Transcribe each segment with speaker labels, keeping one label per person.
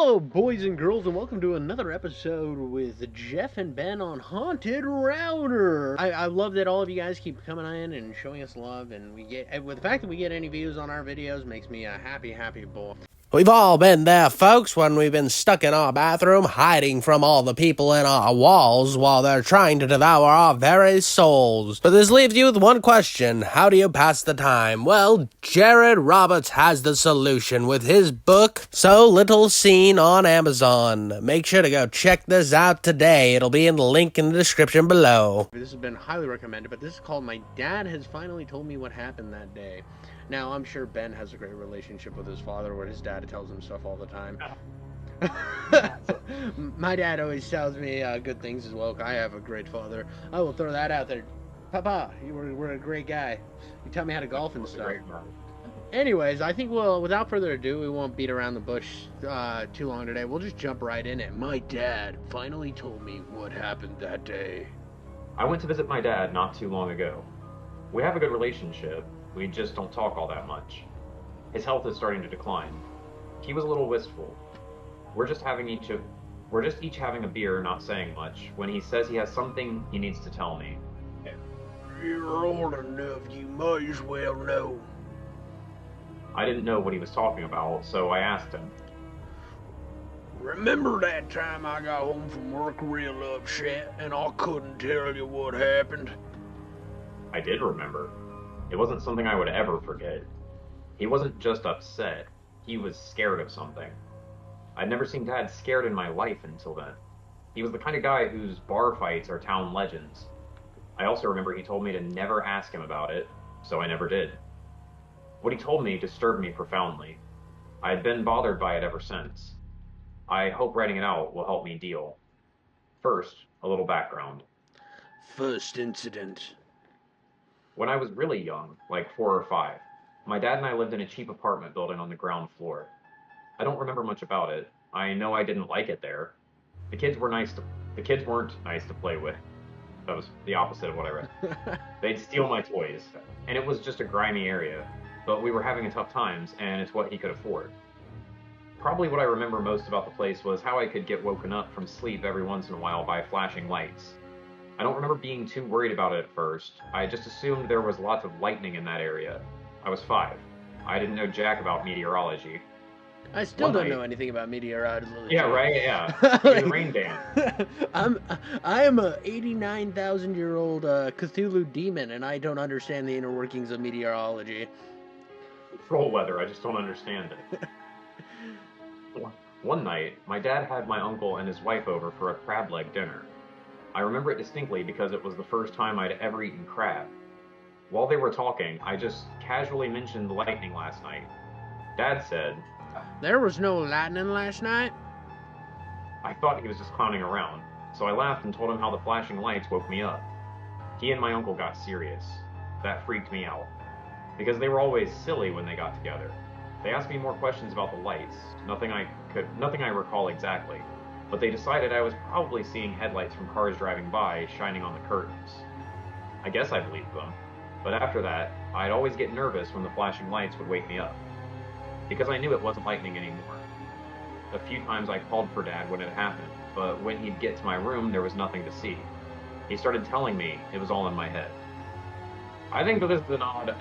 Speaker 1: Hello, boys and girls, and welcome to another episode with Jeff and Ben on Haunted Router. I love that all of you guys keep coming in and showing us love, and with the fact that we get any views on our videos makes me a happy boy.
Speaker 2: We've all been there, folks, when we've been stuck in our bathroom, hiding from all the people in our walls while they're trying to devour our very souls. But this leaves you with one question: how do you pass the time? Well, Jared Roberts has the solution with his book, So Little Seen, on Amazon. Make sure to go check this out today. It'll be in the link in the description below.
Speaker 1: This has been highly recommended, but this is called My Dad Has Finally Told Me What Happened That Day. Now, I'm sure Ben has a great relationship with his father, where his dad tells him stuff all the time. My dad always tells me good things as well. I have a great father. I will throw that out there. Papa, you were a great guy. You taught me how to golf and stuff. Anyways, I think without further ado, we won't beat around the bush too long today. We'll just jump right in it. My dad finally told me what happened that day.
Speaker 3: I went to visit my dad not too long ago. We have a good relationship. We just don't talk all that much. His health is starting to decline. He was a little wistful. We're just each having a beer, not saying much, when he says he has something he needs to tell me.
Speaker 1: You're old enough, you might as well know.
Speaker 3: I didn't know what he was talking about, so I asked him.
Speaker 1: Remember that time I got home from work real upset and I couldn't tell you what happened?
Speaker 3: I did remember. It wasn't something I would ever forget. He wasn't just upset. He was scared of something. I'd never seen Dad scared in my life until then. He was the kind of guy whose bar fights are town legends. I also remember he told me to never ask him about it, so I never did. What he told me disturbed me profoundly. I had been bothered by it ever since. I hope writing it out will help me deal. First, a little background.
Speaker 1: First incident.
Speaker 3: When I was really young, like 4 or 5, my dad and I lived in a cheap apartment building on the ground floor. I don't remember much about it. I know I didn't like it there. The kids weren't nice to play with. That was the opposite of what I read. They'd steal my toys, and it was just a grimy area, but we were having a tough times, and it's what he could afford. Probably what I remember most about the place was how I could get woken up from sleep every once in a while by flashing lights. I don't remember being too worried about it at first. I just assumed there was lots of lightning in that area. I was 5. I didn't know jack about meteorology.
Speaker 1: I still don't know anything about meteorology.
Speaker 3: Yeah, right? Yeah. The rain dance.
Speaker 1: I am a 89,000-year-old Cthulhu demon, and I don't understand the inner workings of meteorology.
Speaker 3: Troll weather, I just don't understand it. One night, my dad had my uncle and his wife over for a crab leg dinner. I remember it distinctly because it was the first time I'd ever eaten crab. While they were talking, I just casually mentioned the lightning last night. Dad said,
Speaker 1: "There was no lightning last night?"
Speaker 3: I thought he was just clowning around, so I laughed and told him how the flashing lights woke me up. He and my uncle got serious. That freaked me out, because they were always silly when they got together. They asked me more questions about the lights, nothing I recall exactly. But they decided I was probably seeing headlights from cars driving by shining on the curtains. I guess I believed them, but after that, I'd always get nervous when the flashing lights would wake me up, because I knew it wasn't lightning anymore. A few times I called for Dad when it happened, but when he'd get to my room, there was nothing to see. He started telling me it was all in my head. I think that this is an odd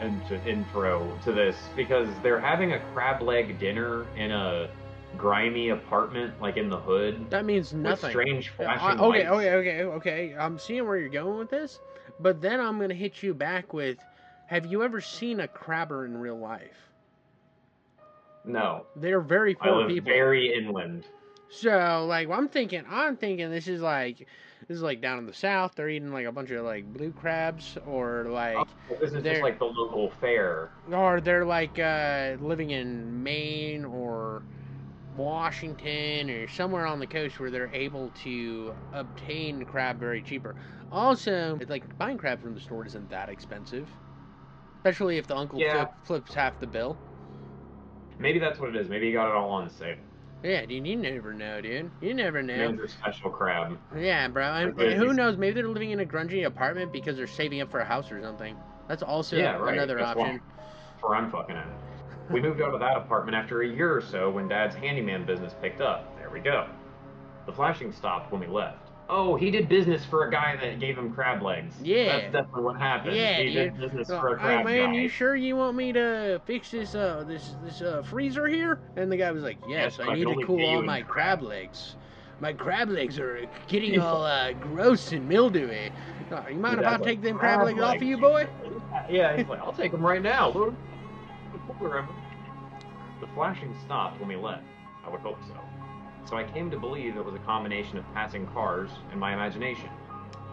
Speaker 3: intro to this, because they're having a crab leg dinner in a grimy apartment, like in the hood.
Speaker 1: That means nothing.
Speaker 3: With strange flashing lights.
Speaker 1: Okay. I'm seeing where you're going with this, but then I'm gonna hit you back with, have you ever seen a crabber in real life?
Speaker 3: No.
Speaker 1: They're very poor
Speaker 3: I live
Speaker 1: people.
Speaker 3: very inland.
Speaker 1: So, like, I'm thinking this is like down in the south. They're eating like a bunch of like blue crabs, or like
Speaker 3: This is just like the local fair.
Speaker 1: Or they're like living in Maine or Washington or somewhere on the coast where they're able to obtain crab very cheaper. Also, like, buying crab from the store isn't that expensive, especially if the uncle flips half the bill.
Speaker 3: Maybe that's what it is. Maybe he got it all on sale.
Speaker 1: Yeah, dude, you never know, dude. You never know.
Speaker 3: Names are special crab.
Speaker 1: Yeah, bro. And who knows? Maybe they're living in a grungy apartment because they're saving up for a house or something. That's also another option.
Speaker 3: That's where I'm fucking at. We moved out of that apartment after a year or so when Dad's handyman business picked up. There we go. The flashing stopped when we left. Oh, he did business for a guy that gave him crab legs.
Speaker 1: Yeah.
Speaker 3: That's definitely what happened.
Speaker 1: Yeah,
Speaker 3: he did business for a
Speaker 1: Hey
Speaker 3: crab
Speaker 1: man,
Speaker 3: guy.
Speaker 1: you sure you want me to fix this freezer here? And the guy was like, yes,
Speaker 3: Yes,
Speaker 1: I need to cool all my crab legs. My crab legs are getting all gross and mildewy. You mind if I take them crab legs off of you, boy?
Speaker 3: Yeah, he's like, I'll take them right now. The flashing stopped when we left. I would hope so. So I came to believe it was a combination of passing cars and my imagination.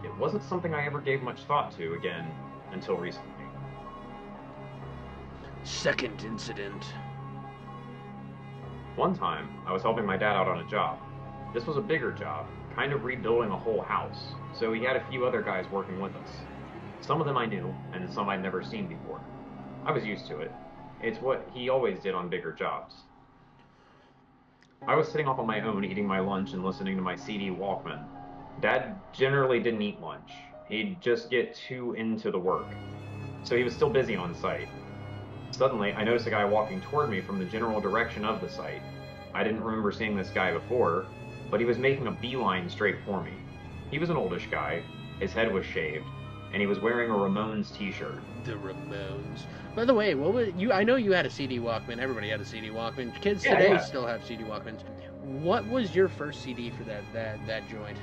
Speaker 3: It wasn't something I ever gave much thought to again until recently.
Speaker 1: Second incident.
Speaker 3: One time, I was helping my dad out on a job. This was a bigger job, kind of rebuilding a whole house, so he had a few other guys working with us. Some of them I knew, and some I'd never seen before. I was used to it. It's what he always did on bigger jobs. I was sitting off on my own eating my lunch and listening to my CD Walkman. Dad generally didn't eat lunch. He'd just get too into the work. So he was still busy on site. Suddenly, I noticed a guy walking toward me from the general direction of the site. I didn't remember seeing this guy before, but he was making a beeline straight for me. He was an oldish guy, his head was shaved, and he was wearing a Ramones t-shirt.
Speaker 1: The Ramones. By the way, what was you? I know you had a CD Walkman. Everybody had a CD Walkman. Kids today still have CD Walkmans. What was your first CD for that joint?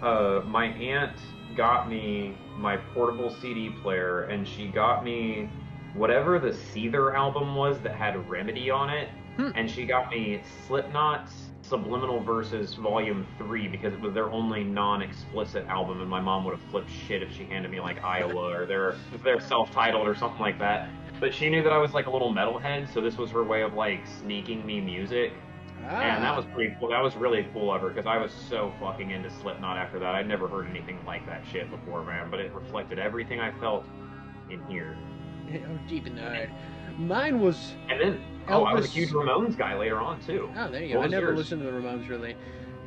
Speaker 3: My aunt got me my portable CD player, and she got me whatever the Seether album was that had Remedy on it, and she got me Slipknot's Subliminal Verses Volume 3 because it was their only non-explicit album, and my mom would have flipped shit if she handed me like Iowa or their self-titled or something like that. But she knew that I was like a little metalhead, so this was her way of like sneaking me music. And that was pretty cool. That was really cool of her because I was so fucking into Slipknot after that. I'd never heard anything like that shit before, man. But it reflected everything I felt in here.
Speaker 1: Deep in the heart. Mine was.
Speaker 3: And then, I was a huge Ramones guy later on too.
Speaker 1: Oh, there you go. I never listened to the Ramones really,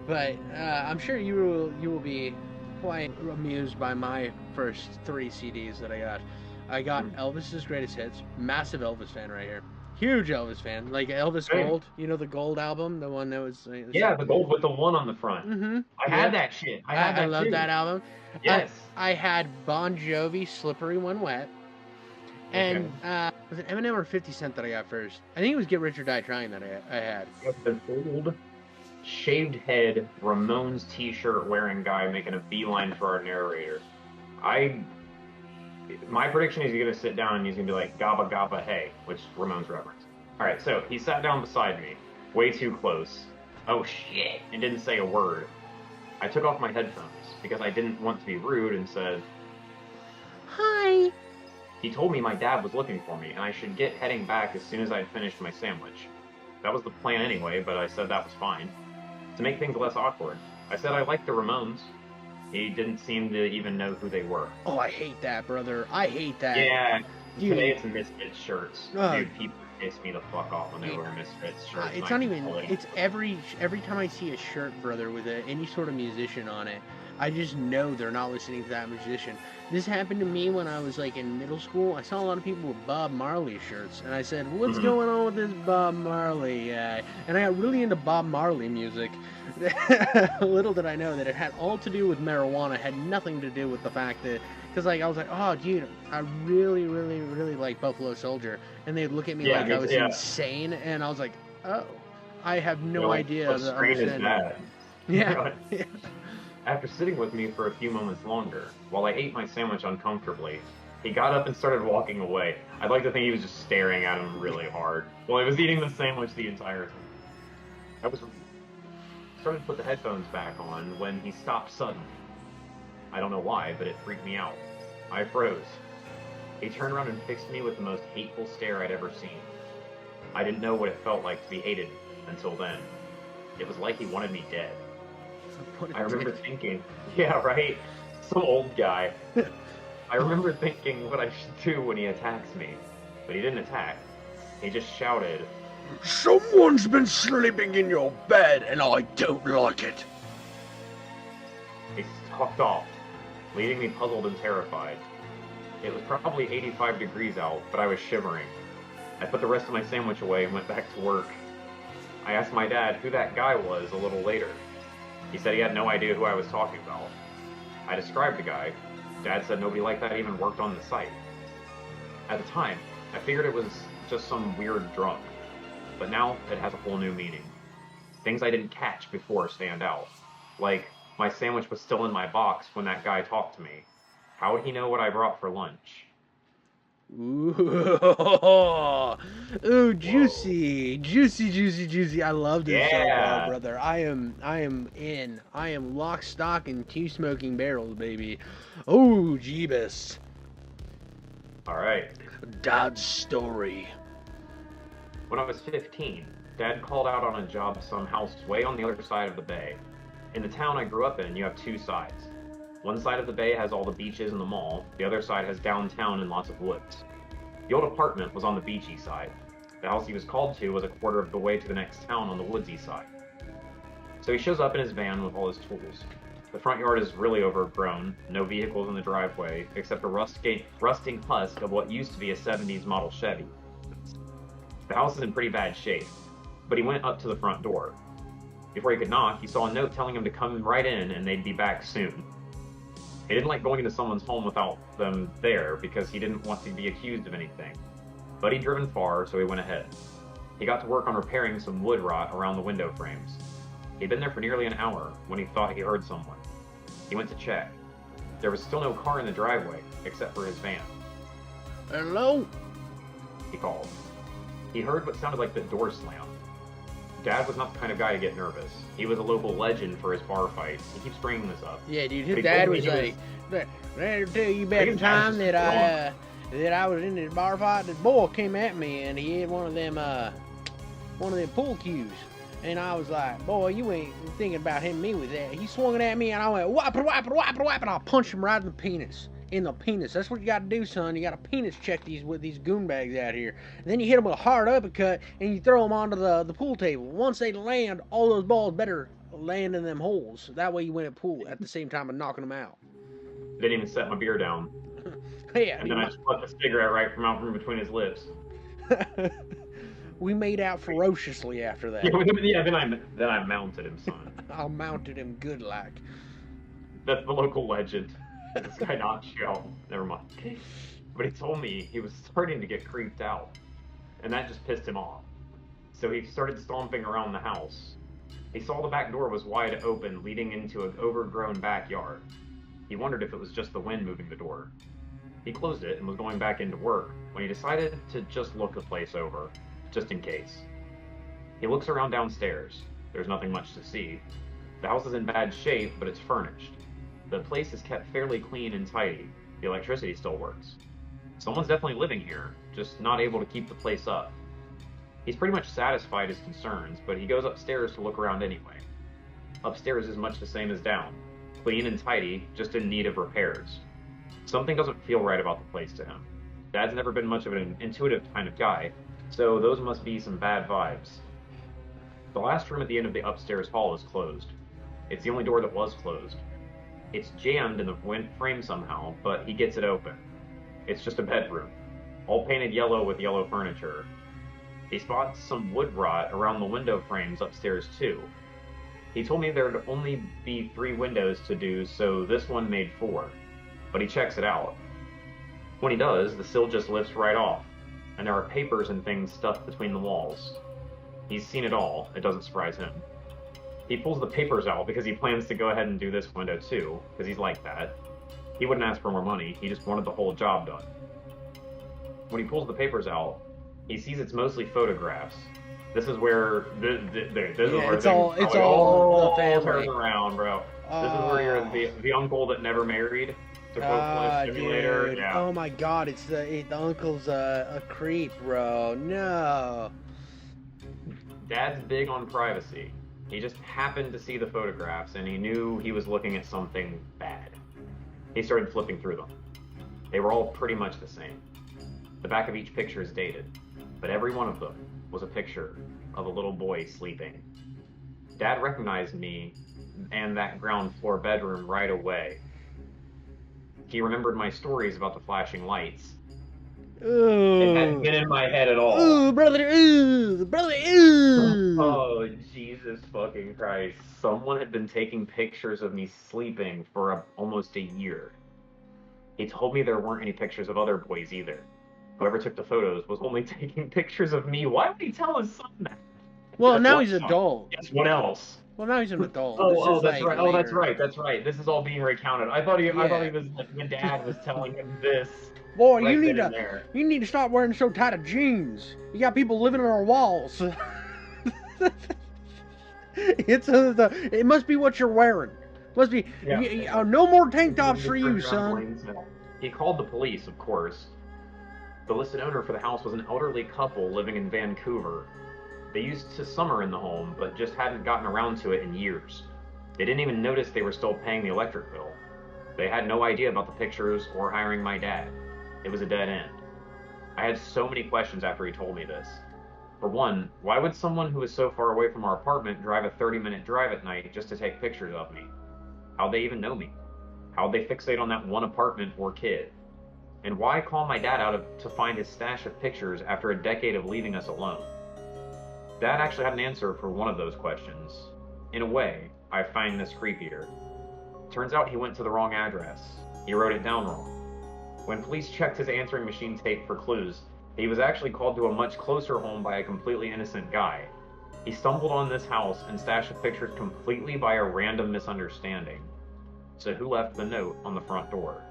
Speaker 1: but I'm sure you will be quite amused by my first 3 CDs that I got. I got Elvis's Greatest Hits. Massive Elvis fan right here. Huge Elvis fan. Like Elvis Gold. You know the Gold album, the one that was.
Speaker 3: Yeah, the Gold with the 1 on the front. Mm-hmm. I had that shit.
Speaker 1: I love that album.
Speaker 3: Yes.
Speaker 1: I had Bon Jovi, Slippery When Wet. And was it Eminem or 50 Cent that I got first? I think it was Get Rich or Die Trying that I had.
Speaker 3: The old, shaved head, Ramones t-shirt wearing guy making a beeline for our narrator. My prediction is he's going to sit down and he's going to be like, Gabba Gabba Hey, which Ramones reference. Alright, so he sat down beside me, way too close. Oh shit, and didn't say a word. I took off my headphones because I didn't want to be rude and said,
Speaker 1: Hi.
Speaker 3: He told me my dad was looking for me and I should get heading back as soon as I'd finished my sandwich. That was the plan anyway, but I said that was fine. To make things less awkward, I said I liked the Ramones. He didn't seem to even know who they were.
Speaker 1: Oh, I hate that, brother. I hate that.
Speaker 3: Yeah, today it's Misfits shirts. Dude, people piss me the fuck off when they wear Misfits shirts.
Speaker 1: It's not even, it's every time I see a shirt, brother, with any sort of musician on it, I just know they're not listening to that musician. This happened to me when I was like in middle school. I saw a lot of people with Bob Marley shirts, and I said, what's going on with this Bob Marley guy? And I got really into Bob Marley music. Little did I know that it had all to do with marijuana, had nothing to do with the fact that, because like I was like, oh dude, I really, really, really like Buffalo Soldier, and they'd look at me like I was insane, and I was like, oh, I have no idea.
Speaker 3: What strain is that?
Speaker 1: Yeah.
Speaker 3: After sitting with me for a few moments longer, while I ate my sandwich uncomfortably, he got up and started walking away. I'd like to think he was just staring at him really hard while he was eating the sandwich the entire time. I started to put the headphones back on when he stopped suddenly. I don't know why, but it freaked me out. I froze. He turned around and fixed me with the most hateful stare I'd ever seen. I didn't know what it felt like to be hated until then. It was like he wanted me dead. I remember thinking, yeah, right? Some old guy. I remember thinking what I should do when he attacks me. But he didn't attack. He just shouted,
Speaker 1: Someone's been sleeping in your bed and I don't like it.
Speaker 3: He stalked off, leaving me puzzled and terrified. It was probably 85 degrees out, but I was shivering. I put the rest of my sandwich away and went back to work. I asked my dad who that guy was a little later. He said he had no idea who I was talking about. I described the guy. Dad said nobody like that even worked on the site. At the time, I figured it was just some weird drunk, but now it has a whole new meaning. Things I didn't catch before stand out. Like, my sandwich was still in my box when that guy talked to me. How would he know what I brought for lunch?
Speaker 1: Ooh, ooh, juicy, juicy, juicy, juicy. I love this so far, brother. I am in. I am lock, stock, and 2 smoking barrels, baby. Oh, Jeebus.
Speaker 3: All right.
Speaker 1: Dad's story.
Speaker 3: When I was 15, Dad called out on a job some house way on the other side of the bay. In the town I grew up in, you have 2 sides. One side of the bay has all the beaches and the mall. The other side has downtown and lots of woods. The old apartment was on the beachy side. The house he was called to was a quarter of the way to the next town on the woodsy side. So he shows up in his van with all his tools. The front yard is really overgrown, no vehicles in the driveway, except a rusting husk of what used to be a 70s model Chevy. The house is in pretty bad shape, but he went up to the front door. Before he could knock, he saw a note telling him to come right in and they'd be back soon. He didn't like going into someone's home without them there because he didn't want to be accused of anything. But he'd driven far, so he went ahead. He got to work on repairing some wood rot around the window frames. He'd been there for nearly an hour when he thought he heard someone. He went to check. There was still no car in the driveway, except for his van.
Speaker 1: Hello?
Speaker 3: He called. He heard what sounded like the door slam. Dad was not the kind of guy to get nervous. He was a local legend for his bar fights. He keeps bringing this up.
Speaker 1: Yeah, dude, his dad was like, "Let me tell you about the time that I was in this bar fight. This boy came at me and he had one of them pool cues. And I was like, boy, you ain't thinking about hitting me with that. He swung it at me and I went, whap, and I punched him right in the penis. In the penis. That's what you gotta do, son. You gotta penis check these with these goonbags out here. And then you hit them with a hard uppercut and you throw them onto the pool table. Once they land, all those balls better land in them holes. That way you win at pool at the same time of knocking them out.
Speaker 3: Didn't even set my beer down.
Speaker 1: Yeah.
Speaker 3: And then I just plucked a cigarette right from between his lips.
Speaker 1: We made out ferociously after that.
Speaker 3: Yeah, then I mounted him, son.
Speaker 1: I mounted him good like.
Speaker 3: That's the local legend. This guy knocked you out. Never mind. But he told me he was starting to get creeped out. And that just pissed him off. So he started stomping around the house. He saw the back door was wide open, leading into an overgrown backyard. He wondered if it was just the wind moving the door. He closed it and was going back into work when he decided to just look the place over, just in case. He looks around downstairs. There's nothing much to see. The house is in bad shape, but it's furnished. The place is kept fairly clean and tidy. The electricity still works. Someone's definitely living here, just not able to keep the place up. He's pretty much satisfied his concerns, but he goes upstairs to look around anyway. Upstairs is much the same as down. Clean and tidy, just in need of repairs. Something doesn't feel right about the place to him. Dad's never been much of an intuitive kind of guy, so those must be some bad vibes. The last room at the end of the upstairs hall is closed. It's the only door that was closed. It's jammed in the frame somehow, but he gets it open. It's just a bedroom, all painted yellow with yellow furniture. He spots some wood rot around the window frames upstairs too. He told me there'd only be 3 windows to do, so this one made 4. But he checks it out. When he does, the sill just lifts right off, and there are papers and things stuffed between the walls. He's seen it all. It doesn't surprise him. He pulls the papers out because he plans to go ahead and do this window too, because he's like that. He wouldn't ask for more money, he just wanted the whole job done. When he pulls the papers out, he sees it's mostly photographs. This is where
Speaker 1: it's all the family.
Speaker 3: Turns around, bro. This is where you're the uncle that never married. To quote Simulator.
Speaker 1: Dude.
Speaker 3: Yeah.
Speaker 1: Oh my God! The uncle's a creep, bro. No.
Speaker 3: Dad's big on privacy. He just happened to see the photographs, and he knew he was looking at something bad. He started flipping through them. They were all pretty much the same. The back of each picture is dated, but every one of them was a picture of a little boy sleeping. Dad recognized me and that ground floor bedroom right away. He remembered my stories about the flashing lights. It hadn't been in my head at all.
Speaker 1: Ooh, brother, ooh, brother, ooh.
Speaker 3: Oh, Jesus fucking Christ. Someone had been taking pictures of me sleeping for almost a year. He told me there weren't any pictures of other boys either. Whoever took the photos was only taking pictures of me. Why would he tell his son that?
Speaker 1: Well,
Speaker 3: Guess
Speaker 1: now
Speaker 3: what,
Speaker 1: he's
Speaker 3: son?
Speaker 1: adult.
Speaker 3: Guess what else?
Speaker 1: Well, now he's an adult.
Speaker 3: That's right.
Speaker 1: Later.
Speaker 3: Oh, that's right. That's right. This is all being recounted. I thought he
Speaker 1: Yeah.
Speaker 3: was like when Dad was telling him this.
Speaker 1: Boy,
Speaker 3: right
Speaker 1: you need
Speaker 3: then and
Speaker 1: to
Speaker 3: there.
Speaker 1: you need to stop wearing so tight of jeans. You got people living on our walls. It must be what you're wearing. Must be no more tank tops for you, son.
Speaker 3: He called the police, of course. The listed owner for the house was an elderly couple living in Vancouver. They used to summer in the home, but just hadn't gotten around to it in years. They didn't even notice they were still paying the electric bill. They had no idea about the pictures or hiring my dad. It was a dead end. I had so many questions after he told me this. For one, why would someone who was so far away from our apartment drive a 30-minute drive at night just to take pictures of me? How'd they even know me? How'd they fixate on that one apartment or kid? And why call my dad out to find his stash of pictures after a decade of leaving us alone? Dad actually had an answer for one of those questions. In a way, I find this creepier. Turns out he went to the wrong address. He wrote it down wrong. When police checked his answering machine tape for clues, he was actually called to a much closer home by a completely innocent guy. He stumbled on this house and stash of pictures completely by a random misunderstanding. So who left the note on the front door?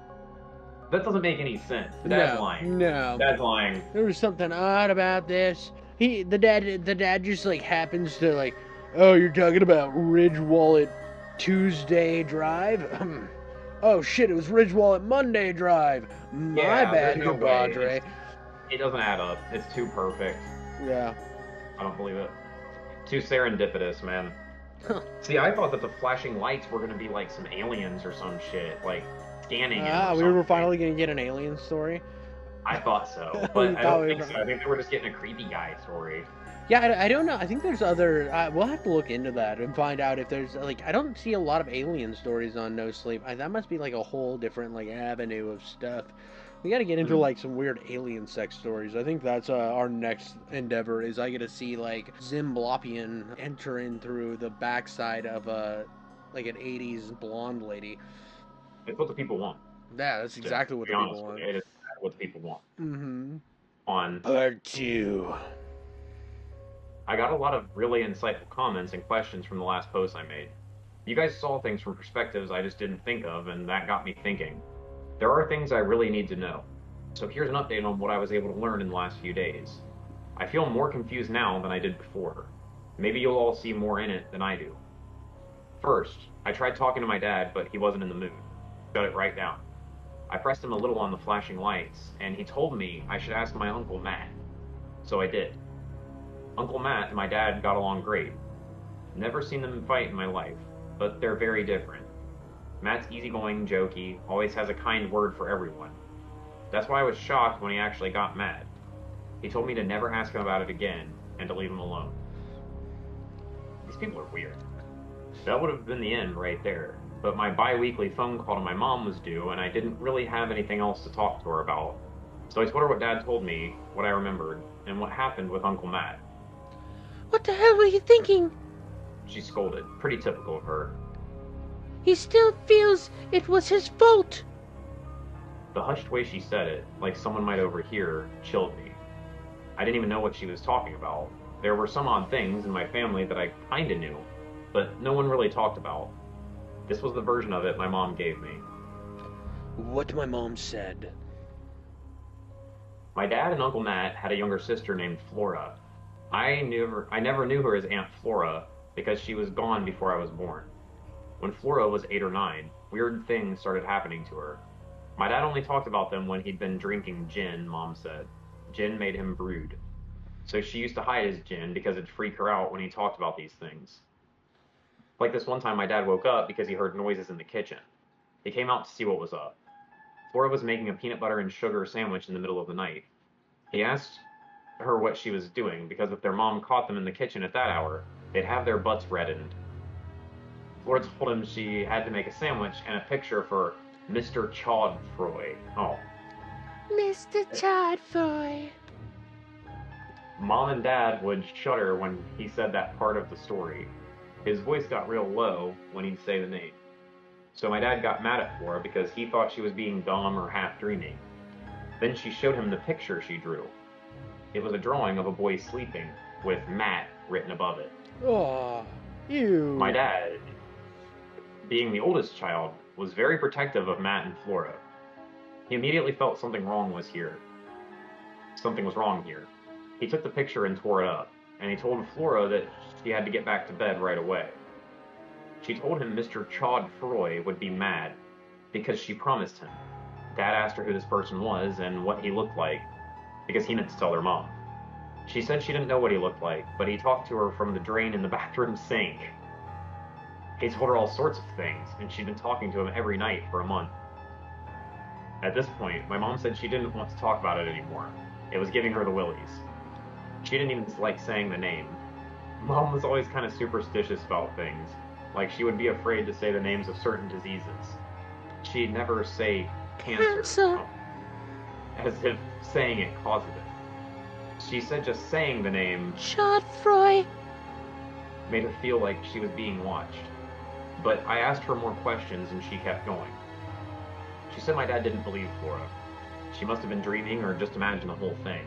Speaker 3: That doesn't make any sense. Dad's lying.
Speaker 1: No.
Speaker 3: Dad's lying.
Speaker 1: There was something odd about this. The dad just like happens to like, oh, you're talking about Ridge Wallet Tuesday Drive? Oh shit, it was Ridge Wallet Monday Drive. My bad, compadre.
Speaker 3: It doesn't add up. It's too perfect.
Speaker 1: Yeah.
Speaker 3: I don't believe it. Too serendipitous, man. See, I thought that the flashing lights were going to be like some aliens or some shit, like scanning.
Speaker 1: We were finally going to get an alien story.
Speaker 3: I thought so, but I don't think so. I think they were just getting a creepy guy story.
Speaker 1: Yeah, I don't know. I think there's other... we'll have to look into that and find out if there's... Like, I don't see a lot of alien stories on No Sleep. That must be, like, a whole different, like, avenue of stuff. We gotta get into, like, some weird alien sex stories. I think that's our next endeavor, is I get to see, like, Zimblopian enter in through the backside of, like, an 80s blonde lady.
Speaker 3: It's what the people want.
Speaker 1: Yeah, that's exactly what the people want.
Speaker 3: It is what the people want.
Speaker 1: Mm-hmm.
Speaker 3: On
Speaker 1: Part 2.
Speaker 3: I got a lot of really insightful comments and questions from the last post I made. You guys saw things from perspectives I just didn't think of, and that got me thinking. There are things I really need to know. So here's an update on what I was able to learn in the last few days. I feel more confused now than I did before. Maybe you'll all see more in it than I do. First, I tried talking to my dad, but he wasn't in the mood. Shut it right down. I pressed him a little on the flashing lights, and he told me I should ask my Uncle Matt. So I did. Uncle Matt and my dad got along great. Never seen them fight in my life, but they're very different. Matt's easygoing, jokey, always has a kind word for everyone. That's why I was shocked when he actually got mad. He told me to never ask him about it again, and to leave him alone. These people are weird. That would have been the end right there, but my bi-weekly phone call to my mom was due, and I didn't really have anything else to talk to her about. So I told her what Dad told me, what I remembered, and what happened with Uncle Matt.
Speaker 4: What the hell were you thinking?
Speaker 3: She scolded, pretty typical of her.
Speaker 4: He still feels it was his fault.
Speaker 3: The hushed way she said it, like someone might overhear, chilled me. I didn't even know what she was talking about. There were some odd things in my family that I kinda knew, but no one really talked about. This was the version of it my mom gave me.
Speaker 1: What my mom said.
Speaker 3: My dad and Uncle Matt had a younger sister named Flora. I never knew her as Aunt Flora because she was gone before I was born. When Flora was 8 or 9, weird things started happening to her. My dad only talked about them when he'd been drinking gin, Mom said. Gin made him brood. So she used to hide his gin because it'd freak her out when he talked about these things. Like this one time my dad woke up because he heard noises in the kitchen. He came out to see what was up. Flora was making a peanut butter and sugar sandwich in the middle of the night. He asked her what she was doing because if their mom caught them in the kitchen at that hour, they'd have their butts reddened. Flora told him she had to make a sandwich and a picture for Mr. Chaudfroy. Oh.
Speaker 4: Mr. Chadfroy.
Speaker 3: Mom and Dad would shudder when he said that part of the story. His voice got real low when he'd say the name. So my dad got mad at Flora because he thought she was being dumb or half dreaming. Then she showed him the picture she drew. It was a drawing of a boy sleeping, with Matt written above it.
Speaker 1: Oh, ew.
Speaker 3: My dad, being the oldest child, was very protective of Matt and Flora. He immediately felt something wrong was here. Something was wrong here. He took the picture and tore it up, and he told Flora that she had to get back to bed right away. She told him Mr. Chadfroy would be mad, because she promised him. Dad asked her who this person was and what he looked like, because he meant to tell their mom. She said she didn't know what he looked like, but he talked to her from the drain in the bathroom sink. He told her all sorts of things, and she'd been talking to him every night for a month. At this point, my mom said she didn't want to talk about it anymore. It was giving her the willies. She didn't even like saying the name. Mom was always kind of superstitious about things, like she would be afraid to say the names of certain diseases. She'd never say cancer. As if saying it caused it. She said just saying the name
Speaker 4: Chadfroy
Speaker 3: made her feel like she was being watched. But I asked her more questions and she kept going. She said my dad didn't believe Flora. She must have been dreaming or just imagined the whole thing.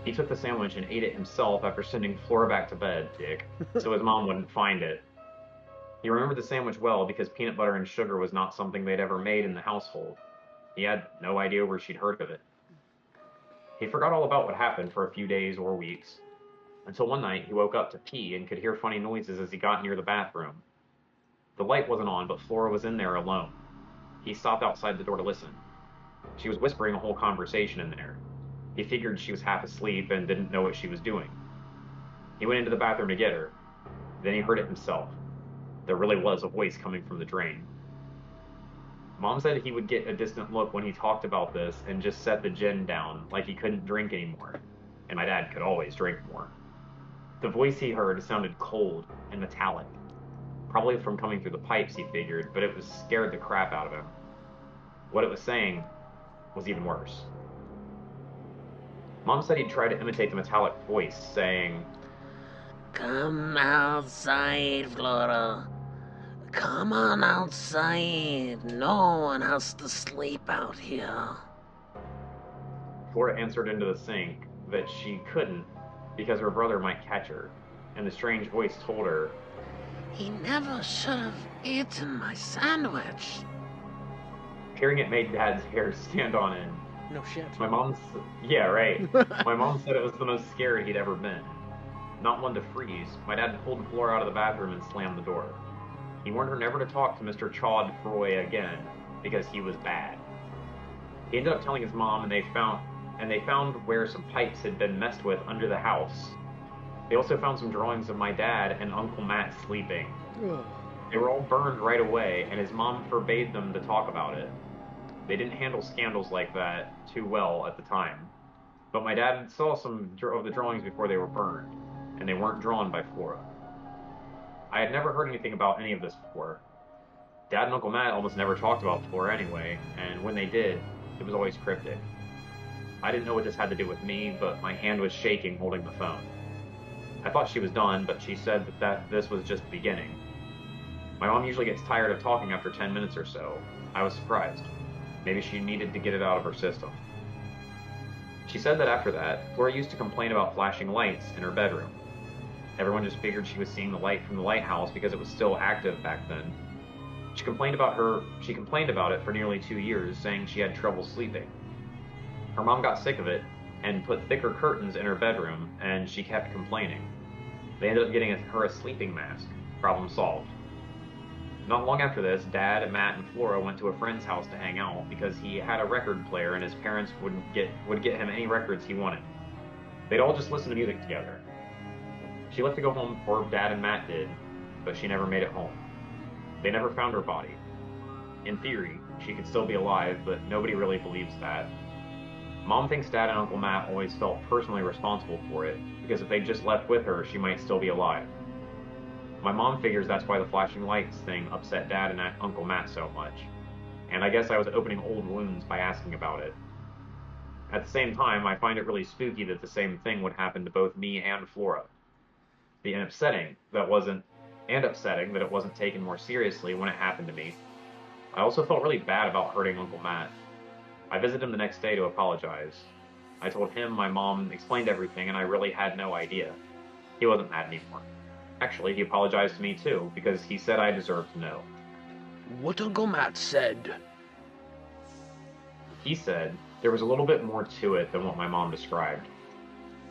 Speaker 3: He took the sandwich and ate it himself after sending Flora back to bed, dick, so his mom wouldn't find it. He remembered the sandwich well because peanut butter and sugar was not something they'd ever made in the household. He had no idea where she'd heard of it. He forgot all about what happened for a few days or weeks, until one night he woke up to pee and could hear funny noises as he got near the bathroom. The light wasn't on, but Flora was in there alone. He stopped outside the door to listen. She was whispering a whole conversation in there. He figured she was half asleep and didn't know what she was doing. He went into the bathroom to get her. Then he heard it himself. There really was a voice coming from the drain. Mom said he would get a distant look when he talked about this and just set the gin down, like he couldn't drink anymore. And my dad could always drink more. The voice he heard sounded cold and metallic. Probably from coming through the pipes, he figured, but it was scared the crap out of him. What it was saying was even worse. Mom said he'd try to imitate the metallic voice, saying,
Speaker 4: Come outside, Flora. Come on outside. No one has to sleep out here.
Speaker 3: Flora answered into the sink that she couldn't because her brother might catch her, and the strange voice told her,
Speaker 4: He never should have eaten my sandwich.
Speaker 3: Hearing it made Dad's hair stand on end.
Speaker 1: No shit.
Speaker 3: Yeah, right. My mom said it was the most scared he'd ever been. Not one to freeze, my dad pulled Flora out of the bathroom and slammed the door. He warned her never to talk to Mr. Chadfroy again, because he was bad. He ended up telling his mom, and they found where some pipes had been messed with under the house. They also found some drawings of my dad and Uncle Matt sleeping.
Speaker 1: Ugh.
Speaker 3: They were all burned right away, and his mom forbade them to talk about it. They didn't handle scandals like that too well at the time. But my dad saw some of the drawings before they were burned, and they weren't drawn by Flora. I had never heard anything about any of this before. Dad and Uncle Matt almost never talked about Flora anyway, and when they did, it was always cryptic. I didn't know what this had to do with me, but my hand was shaking holding the phone. I thought she was done, but she said that this was just the beginning. My mom usually gets tired of talking after 10 minutes or so. I was surprised. Maybe she needed to get it out of her system. She said that after that, Flora used to complain about flashing lights in her bedroom. Everyone just figured she was seeing the light from the lighthouse because it was still active back then. She complained about it for nearly 2 years, saying she had trouble sleeping. Her mom got sick of it and put thicker curtains in her bedroom, and she kept complaining. They ended up getting her a sleeping mask. Problem solved. Not long after this, Dad, Matt, and Flora went to a friend's house to hang out because he had a record player and his parents would get him any records he wanted. They'd all just listen to music together. She left to go home before Dad and Matt did, but she never made it home. They never found her body. In theory, she could still be alive, but nobody really believes that. Mom thinks Dad and Uncle Matt always felt personally responsible for it, because if they just left with her, she might still be alive. My mom figures that's why the flashing lights thing upset Dad and Uncle Matt so much. And I guess I was opening old wounds by asking about it. At the same time, I find it really spooky that the same thing would happen to both me and Flora. And upsetting that it wasn't taken more seriously when it happened to me. I also felt really bad about hurting Uncle Matt. I visited him the next day to apologize. I told him my mom explained everything and I really had no idea. He wasn't mad anymore. Actually, he apologized to me too, because he said I deserved to know.
Speaker 1: What Uncle Matt said?
Speaker 3: He said there was a little bit more to it than what my mom described.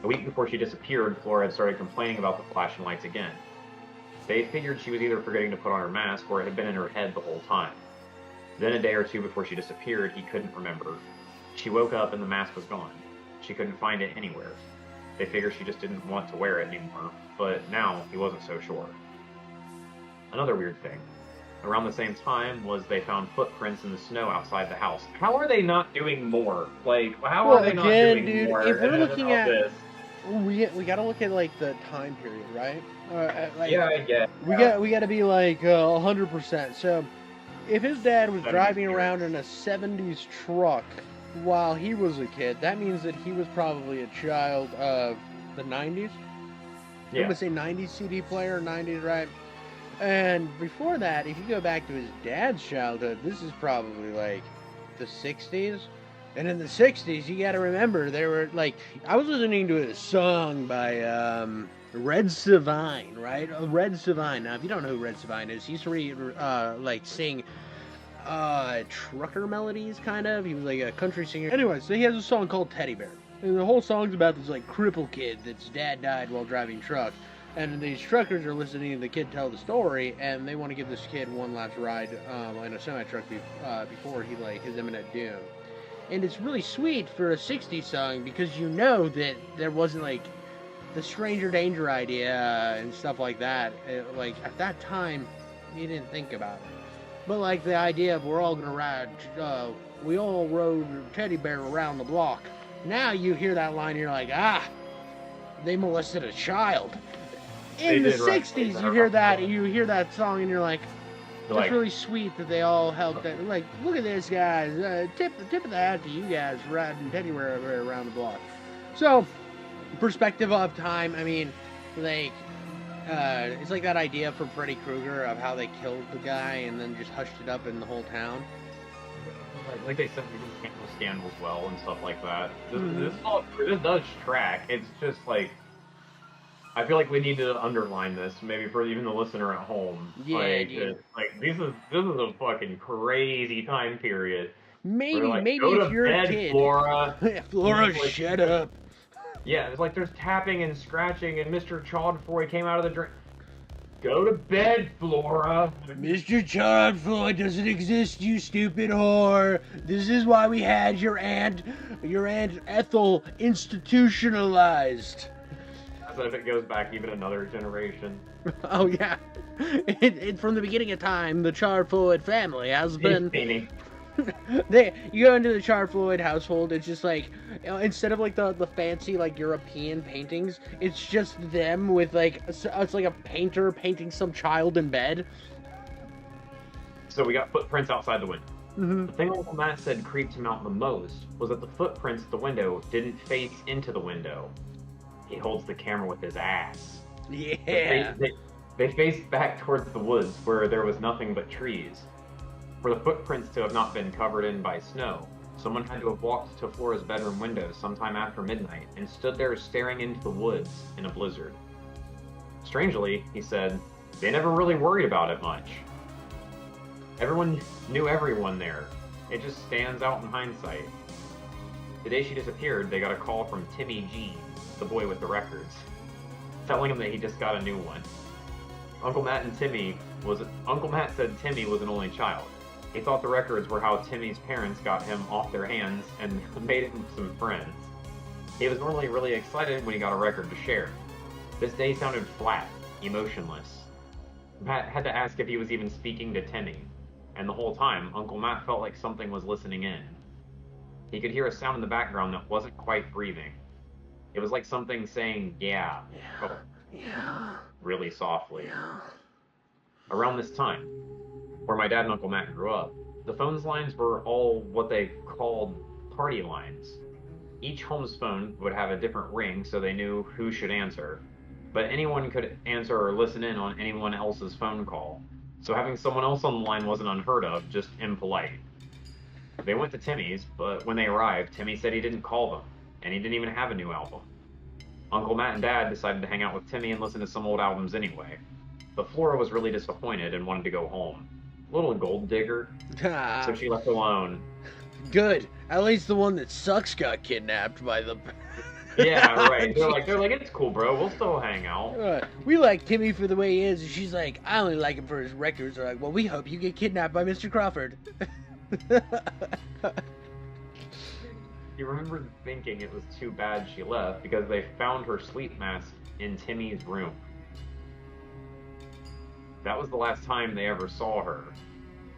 Speaker 3: A week before she disappeared, Flora had started complaining about the flashing lights again. They figured she was either forgetting to put on her mask or it had been in her head the whole time. Then a day or two before she disappeared, he couldn't remember. She woke up and the mask was gone. She couldn't find it anywhere. They figured she just didn't want to wear it anymore, but now he wasn't so sure. Another weird thing. Around the same time was they found footprints in the snow outside the house. How are they not doing more? Like, how are they not doing more?
Speaker 1: If we're looking at
Speaker 3: this?
Speaker 1: We gotta look at like the time period, right?
Speaker 3: Yeah, I get.
Speaker 1: We gotta be like 100%. So, if his dad was driving around in a '70s truck while he was a kid, that means that he was probably a child of the '90s.
Speaker 3: Yeah.
Speaker 1: I'm gonna say '90s CD player, '90s, right? And before that, if you go back to his dad's childhood, this is probably like the '60s. And in the '60s, you got to remember, there were like, I was listening to a song by Red Savine, right? Red Savine. Now, if you don't know who Red Savine is, he used to sing trucker melodies, kind of. He was like a country singer. Anyway, so he has a song called Teddy Bear. And the whole song's about this like cripple kid that's dad died while driving truck. And these truckers are listening to the kid tell the story, and they want to give this kid one last ride in a semi-truck before his imminent doom. And it's really sweet for a '60s song because you know that there wasn't like the stranger danger idea and stuff like that. Like at that time, you didn't think about it. But like the idea of we're all gonna ride, we all rode Teddy Bear around the block. Now you hear that line, and you're like, they molested a child. In the '60s, you hear that song, and you're like, it's really sweet that they all helped. Like, look at this, guys. Tip of the hat to you guys for riding Teddy Bear around the block. So, perspective of time. I mean, like, it's like that idea from Freddy Krueger of how they killed the guy and then just hushed it up in the whole town.
Speaker 3: Like they said, we didn't handle scandals well and stuff like that. This does track. It's just like, I feel like we need to underline this, maybe for even the listener at home.
Speaker 1: Yeah,
Speaker 3: this is a fucking crazy time period.
Speaker 1: Maybe
Speaker 3: go
Speaker 1: if you're
Speaker 3: bed,
Speaker 1: a kid,
Speaker 3: Flora.
Speaker 1: Flora, shut up.
Speaker 3: Yeah, it's like there's tapping and scratching, and Mr. Chaudfroy came out of the drink. Go to bed, Flora.
Speaker 1: Mr. Chaudfroy doesn't exist, you stupid whore. This is why we had your Aunt Ethel institutionalized.
Speaker 3: So if it goes back even another generation.
Speaker 1: Oh yeah, from the beginning of time, the Chaudfroy family has been. You go into the Chaudfroy household, it's just like, instead of like the fancy like European paintings, it's just them with like it's like a painter painting some child in bed.
Speaker 3: So we got footprints outside the window.
Speaker 1: Mm-hmm.
Speaker 3: The thing Uncle Matt said creeped him out the most was that the footprints at the window didn't face into the window. He holds the camera with his ass.
Speaker 1: Yeah.
Speaker 3: They faced back towards the woods where there was nothing but trees. For the footprints to have not been covered in by snow, someone had to have walked to Flora's bedroom window sometime after midnight and stood there staring into the woods in a blizzard. Strangely, he said, they never really worried about it much. Everyone knew everyone there. It just stands out in hindsight. The day she disappeared, they got a call from Timmy G, the boy with the records, telling him that he just got a new one. Uncle Matt said Timmy was an only child. He thought the records were how Timmy's parents got him off their hands and made him some friends. He was normally really excited when he got a record to share. This day sounded flat, emotionless. Matt had to ask if he was even speaking to Timmy, and the whole time, Uncle Matt felt like something was listening in. He could hear a sound in the background that wasn't quite breathing. It was like something saying, yeah. Really softly. Around this time, where my dad and Uncle Matt grew up, the phone's lines were all what they called party lines. Each home's phone would have a different ring so they knew who should answer, but anyone could answer or listen in on anyone else's phone call. So having someone else on the line wasn't unheard of, just impolite. They went to Timmy's, but when they arrived, Timmy said he didn't call them, and he didn't even have a new album. Uncle Matt and Dad decided to hang out with Timmy and listen to some old albums anyway. But Flora was really disappointed and wanted to go home. Little gold digger. So she left alone.
Speaker 1: Good. At least the one that sucks got kidnapped by the...
Speaker 3: Yeah, right. They're like, it's cool, bro. We'll still hang out.
Speaker 1: We like Timmy for the way he is. And she's like, I only like him for his records. They're like, well, we hope you get kidnapped by Mr. Crawford.
Speaker 3: You remember thinking it was too bad she left because they found her sleep mask in Timmy's room. That was the last time they ever saw her,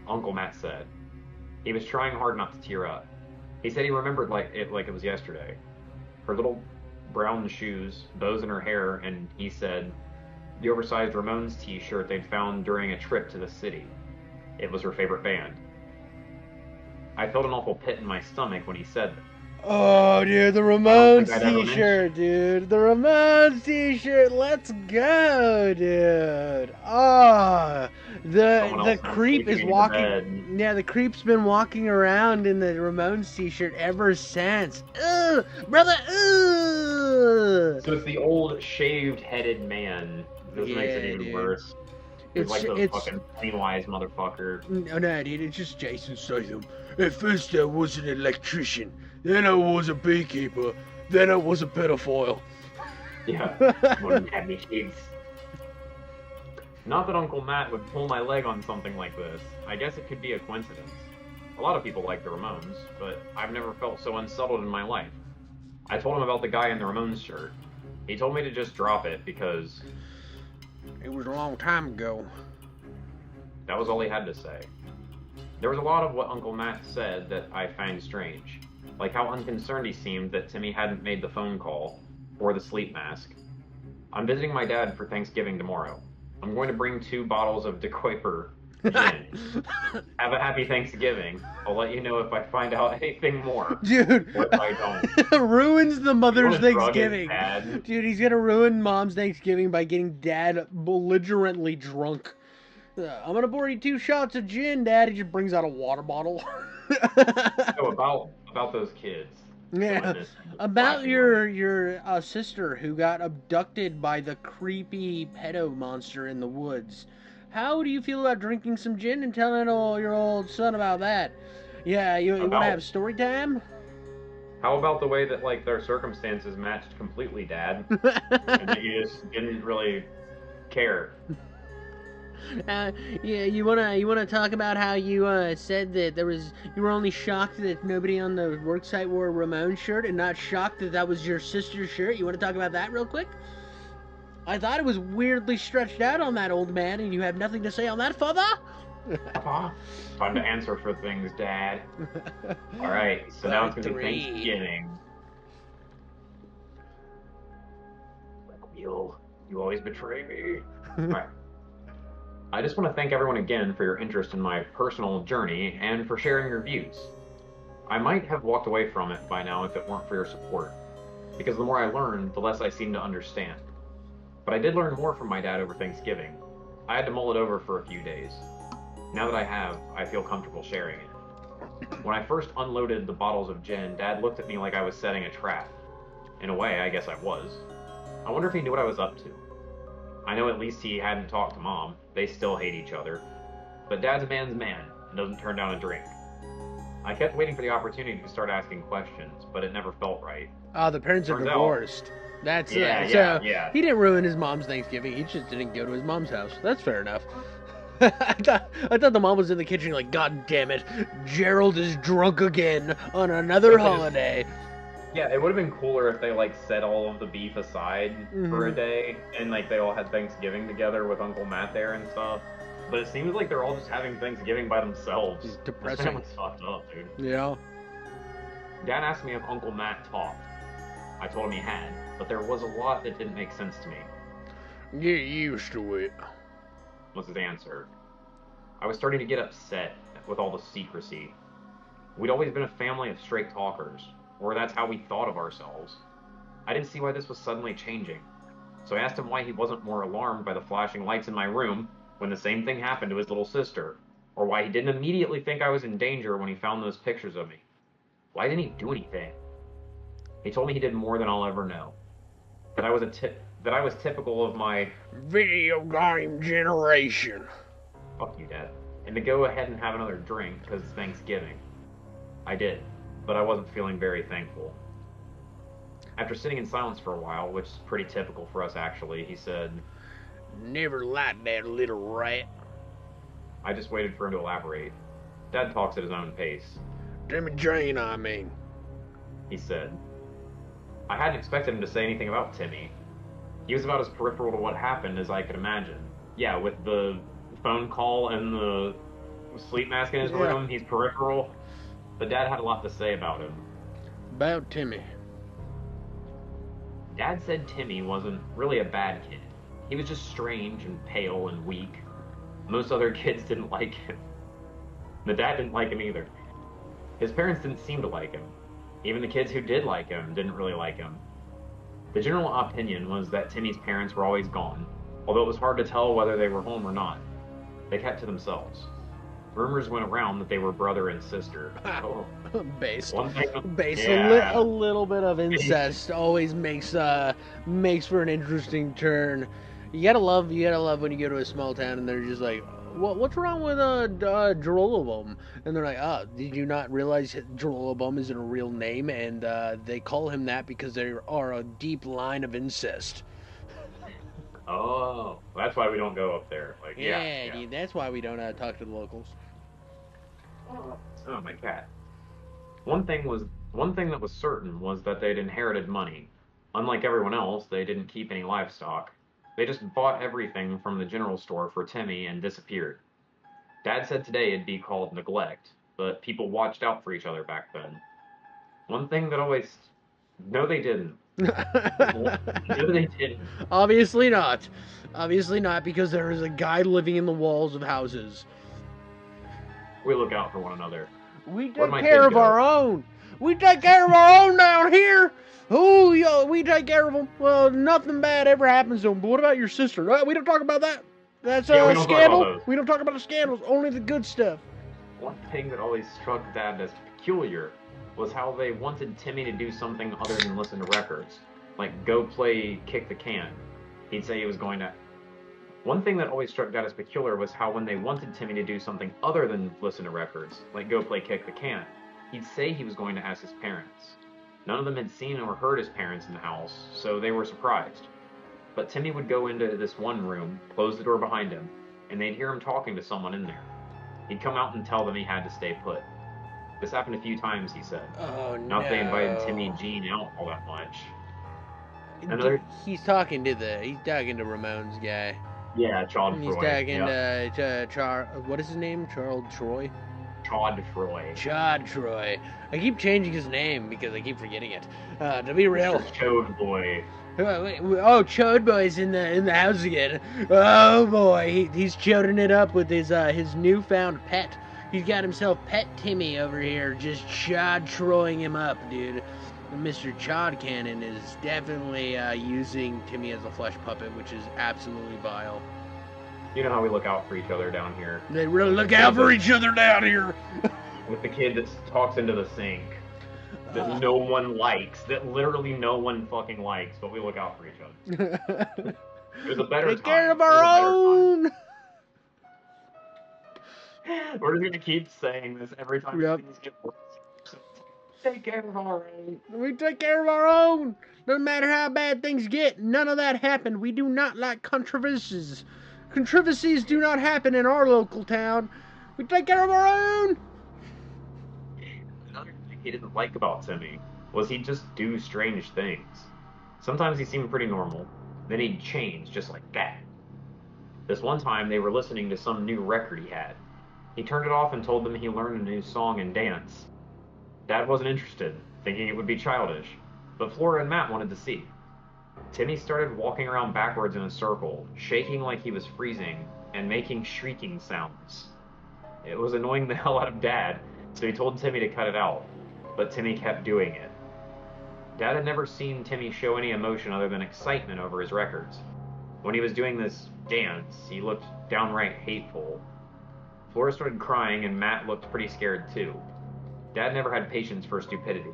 Speaker 3: Uncle Matt said. He was trying hard not to tear up. He said he remembered like it was yesterday. Her little brown shoes, bows in her hair, and he said the oversized Ramones t-shirt they'd found during a trip to the city. It was her favorite band. I felt an awful pit in my stomach when he said that.
Speaker 1: Oh, dude, the Ramones t-shirt, dude. The Ramones t-shirt. Let's go, dude. Oh, the creep is walking. Yeah, the creep's been walking around in the Ramones t-shirt ever since. Ugh, brother. Ugh.
Speaker 3: So it's the old shaved-headed man. This makes it even worse. It's like the fucking Pennywise motherfucker.
Speaker 1: No, dude, it's just Jason Statham. At first I was an electrician, then I was a beekeeper, then I was a pedophile.
Speaker 3: Yeah, wouldn't have me kids. Not that Uncle Matt would pull my leg on something like this. I guess it could be a coincidence. A lot of people like the Ramones, but I've never felt so unsettled in my life. I told him about the guy in the Ramones shirt. He told me to just drop it because...
Speaker 1: it was a long time ago.
Speaker 3: That was all he had to say. There was a lot of what Uncle Matt said that I found strange, like how unconcerned he seemed that Timmy hadn't made the phone call, or the sleep mask. I'm visiting my dad for Thanksgiving tomorrow. I'm going to bring 2 bottles of DeKuyper gin. Have a happy Thanksgiving. I'll let you know if I find out anything more.
Speaker 1: Dude,
Speaker 3: or if I don't.
Speaker 1: Ruins the mother's Thanksgiving.
Speaker 3: Dude,
Speaker 1: he's gonna ruin mom's Thanksgiving by getting dad belligerently drunk. I'm gonna pour you 2 shots of gin, Dad. He just brings out a water bottle.
Speaker 3: So about those kids.
Speaker 1: Yeah, about your sister who got abducted by the creepy pedo monster in the woods. How do you feel about drinking some gin and telling your old son about that? Yeah, you want to have story time?
Speaker 3: How about the way that like their circumstances matched completely, Dad, and that you just didn't really care?
Speaker 1: Yeah, you wanna talk about how you said that you were only shocked that nobody on the worksite wore a Ramon shirt and not shocked that was your sister's shirt? You want to talk about that real quick? I thought it was weirdly stretched out on that old man, and you have nothing to say on that, father?
Speaker 3: Papa, time to answer for things, Dad. All right, so now it's gonna be Thanksgiving. Like you always betray me. All right. I just want to thank everyone again for your interest in my personal journey and for sharing your views. I might have walked away from it by now if it weren't for your support, because the more I learn, the less I seem to understand. But I did learn more from my dad over Thanksgiving. I had to mull it over for a few days. Now that I have, I feel comfortable sharing it. When I first unloaded the bottles of gin, Dad looked at me like I was setting a trap. In a way, I guess I was. I wonder if he knew what I was up to. I know at least he hadn't talked to Mom. They still hate each other. But Dad's a man's man and doesn't turn down a drink. I kept waiting for the opportunity to start asking questions, but it never felt right.
Speaker 1: The parents are divorced. That's
Speaker 3: yeah.
Speaker 1: He didn't ruin his mom's Thanksgiving. He just didn't go to his mom's house. That's fair enough. I thought the mom was in the kitchen like, God damn it, Gerald is drunk again on another holiday.
Speaker 3: Yeah, it would have been cooler if they like set all of the beef aside for a day and like they all had Thanksgiving together with Uncle Matt there and stuff. But it seems like they're all just having Thanksgiving by themselves.
Speaker 1: It's depressing.
Speaker 3: That was fucked up, dude.
Speaker 1: Yeah.
Speaker 3: Dad asked me if Uncle Matt talked. I told him he had, but there was a lot that didn't make sense to me.
Speaker 1: Get used to it,
Speaker 3: was his answer. I was starting to get upset with all the secrecy. We'd always been a family of straight talkers. or that's how we thought of ourselves. I didn't see why this was suddenly changing. So I asked him why he wasn't more alarmed by the flashing lights in my room when the same thing happened to his little sister, or why he didn't immediately think I was in danger when he found those pictures of me. Why didn't he do anything? He told me he did more than I'll ever know. That I was typical of my
Speaker 1: video game generation.
Speaker 3: Fuck you, Dad. And to go ahead and have another drink because it's Thanksgiving. I did, but I wasn't feeling very thankful. After sitting in silence for a while, which is pretty typical for us actually, he said,
Speaker 1: Never liked that little rat.
Speaker 3: I just waited for him to elaborate. Dad talks at his own pace.
Speaker 1: Timmy Jane, I mean.
Speaker 3: He said. I hadn't expected him to say anything about Timmy. He was about as peripheral to what happened as I could imagine. Yeah, with the phone call and the sleep mask in his room, he's peripheral. But Dad had a lot to say about him.
Speaker 1: About Timmy.
Speaker 3: Dad said Timmy wasn't really a bad kid. He was just strange and pale and weak. Most other kids didn't like him. The dad didn't like him either. His parents didn't seem to like him. Even the kids who did like him didn't really like him. The general opinion was that Timmy's parents were always gone, although it was hard to tell whether they were home or not. They kept to themselves. Rumors went around that they were brother and sister. Oh.
Speaker 1: Based
Speaker 3: yeah.
Speaker 1: a little bit of incest always makes for an interesting turn. You gotta love when you go to a small town and they're just like, what's wrong with Gerolobom? And they're like, did you not realize Gerolobom isn't a real name, and they call him that because there are a deep line of incest.
Speaker 3: Oh, that's why we don't go up there. Like,
Speaker 1: yeah. Dude, that's why we don't talk to the locals.
Speaker 3: Oh, my cat. One thing that was certain was that they'd inherited money. Unlike everyone else, they didn't keep any livestock. They just bought everything from the general store for Timmy and disappeared. Dad said today it'd be called neglect, but people watched out for each other back then. One thing that always... No, they didn't. No, they didn't.
Speaker 1: Obviously not. Obviously not, because there is a guy living in the walls of houses.
Speaker 3: We look out for one another.
Speaker 1: We take care of our own. We take care of our own down here. Oh, yo, we take care of them. Well, nothing bad ever happens to them. But what about your sister? We don't talk about that. That's a scandal. We don't talk about the scandals. Only the good stuff.
Speaker 3: One thing that always struck Dad as peculiar was how they wanted Timmy to do something other than listen to records. Like, go play Kick the Can. He'd say he was going to... One thing that always struck Dad as peculiar was how when they wanted Timmy to do something other than listen to records, like go play Kick the Can, he'd say he was going to ask his parents. None of them had seen or heard his parents in the house, so they were surprised. But Timmy would go into this one room, close the door behind him, and they'd hear him talking to someone in there. He'd come out and tell them he had to stay put. This happened a few times, he said.
Speaker 1: Oh, no.
Speaker 3: Not that they invited Timmy and Jean out all that much.
Speaker 1: He's talking to Ramon's guy.
Speaker 3: Yeah, Chad
Speaker 1: He's
Speaker 3: Froy.
Speaker 1: talking to what is his name? Charles Troy?
Speaker 3: Chad Froy.
Speaker 1: Chad Troy. I keep changing his name because I keep forgetting it. To be real.
Speaker 3: Chode Boy.
Speaker 1: Oh, Chode Boy's in the house again. Oh boy, he's choding it up with his newfound pet. He's got himself Pet Timmy over here, just Chad Troying him up, dude. Mr. Chod Cannon is definitely using Timmy as a flesh puppet, which is absolutely vile.
Speaker 3: You know how we look out for each other down here.
Speaker 1: They really look out for each other down here.
Speaker 3: With the kid that talks into the sink. That no one likes. That literally no one fucking likes, but we look out for each other. There's a better time.
Speaker 1: Take care of our own.
Speaker 3: We're just going to keep saying this every time things get worse. Take care of our own.
Speaker 1: We take care of our own. Doesn't matter how bad things get. None of that happened. We do not like controversies. Controversies do not happen in our local town. We take care of our own.
Speaker 3: Another thing he didn't like about Timmy was he'd just do strange things. Sometimes he seemed pretty normal. Then he'd change just like that. This one time they were listening to some new record he had. He turned it off and told them he learned a new song and dance. Dad wasn't interested, thinking it would be childish, but Flora and Matt wanted to see. Timmy started walking around backwards in a circle, shaking like he was freezing, and making shrieking sounds. It was annoying the hell out of Dad, so he told Timmy to cut it out, but Timmy kept doing it. Dad had never seen Timmy show any emotion other than excitement over his records. When he was doing this dance, he looked downright hateful. Flora started crying, and Matt looked pretty scared too. Dad never had patience for stupidity.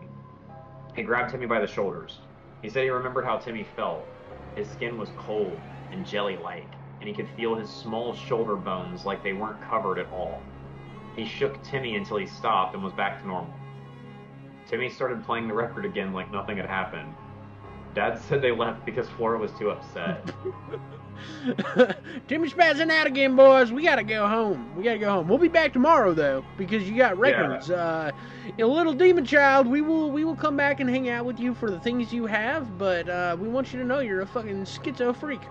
Speaker 3: He grabbed Timmy by the shoulders. He said he remembered how Timmy felt. His skin was cold and jelly-like, and he could feel his small shoulder bones like they weren't covered at all. He shook Timmy until he stopped and was back to normal. Timmy started playing the record again like nothing had happened. Dad said they left because Flora was too upset.
Speaker 1: Timmy's spazzing out again, boys. We gotta go home. We'll be back tomorrow, though, because you got records.
Speaker 3: Yeah.
Speaker 1: Little demon child, we will come back and hang out with you for the things you have, but we want you to know you're a fucking schizo freak.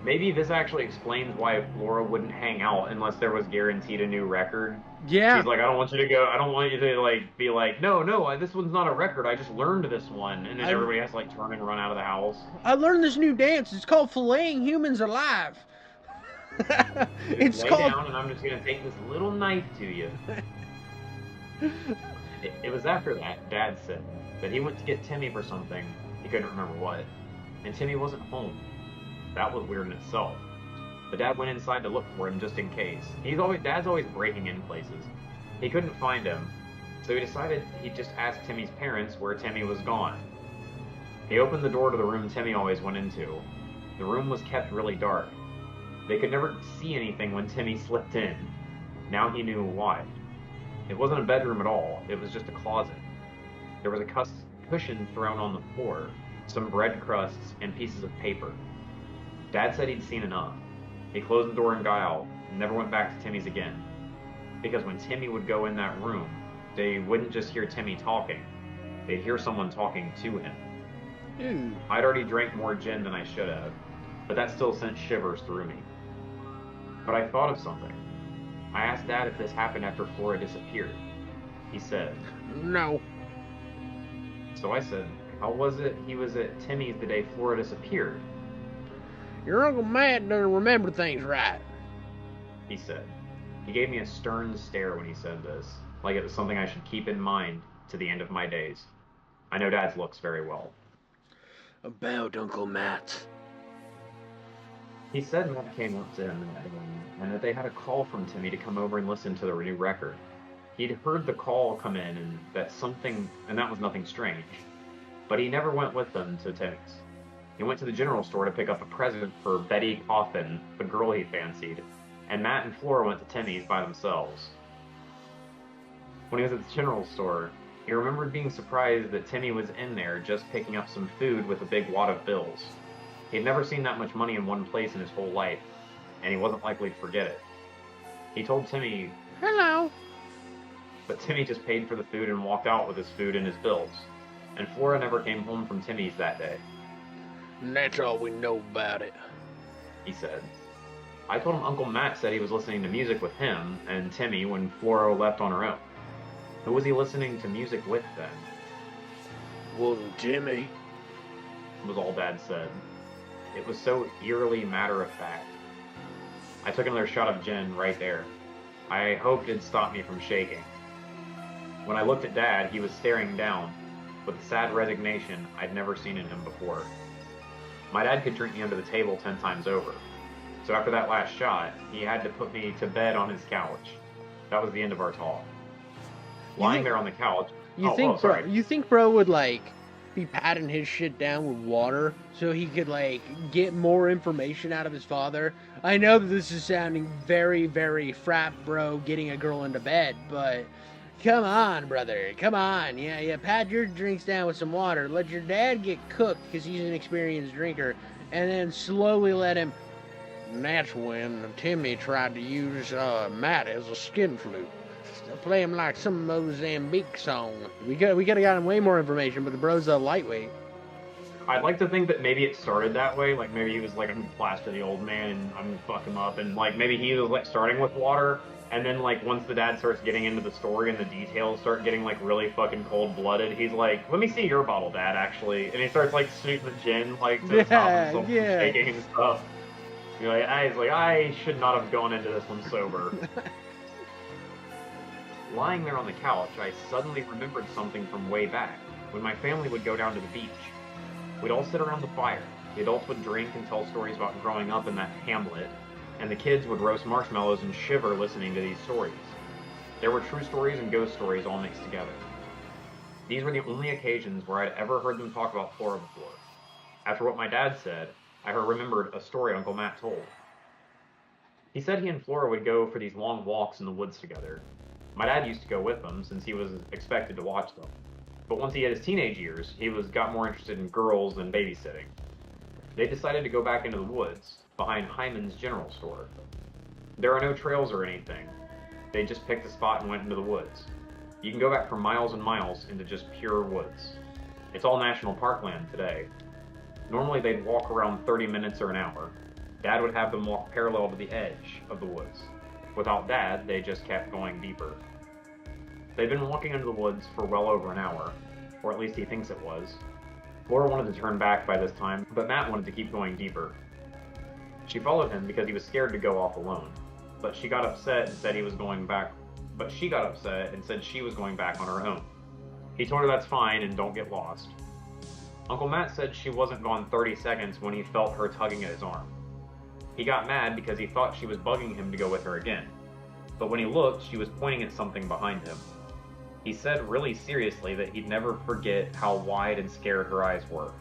Speaker 3: Maybe this actually explains why Flora wouldn't hang out unless there was guaranteed a new record.
Speaker 1: Yeah.
Speaker 3: She's like, I don't want you to like be like, no, this one's not a record. I just learned this one, and then everybody has to like turn and run out of the house.
Speaker 1: I learned this new dance. It's called filleting humans alive.
Speaker 3: Lay down, and I'm just gonna take this little knife to you. It was after that, Dad said, that he went to get Timmy for something. He couldn't remember what, and Timmy wasn't home. That was weird in itself. But Dad went inside to look for him just in case. Dad's always breaking in places. He couldn't find him, so he decided he'd just ask Timmy's parents where Timmy was gone. He opened the door to the room Timmy always went into. The room was kept really dark. They could never see anything when Timmy slipped in. Now he knew why. It wasn't a bedroom at all. It was just a closet. There was a cushion thrown on the floor, some bread crusts, and pieces of paper. Dad said he'd seen enough. He closed the door and got out, and never went back to Timmy's again. Because when Timmy would go in that room, they wouldn't just hear Timmy talking. They'd hear someone talking to him.
Speaker 1: Dude.
Speaker 3: I'd already drank more gin than I should have, but that still sent shivers through me. But I thought of something. I asked Dad if this happened after Flora disappeared. He said,
Speaker 1: No.
Speaker 3: So I said, how was it he was at Timmy's the day Flora disappeared?
Speaker 1: Your Uncle Matt doesn't remember things right,
Speaker 3: he said. He gave me a stern stare when he said this, like it was something I should keep in mind to the end of my days. I know Dad's looks very well.
Speaker 1: About Uncle Matt.
Speaker 3: He said Matt came up to him that day, and that they had a call from Timmy to come over and listen to the new record. He'd heard the call come in, and that was nothing strange. But he never went with them to Timmy's. He went to the general store to pick up a present for Betty Coffin, the girl he fancied, and Matt and Flora went to Timmy's by themselves. When he was at the general store, he remembered being surprised that Timmy was in there just picking up some food with a big wad of bills. He'd never seen that much money in one place in his whole life, and he wasn't likely to forget it. He told Timmy,
Speaker 1: Hello.
Speaker 3: But Timmy just paid for the food and walked out with his food and his bills, and Flora never came home from Timmy's that day.
Speaker 1: And that's all we know about it,
Speaker 3: he said. I told him Uncle Matt said he was listening to music with him and Timmy when Flora left on her own. Who was he listening to music with then?
Speaker 1: Wasn't Timmy,
Speaker 3: was all Dad said. It was so eerily matter-of-fact. I took another shot of gin right there. I hoped it'd stop me from shaking. When I looked at Dad, he was staring down, with a sad resignation I'd never seen in him before. My dad could drink me under the table 10 times over. So after that last shot, he had to put me to bed on his couch. That was the end of our talk. Lying there on the couch...
Speaker 1: You think bro would, be patting his shit down with water so he could, get more information out of his father? I know that this is sounding very, very frat bro getting a girl into bed, but... Come on, brother. Come on. Yeah, pat your drinks down with some water. Let your dad get cooked because he's an experienced drinker. And then slowly let him... And that's when Timmy tried to use Matt as a skin flute. Play him like some Mozambique song. We could have gotten way more information, but the bro's a lightweight.
Speaker 3: I'd like to think that maybe it started that way. Maybe he was I'm gonna plaster the old man and I'm gonna fuck him up. And maybe he was starting with water. And then, once the dad starts getting into the story and the details start getting, really fucking cold-blooded, he's like, let me see your bottle, Dad, actually. And he starts, snooting the gin, to stop himself from shaking and stuff. I should not have gone into this one sober. Lying there on the couch, I suddenly remembered something from way back. when my family would go down to the beach. We'd all sit around the fire. The adults would drink and tell stories about growing up in that hamlet, and the kids would roast marshmallows and shiver listening to these stories. There were true stories and ghost stories all mixed together. These were the only occasions where I'd ever heard them talk about Flora before. After what my dad said, I remembered a story Uncle Matt told. He said he and Flora would go for these long walks in the woods together. My dad used to go with them since he was expected to watch them. But once he hit his teenage years, he got more interested in girls than babysitting. They decided to go back into the woods, behind Hyman's General Store. There are no trails or anything. They just picked a spot and went into the woods. You can go back for miles and miles into just pure woods. It's all national parkland today. Normally they'd walk around 30 minutes or an hour. Dad would have them walk parallel to the edge of the woods. Without Dad, they just kept going deeper. They'd been walking into the woods for well over an hour, or at least he thinks it was. Flora wanted to turn back by this time, but Matt wanted to keep going deeper. She followed him because he was scared to go off alone, but she got upset and said she was going back on her own. He told her that's fine and don't get lost. Uncle Matt said she wasn't gone 30 seconds when he felt her tugging at his arm. He got mad because he thought she was bugging him to go with her again, but when he looked, she was pointing at something behind him. He said really seriously that he'd never forget how wide and scared her eyes were.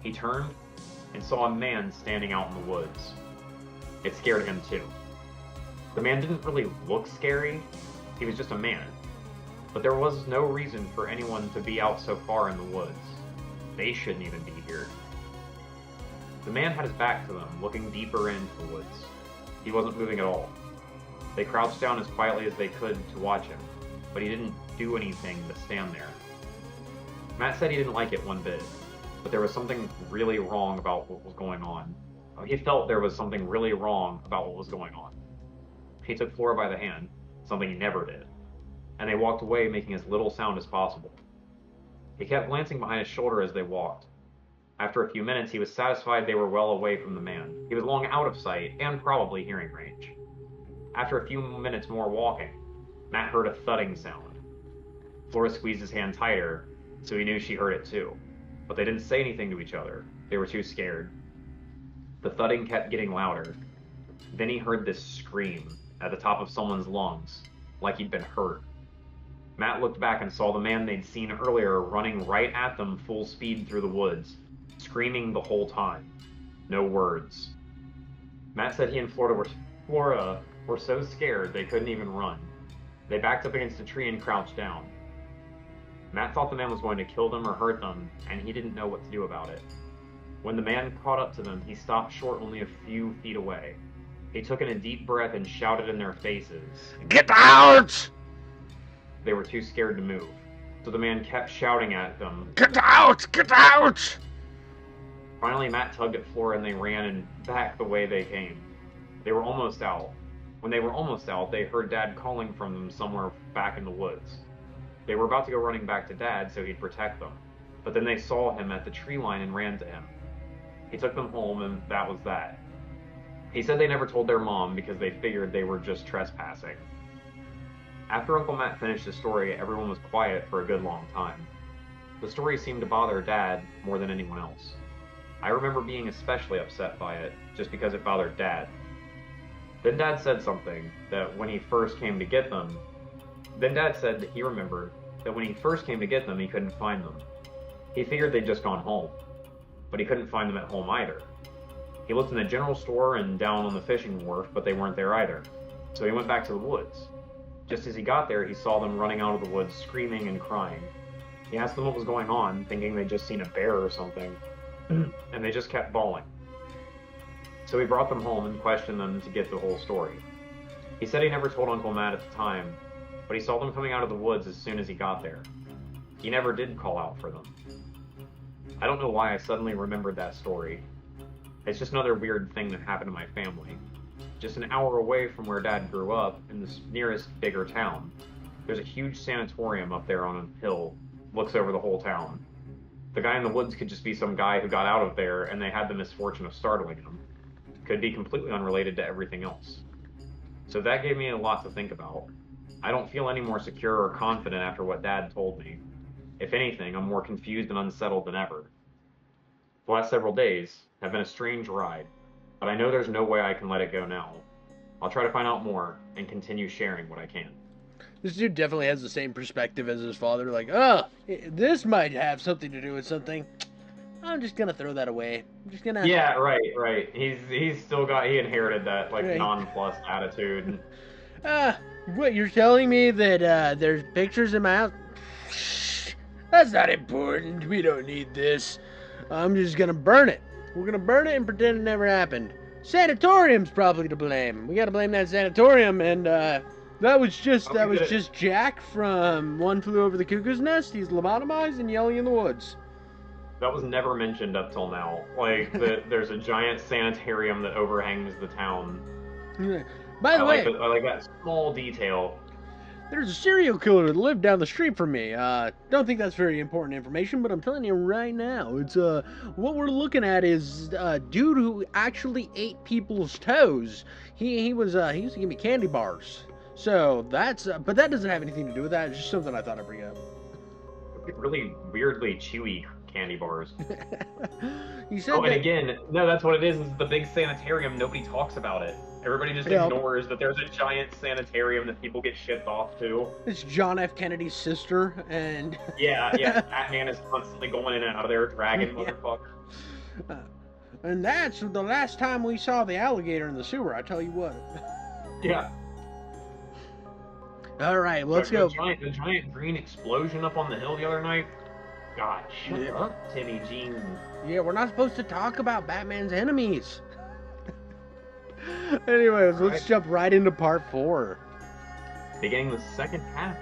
Speaker 3: He turned and saw a man standing out in the woods. It scared him too. The man didn't really look scary, he was just a man. But there was no reason for anyone to be out so far in the woods. They shouldn't even be here. The man had his back to them, looking deeper into the woods. He wasn't moving at all. They crouched down as quietly as they could to watch him, but he didn't do anything but stand there. Matt said he didn't like it one bit, but there was something really wrong about what was going on. He felt there was something really wrong about what was going on. He took Flora by the hand, something he never did, and they walked away making as little sound as possible. He kept glancing behind his shoulder as they walked. After a few minutes, he was satisfied they were well away from the man. He was long out of sight and probably hearing range. After a few minutes more walking, Matt heard a thudding sound. Flora squeezed his hand tighter, so he knew she heard it too. But they didn't say anything to each other. They were too scared. The thudding kept getting louder. Then he heard this scream at the top of someone's lungs, like he'd been hurt. Matt looked back and saw the man they'd seen earlier running right at them full speed through the woods, screaming the whole time. No words. Matt said he and Flora were so scared they couldn't even run. They backed up against a tree and crouched down. Matt thought the man was going to kill them or hurt them, and he didn't know what to do about it. When the man caught up to them, he stopped short only a few feet away. He took in a deep breath and shouted in their faces,
Speaker 1: "Get out!"
Speaker 3: They were too scared to move, so the man kept shouting at them,
Speaker 1: "Get out! Get out!"
Speaker 3: Finally, Matt tugged at Flora and they ran back the way they came. They were almost out. When they were almost out, they heard Dad calling from them somewhere back in the woods. They were about to go running back to Dad so he'd protect them, but then they saw him at the tree line and ran to him. He took them home and that was that. He said they never told their mom because they figured they were just trespassing. After Uncle Matt finished his story, everyone was quiet for a good long time. The story seemed to bother Dad more than anyone else. I remember being especially upset by it, just because it bothered Dad. Then Dad said something that when he first came to get them, he remembered that when he first came to get them, he couldn't find them. He figured they'd just gone home, but he couldn't find them at home either. He looked in the general store and down on the fishing wharf, but they weren't there either. So he went back to the woods. Just as he got there, he saw them running out of the woods, screaming and crying. He asked them what was going on, thinking they'd just seen a bear or something, and they just kept bawling. So he brought them home and questioned them to get the whole story. He said he never told Uncle Matt at the time, but he saw them coming out of the woods as soon as he got there. He never did call out for them. I don't know why I suddenly remembered that story. It's just another weird thing that happened to my family. Just an hour away from where Dad grew up, in the nearest bigger town, there's a huge sanatorium up there on a hill, looks over the whole town. The guy in the woods could just be some guy who got out of there and they had the misfortune of startling him. Could be completely unrelated to everything else. So that gave me a lot to think about. I don't feel any more secure or confident after what Dad told me. If anything, I'm more confused and unsettled than ever. The last several days have been a strange ride, but I know there's no way I can let it go now. I'll try to find out more and continue sharing what I can.
Speaker 1: This dude definitely has the same perspective as his father. Like, oh, this might have something to do with something. I'm just gonna throw that away. I'm just gonna.
Speaker 3: Yeah, right. He inherited that like
Speaker 1: Right.
Speaker 3: nonplussed attitude.
Speaker 1: What, you're telling me that there's pictures in my house? That's not important. We don't need this. I'm just gonna burn it. We're gonna burn it and pretend it never happened. Sanatorium's probably to blame. We gotta blame that sanatorium, and that was just Jack from One Flew Over the Cuckoo's Nest. He's lobotomized and yelling in the woods.
Speaker 3: That was never mentioned up till now. Like, there's a giant sanitarium that overhangs the town.
Speaker 1: By the way,
Speaker 3: I like that small detail.
Speaker 1: there's a serial killer that lived down the street from me. Don't think that's very important information, but I'm telling you right now, it's what we're looking at is a dude who actually ate people's toes. He used to give me candy bars. So that's but that doesn't have anything to do with that. It's just something I thought I'd bring up.
Speaker 3: Really weirdly chewy candy bars.
Speaker 1: You said
Speaker 3: And again, no, that's what it is the big sanitarium. Nobody talks about it. Everybody just ignores that there's a giant sanitarium that people get shipped off to.
Speaker 1: It's John F. Kennedy's sister, and...
Speaker 3: yeah, Batman is constantly going in and out of there, dragging motherfucker.
Speaker 1: And that's the last time we saw the alligator in the sewer, I tell you what.
Speaker 3: Yeah.
Speaker 1: Alright, let's go.
Speaker 3: The giant green explosion up on the hill the other night. God, shut up, Timmy Jean.
Speaker 1: Yeah, we're not supposed to talk about Batman's enemies. Anyways, let's jump right into part 4.
Speaker 3: Beginning the second half.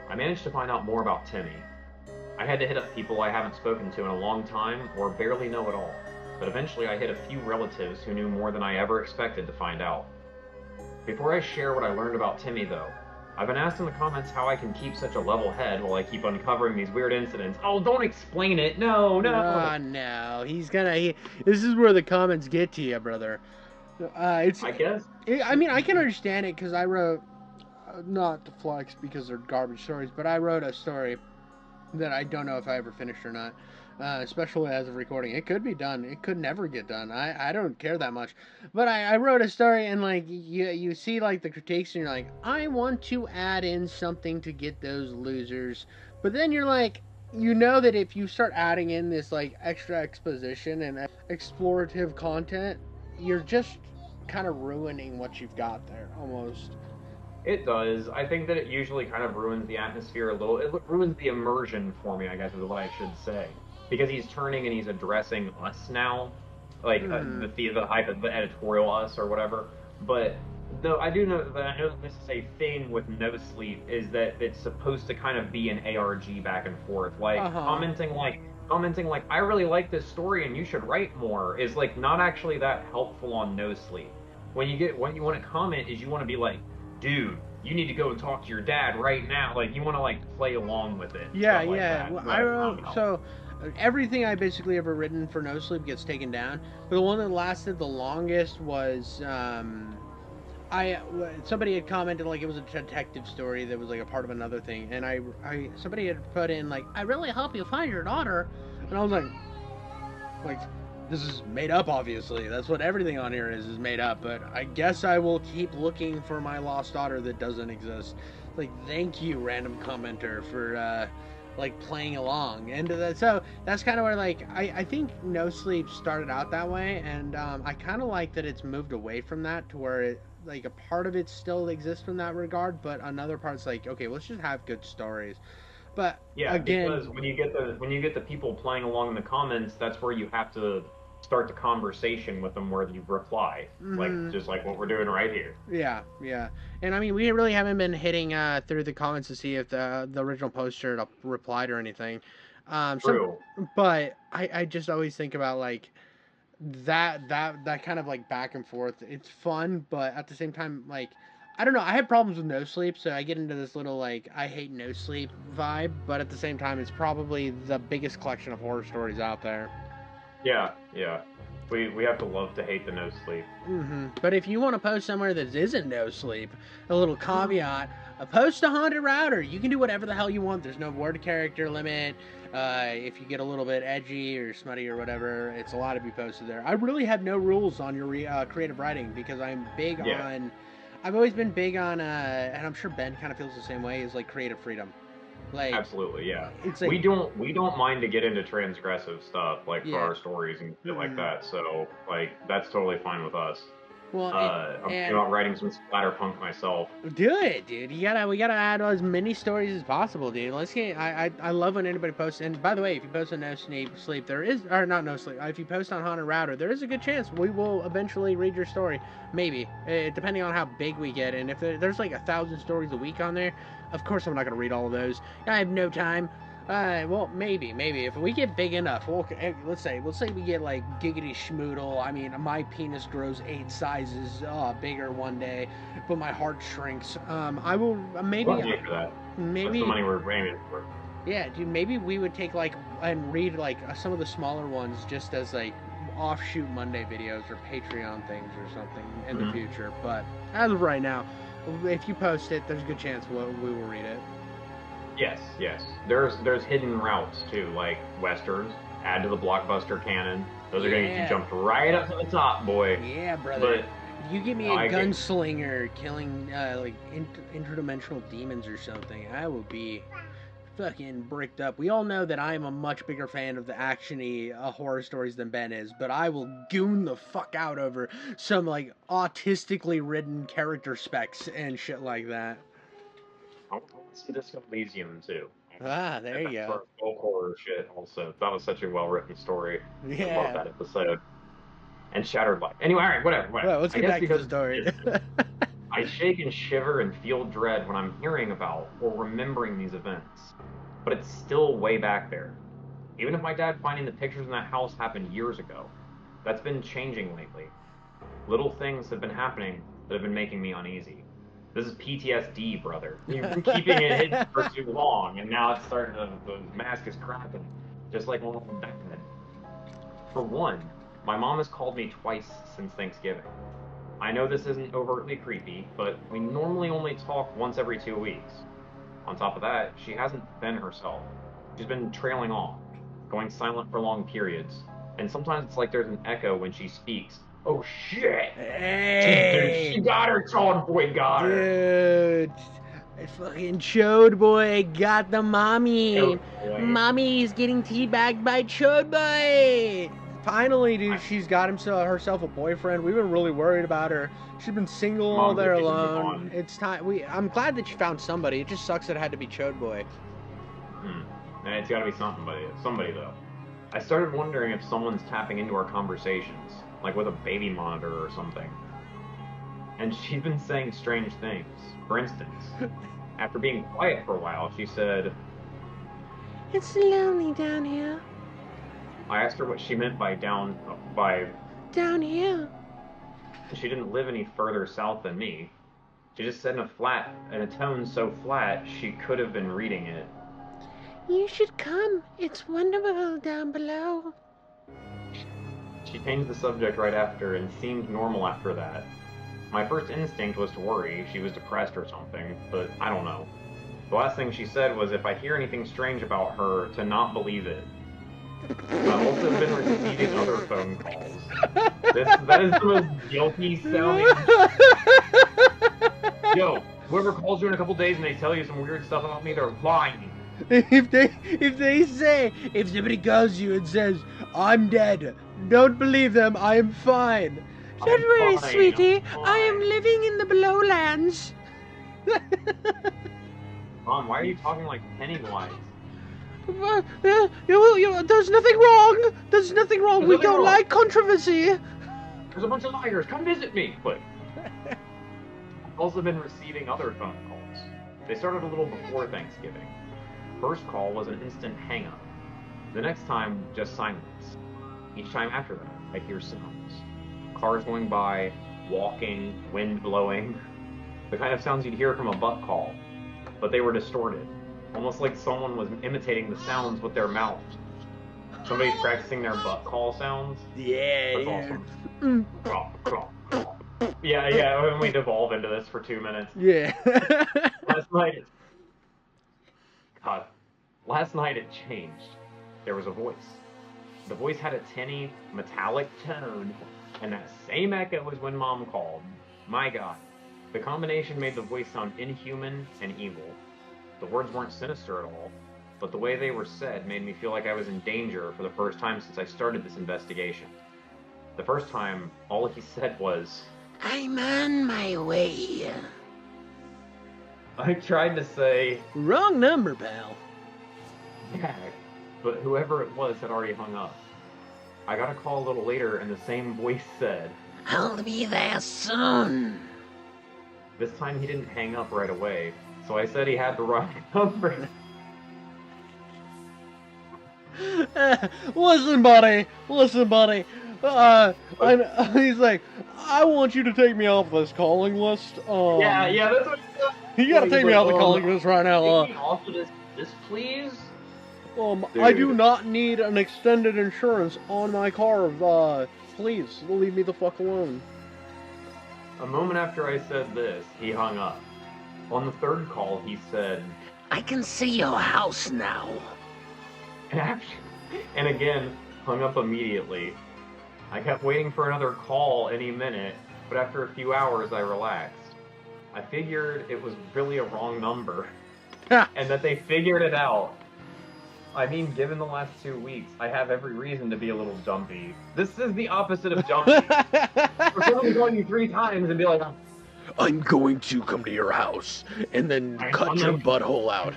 Speaker 3: I managed to find out more about Timmy. I had to hit up people I haven't spoken to in a long time or barely know at all, but eventually I hit a few relatives who knew more than I ever expected to find out. Before I share what I learned about Timmy, though, I've been asked in the comments how I can keep such a level head while I keep uncovering these weird incidents. Oh, don't explain it. No.
Speaker 1: Oh, no. This is where the comments get to you, brother. I
Speaker 3: guess.
Speaker 1: I mean, I can understand it because I wrote, not to flex because they're garbage stories, but I wrote a story that I don't know if I ever finished or not. Especially as of recording. It could be done. It could never get done. I don't care that much. But I wrote a story and like you see like the critiques and you're like, I want to add in something to get those losers. But then you're like, you know that if you start adding in this like extra exposition and explorative content, you're just kind of ruining what you've got there almost.
Speaker 3: It does. I think that it usually kind of ruins the atmosphere a little. It ruins the immersion for me, I guess is what I should say. Because he's turning and he's addressing us now, like the hype of the editorial us or whatever. But though I know that this is a thing with NoSleep is that it's supposed to kind of be an ARG back and forth, like commenting like I really like this story and you should write more is like not actually that helpful on NoSleep. What you want to comment is you want to be like, dude, you need to go and talk to your dad right now. Like you want to like play along with it.
Speaker 1: Yeah.
Speaker 3: Like
Speaker 1: well, I wrote so. Everything I basically ever written for NoSleep gets taken down, but the one that lasted the longest was somebody had commented like it was a detective story that was like a part of another thing, and somebody had put in like, I really hope you find your daughter, and I was like this is made up, obviously. That's what everything on here is made up, but I guess I will keep looking for my lost daughter that doesn't exist. Like, thank you, random commenter, for like playing along, and so that's kind of where like I think NoSleep started out that way, and I kind of like that it's moved away from that to where it like a part of it still exists in that regard, but another part's like, okay, let's just have good stories. But
Speaker 3: yeah,
Speaker 1: again,
Speaker 3: because when you get the people playing along in the comments, that's where you have to start the conversation with them where you reply, like just like what we're doing right here.
Speaker 1: Yeah. And I mean, we really haven't been hitting through the comments to see if the original poster replied or anything.
Speaker 3: True.
Speaker 1: But I just always think about like that kind of like back and forth. It's fun, but at the same time, like, I don't know. I have problems with NoSleep, so I get into this little like I hate NoSleep vibe. But at the same time, it's probably the biggest collection of horror stories out there.
Speaker 3: Yeah. We have to love to hate the no sleep.
Speaker 1: But if you want to post somewhere that isn't no sleep, a little caveat, post a haunted router. You can do whatever the hell you want. There's no word character limit. If you get a little bit edgy or smutty or whatever, it's allowed to be posted there. I really have no rules on your creative writing because I'm big on... I've always been big on, and I'm sure Ben kind of feels the same way, is like creative freedom. Like,
Speaker 3: absolutely, yeah.
Speaker 1: It's like,
Speaker 3: we don't mind to get into transgressive stuff like for our stories and shit like that. So like that's totally fine with us.
Speaker 1: Well,
Speaker 3: I'm not writing some splatterpunk myself.
Speaker 1: Do it, dude. We gotta add as many stories as possible, dude. Let's get. I love when anybody posts. And by the way, if you post on No Sleep, there is, or not No Sleep. If you post on Haunted Router, there is a good chance we will eventually read your story. Maybe, depending on how big we get. And if there's like 1,000 stories a week on there, of course I'm not gonna read all of those. I have no time. Well, maybe if we get big enough, let's say we get like giggity schmoodle. I mean, my penis grows 8 sizes bigger one day, but my heart shrinks. I will maybe.
Speaker 3: For that.
Speaker 1: Maybe
Speaker 3: that's the money we're aiming for.
Speaker 1: Yeah, dude. Maybe we would take like and read like some of the smaller ones just as like offshoot Monday videos or Patreon things or something in the future. But as of right now, if you post it, there's a good chance we will read it.
Speaker 3: Yes. There's hidden routes too, like westerns. Add to the blockbuster canon. Those are gonna get you jumped right up to the top, boy.
Speaker 1: Yeah, brother. But if you give me a gunslinger killing like interdimensional demons or something, I will be fucking bricked up. We all know that I am a much bigger fan of the actiony horror stories than Ben is, but I will goon the fuck out over some like autistically ridden character specs and shit like that.
Speaker 3: I want to see Disco Elysium too.
Speaker 1: There you go.
Speaker 3: Folk horror shit also. That was such a well written story.
Speaker 1: Yeah.
Speaker 3: I love that episode. And Shattered Light. Anyway, alright, whatever.
Speaker 1: Well, let's get back to the story.
Speaker 3: I shake and shiver and feel dread when I'm hearing about or remembering these events. But it's still way back there. Even if my dad finding the pictures in that house happened years ago, that's been changing lately. Little things have been happening that have been making me uneasy. This is PTSD, brother. You've been keeping it hidden for too long, and now it's starting to, the mask is cracking, just like one of them back then. For one, my mom has called me twice since Thanksgiving. I know this isn't overtly creepy, but we normally only talk once every 2 weeks. On top of that, she hasn't been herself. She's been trailing off, going silent for long periods, and sometimes it's like there's an echo when she speaks. Oh shit!
Speaker 1: Hey!
Speaker 3: Dude, she got her, Chode Boy got her!
Speaker 1: Dude! Fucking Chode Boy got the mommy! Mommy's getting teabagged by Chode Boy! Finally, dude, she's got herself a boyfriend. We've been really worried about her. She's been single all there alone. It's time. I'm glad that she found somebody. It just sucks that it had to be Chode Boy.
Speaker 3: And it's gotta be somebody though. I started wondering if someone's tapping into our conversations, like with a baby monitor or something. And she's been saying strange things. For instance, after being quiet for a while, she said,
Speaker 4: "It's lonely down here."
Speaker 3: I asked her what she meant by down
Speaker 4: here.
Speaker 3: She didn't live any further south than me. She just said in a tone so flat she could have been reading it.
Speaker 4: "You should come. It's wonderful down below."
Speaker 3: She changed the subject right after and seemed normal after that. My first instinct was to worry she was depressed or something, but I don't know. The last thing she said was if I hear anything strange about her, to not believe it. I've also been receiving other phone calls. That is the most guilty sounding. Yo, whoever calls you in a couple days and they tell you some weird stuff about me, they're lying.
Speaker 1: If somebody calls you and says, "I'm dead," don't believe them. I am fine.
Speaker 4: Don't worry, sweetie. I am living in the Belowlands.
Speaker 3: Mom, why are you talking like Pennywise?
Speaker 1: There's nothing wrong. There's nothing wrong. We don't like controversy.
Speaker 3: There's a bunch of liars. Come visit me. But I've also been receiving other phone calls. They started a little before Thanksgiving. First call was an instant hang-up. The next time, just silence. Each time after that, I hear sounds. Cars going by, walking, wind blowing. The kind of sounds you'd hear from a butt call. But they were distorted. Almost like someone was imitating the sounds with their mouth. somebody's practicing their butt call sounds.
Speaker 1: Yeah.
Speaker 3: That's awesome. Clop, clop, clop. Yeah, when we devolve into this for 2 minutes.
Speaker 1: Yeah.
Speaker 3: Last night it changed. There was a voice. The voice had a tinny, metallic tone, and that same echo as when Mom called. My God. The combination made the voice sound inhuman and evil. The words weren't sinister at all, but the way they were said made me feel like I was in danger for the first time since I started this investigation. The first time, all he said was,
Speaker 4: I'm on my way.
Speaker 3: I tried to say,
Speaker 1: Wrong number, pal.
Speaker 3: yeah, but whoever it was had already hung up. I got a call a little later and the same voice said,
Speaker 4: I'll be there soon.
Speaker 3: this time he didn't hang up right away, so I said he had the wrong number.
Speaker 1: Listen, buddy. He's like, I want you to take me off this calling list.
Speaker 3: Yeah, that's what he said.
Speaker 1: You gotta take me off the calling list right now.
Speaker 3: Take me off of this, please?
Speaker 1: I do not need an extended insurance on my car. Please, leave me the fuck alone.
Speaker 3: A moment after I said this, he hung up. On the third call, he said,
Speaker 4: I can see your house now.
Speaker 3: and again, hung up immediately. I kept waiting for another call any minute, but after a few hours, I relaxed. I figured it was really a wrong number, and that they figured it out. I mean, given the last 2 weeks, I have every reason to be a little jumpy. This is the opposite of jumpy. We're suddenly going you 3 times and be like,
Speaker 1: I'm going to come to your house and then cut your butthole out.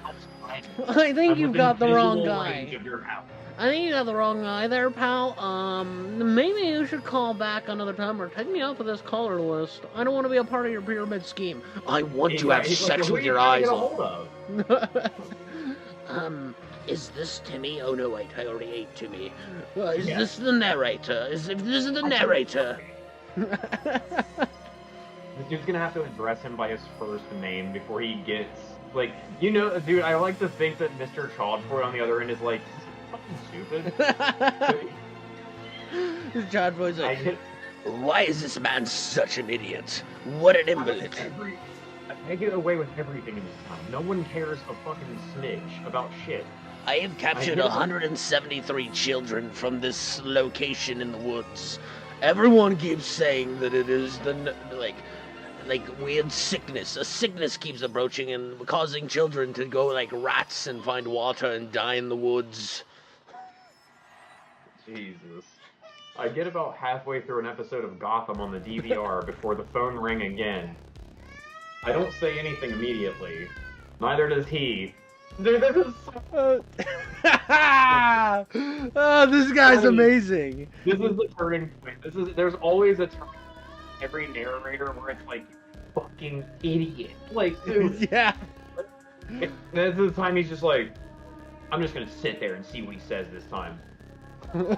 Speaker 4: I think you've got the wrong
Speaker 3: range
Speaker 4: guy.
Speaker 3: of your house.
Speaker 4: I think you got the wrong guy there, pal. Maybe you should call back another time or take me off of this caller list. I don't want to be a part of your pyramid scheme. I want to have sex with your eyes open. Is this Timmy? Oh no, wait, I already ate Timmy. Is this the narrator? If this is the narrator.
Speaker 3: This dude's gonna have to address him by his first name before he gets, like, dude, I like to think that Mr. Chaudfroy on the other end is like, fucking stupid.
Speaker 1: This John Boy's like,
Speaker 4: Why is this man such an idiot? What an invalid.
Speaker 3: I get away with everything in this town. No one cares a fucking smidge about shit.
Speaker 4: I have captured 173 children from this location in the woods. Everyone keeps saying that it is like weird sickness. A sickness keeps approaching and causing children to go like rats and find water and die in the woods.
Speaker 3: Jesus. I get about halfway through an episode of Gotham on the DVR before the phone rang again. I don't say anything immediately. Neither does he. Dude, this is
Speaker 1: this guy's amazing.
Speaker 3: This is the turning point. There's always a turn every narrator where it's like, fucking idiot. Like, dude.
Speaker 1: Yeah.
Speaker 3: This is the time he's just like, I'm just gonna sit there and see what he says this time. And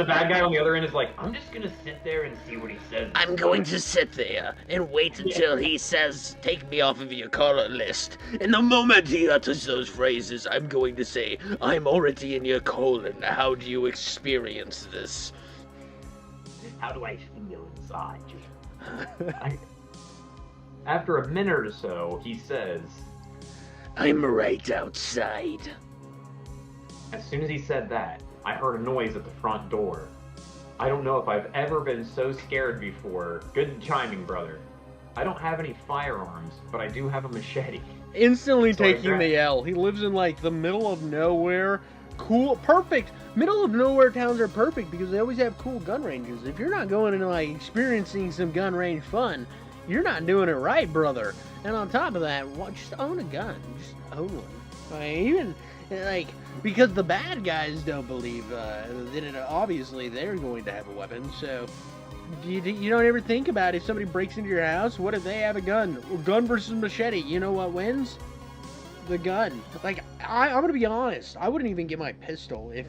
Speaker 3: the bad guy on the other end is like, I'm just gonna sit there and see what he says.
Speaker 4: I'm going to sit there and wait until he says, take me off of your caller list. And the moment he utters those phrases, I'm going to say, I'm already in your colon. How do you experience this?
Speaker 3: How do I feel inside? After a minute or so, he says,
Speaker 4: I'm right outside.
Speaker 3: As soon as he said that, I heard a noise at the front door. I don't know if I've ever been so scared before. Good chiming, brother. I don't have any firearms, but I do have a machete.
Speaker 1: Instantly taking the L. He lives in like the middle of nowhere. Cool, perfect. Middle of nowhere towns are perfect because they always have cool gun ranges. If you're not going into like experiencing some gun range fun, you're not doing it right, brother. And on top of that, just own a gun. Just own one. Even like, because the bad guys don't believe that obviously they're going to have a weapon. So you don't ever think about if somebody breaks into your house, what if they have a gun? Gun versus machete. You know what wins? The gun. Like, I'm gonna be honest. I wouldn't even get my pistol if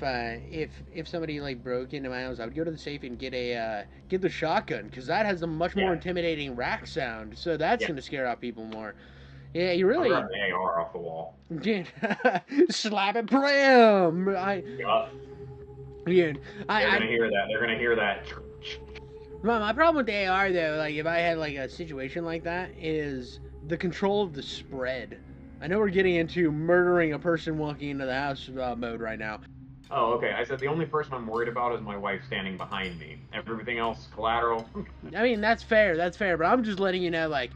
Speaker 1: somebody like broke into my house. I would go to the safe and get the shotgun because that has a much more intimidating rack sound. So that's gonna scare out people more. Yeah, you really.
Speaker 3: I got an AR off the wall.
Speaker 1: Slap it, blam! Dude,
Speaker 3: They're gonna hear that. They're gonna hear that.
Speaker 1: My problem with the AR though, like if I had like a situation like that, is the control of the spread. I know we're getting into murdering a person walking into the house mode right now.
Speaker 3: Oh, okay. I said the only person I'm worried about is my wife standing behind me. Everything else, collateral.
Speaker 1: I mean, that's fair, but I'm just letting you know, like,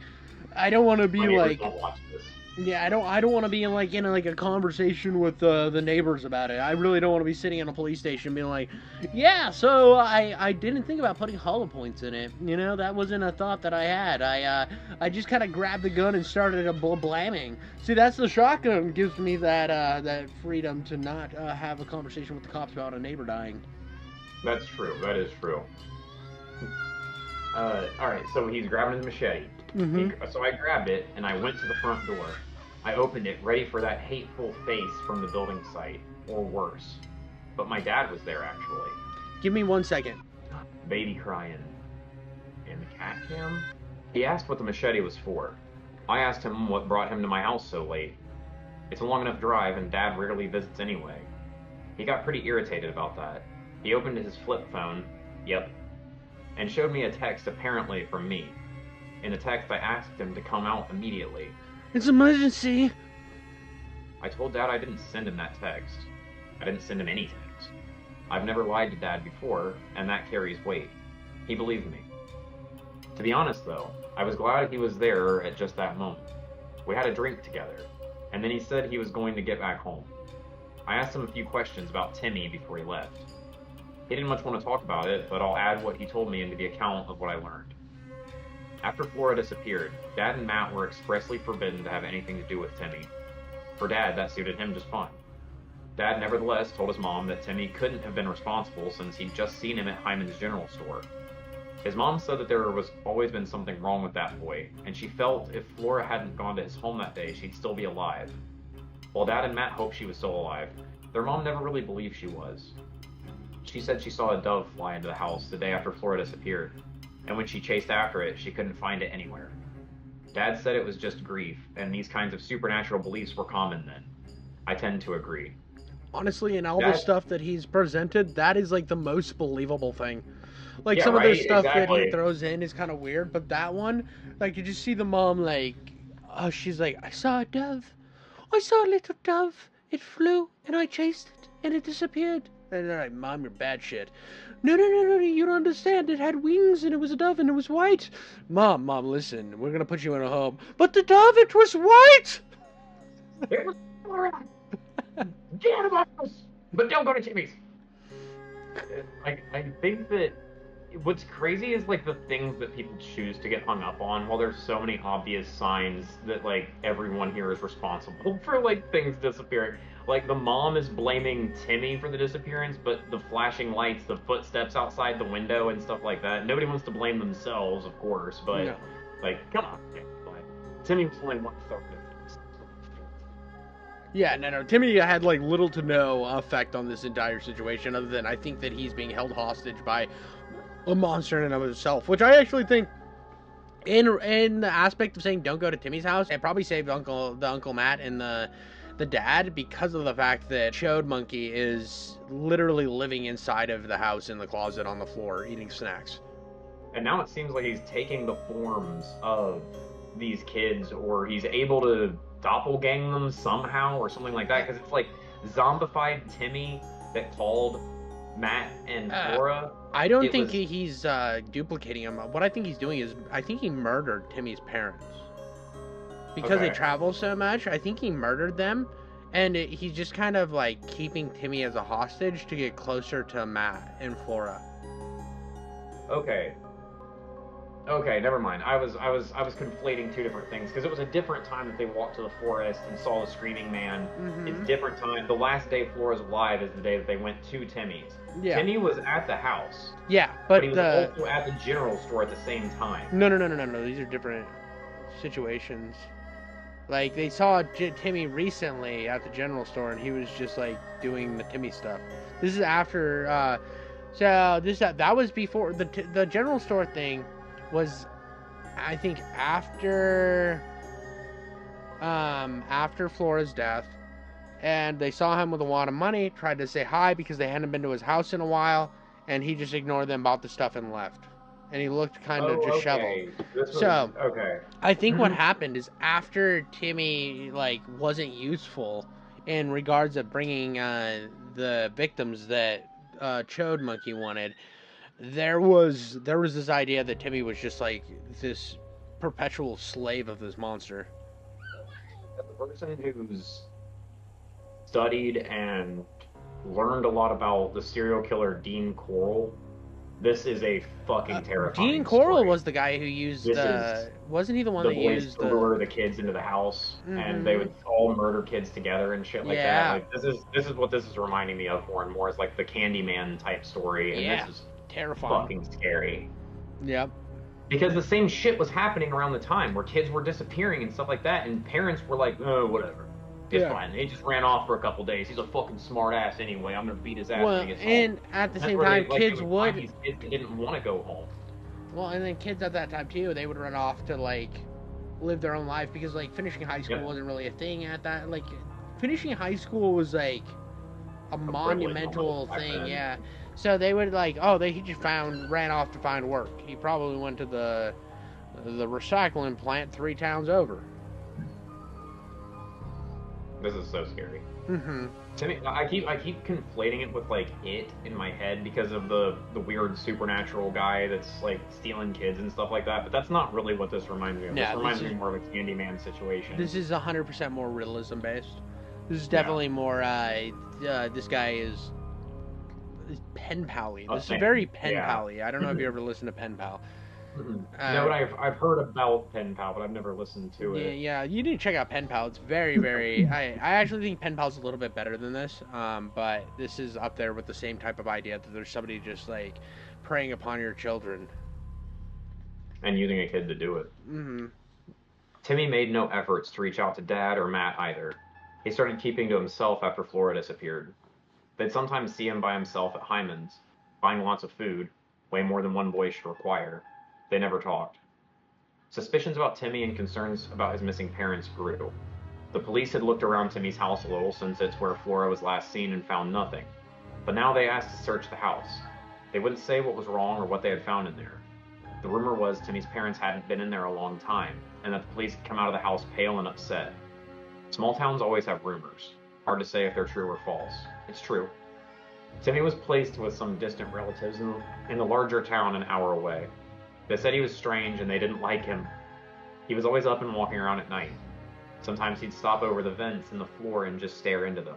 Speaker 1: I don't want to be
Speaker 3: My neighbors
Speaker 1: like,
Speaker 3: don't watch this.
Speaker 1: yeah, I don't want to be in like a conversation with the neighbors about it. I really don't want to be sitting in a police station being like, yeah, so I didn't think about putting hollow points in it. You know, that wasn't a thought that I had. I just kind of grabbed the gun and started blamming. See, that's the shotgun gives me that freedom to not have a conversation with the cops about a neighbor dying.
Speaker 3: That's true. That is true. All right, so he's grabbing his machete. So I grabbed it and I went to the front door. I opened it, ready for that hateful face from the building site, or worse. But my dad was there, actually.
Speaker 1: Give me 1 second.
Speaker 3: Baby crying. And the cat cam? He asked what the machete was for. I asked him what brought him to my house so late. It's a long enough drive and Dad rarely visits anyway. He got pretty irritated about that. He opened his flip phone, yep, and showed me a text apparently from me. In the text, I asked him to come out immediately.
Speaker 1: It's emergency.
Speaker 3: I told Dad I didn't send him that text. I didn't send him any text. I've never lied to Dad before, and that carries weight. He believed me. To be honest, though, I was glad he was there at just that moment. We had a drink together, and then he said he was going to get back home. I asked him a few questions about Timmy before he left. He didn't much want to talk about it, but I'll add what he told me into the account of what I learned. After Flora disappeared, Dad and Matt were expressly forbidden to have anything to do with Timmy. For Dad, that suited him just fine. Dad nevertheless told his mom that Timmy couldn't have been responsible since he'd just seen him at Hyman's General Store. His mom said that there was always been something wrong with that boy, and she felt if Flora hadn't gone to his home that day, she'd still be alive. While Dad and Matt hoped she was still alive, their mom never really believed she was. She said she saw a dove fly into the house the day after Flora disappeared, and when she chased after it, she couldn't find it anywhere. Dad said it was just grief, and these kinds of supernatural beliefs were common then. I tend to agree.
Speaker 1: Honestly, in all the stuff that he's presented, that is like the most believable thing. Like
Speaker 3: Yeah,
Speaker 1: some of the
Speaker 3: right,
Speaker 1: stuff that
Speaker 3: exactly.
Speaker 1: he throws in is kind of weird, but that one, like you just see the mom like, oh, she's like, I saw a dove. I saw a little dove. It flew, and I chased it, and it disappeared. And they're like, Mom, you're bad shit. No, you don't understand. It had wings, and it was a dove, and it was white. Mom, listen, we're gonna put you in a home. But the dove, it was white!
Speaker 3: It was Flora! Get out of my house! But don't go to Timmy's! I think that what's crazy is like the things that people choose to get hung up on, while there's so many obvious signs that like everyone here is responsible for like things disappearing. Like the mom is blaming Timmy for the disappearance, but the flashing lights, the footsteps outside the window and stuff like that, nobody wants to blame themselves, of course, but
Speaker 1: No.
Speaker 3: like, come on. Timmy was only 1/3 of this.
Speaker 1: Yeah, no. Timmy had like little to no effect on this entire situation, other than I think that he's being held hostage by a monster in and of himself, which I actually think, in the aspect of saying don't go to Timmy's house, it probably saved Uncle Matt and the dad, because of the fact that Chode Monkey is literally living inside of the house in the closet on the floor eating snacks.
Speaker 3: And now it seems like he's taking the forms of these kids, or he's able to doppelgang them somehow or something like that, because it's like zombified Timmy that called Matt and Flora.
Speaker 1: I don't think he's duplicating him. What I think he's doing is, I think he murdered Timmy's parents. Because they travel so much, I think he murdered them, and he's just kind of like keeping Timmy as a hostage to get closer to Matt and Flora.
Speaker 3: Okay, never mind. I was conflating two different things, because it was a different time that they walked to the forest and saw the screaming man.
Speaker 1: Mm-hmm.
Speaker 3: It's different time. The last day Flora's alive is the day that they went to Timmy's.
Speaker 1: Yeah.
Speaker 3: Timmy was at the house.
Speaker 1: Yeah,
Speaker 3: But he was also at the general store at the same time.
Speaker 1: No. These are different situations. Like, they saw Timmy recently at the general store, and he was just, like, doing the Timmy stuff. This is after, that was before, the general store thing was, I think, after Flora's death, and they saw him with a wad of money, tried to say hi because they hadn't been to his house in a while, and he just ignored them, bought the stuff, and left. And he looked kind of disheveled. So,
Speaker 3: okay.
Speaker 1: I think what happened is after Timmy, like, wasn't useful in regards of bringing the victims that Chode Monkey wanted, there was this idea that Timmy was just, like, this perpetual slave of this monster.
Speaker 3: The person who's studied and learned a lot about the serial killer Dean Corll, this is a fucking terrifying
Speaker 1: Dean Corll
Speaker 3: story.
Speaker 1: Was the guy who used wasn't he the one that used
Speaker 3: to lure the kids into the house, and they would all murder kids together and shit like that. Like, this is what this is reminding me of more and more, is like the Candyman type story, and this is
Speaker 1: terrifying,
Speaker 3: fucking scary.
Speaker 1: Yep.
Speaker 3: Because the same shit was happening around the time where kids were disappearing and stuff like that, and parents were like, oh, whatever. It's fine. He just ran off for a couple days. He's a fucking smart ass anyway. I'm gonna beat his ass when he gets home.
Speaker 1: And at the same time, kids would.
Speaker 3: These kids that didn't want to go home.
Speaker 1: Well, and then kids at that time too, they would run off to like live their own life because like finishing high school wasn't really a thing at that. Like finishing high school was like a monumental thing. Yeah. So they would like, he just ran off to find work. He probably went to the recycling plant 3 towns over.
Speaker 3: This is so scary.
Speaker 1: Mm-hmm.
Speaker 3: Timmy, I keep conflating it with like It in my head because of the weird supernatural guy that's like stealing kids and stuff like that. But that's not really what this reminds me of. This reminds me more of a Candyman situation.
Speaker 1: This is 100% more realism based. This is definitely more. This guy is pen pally. This is very pen pally. I don't know if you ever listened to Pen Pal.
Speaker 3: No, but I've heard about Pen Pal, but I've never listened to it.
Speaker 1: Yeah, you need to check out Pen Pal. It's very, very. I actually think Pen Pal's a little bit better than this. But this is up there with the same type of idea that there's somebody just like preying upon your children
Speaker 3: and using a kid to do it.
Speaker 1: Mm-hmm.
Speaker 3: Timmy made no efforts to reach out to Dad or Matt either. He started keeping to himself after Flora disappeared. They'd sometimes see him by himself at Hyman's, buying lots of food, way more than one boy should require. They never talked. Suspicions about Timmy and concerns about his missing parents grew. The police had looked around Timmy's house a little since it's where Flora was last seen and found nothing. But now they asked to search the house. They wouldn't say what was wrong or what they had found in there. The rumor was Timmy's parents hadn't been in there a long time, and that the police had come out of the house pale and upset. Small towns always have rumors. Hard to say if they're true or false. It's true. Timmy was placed with some distant relatives in the larger town an hour away. They said he was strange and they didn't like him. He was always up and walking around at night. Sometimes he'd stop over the vents in the floor and just stare into them.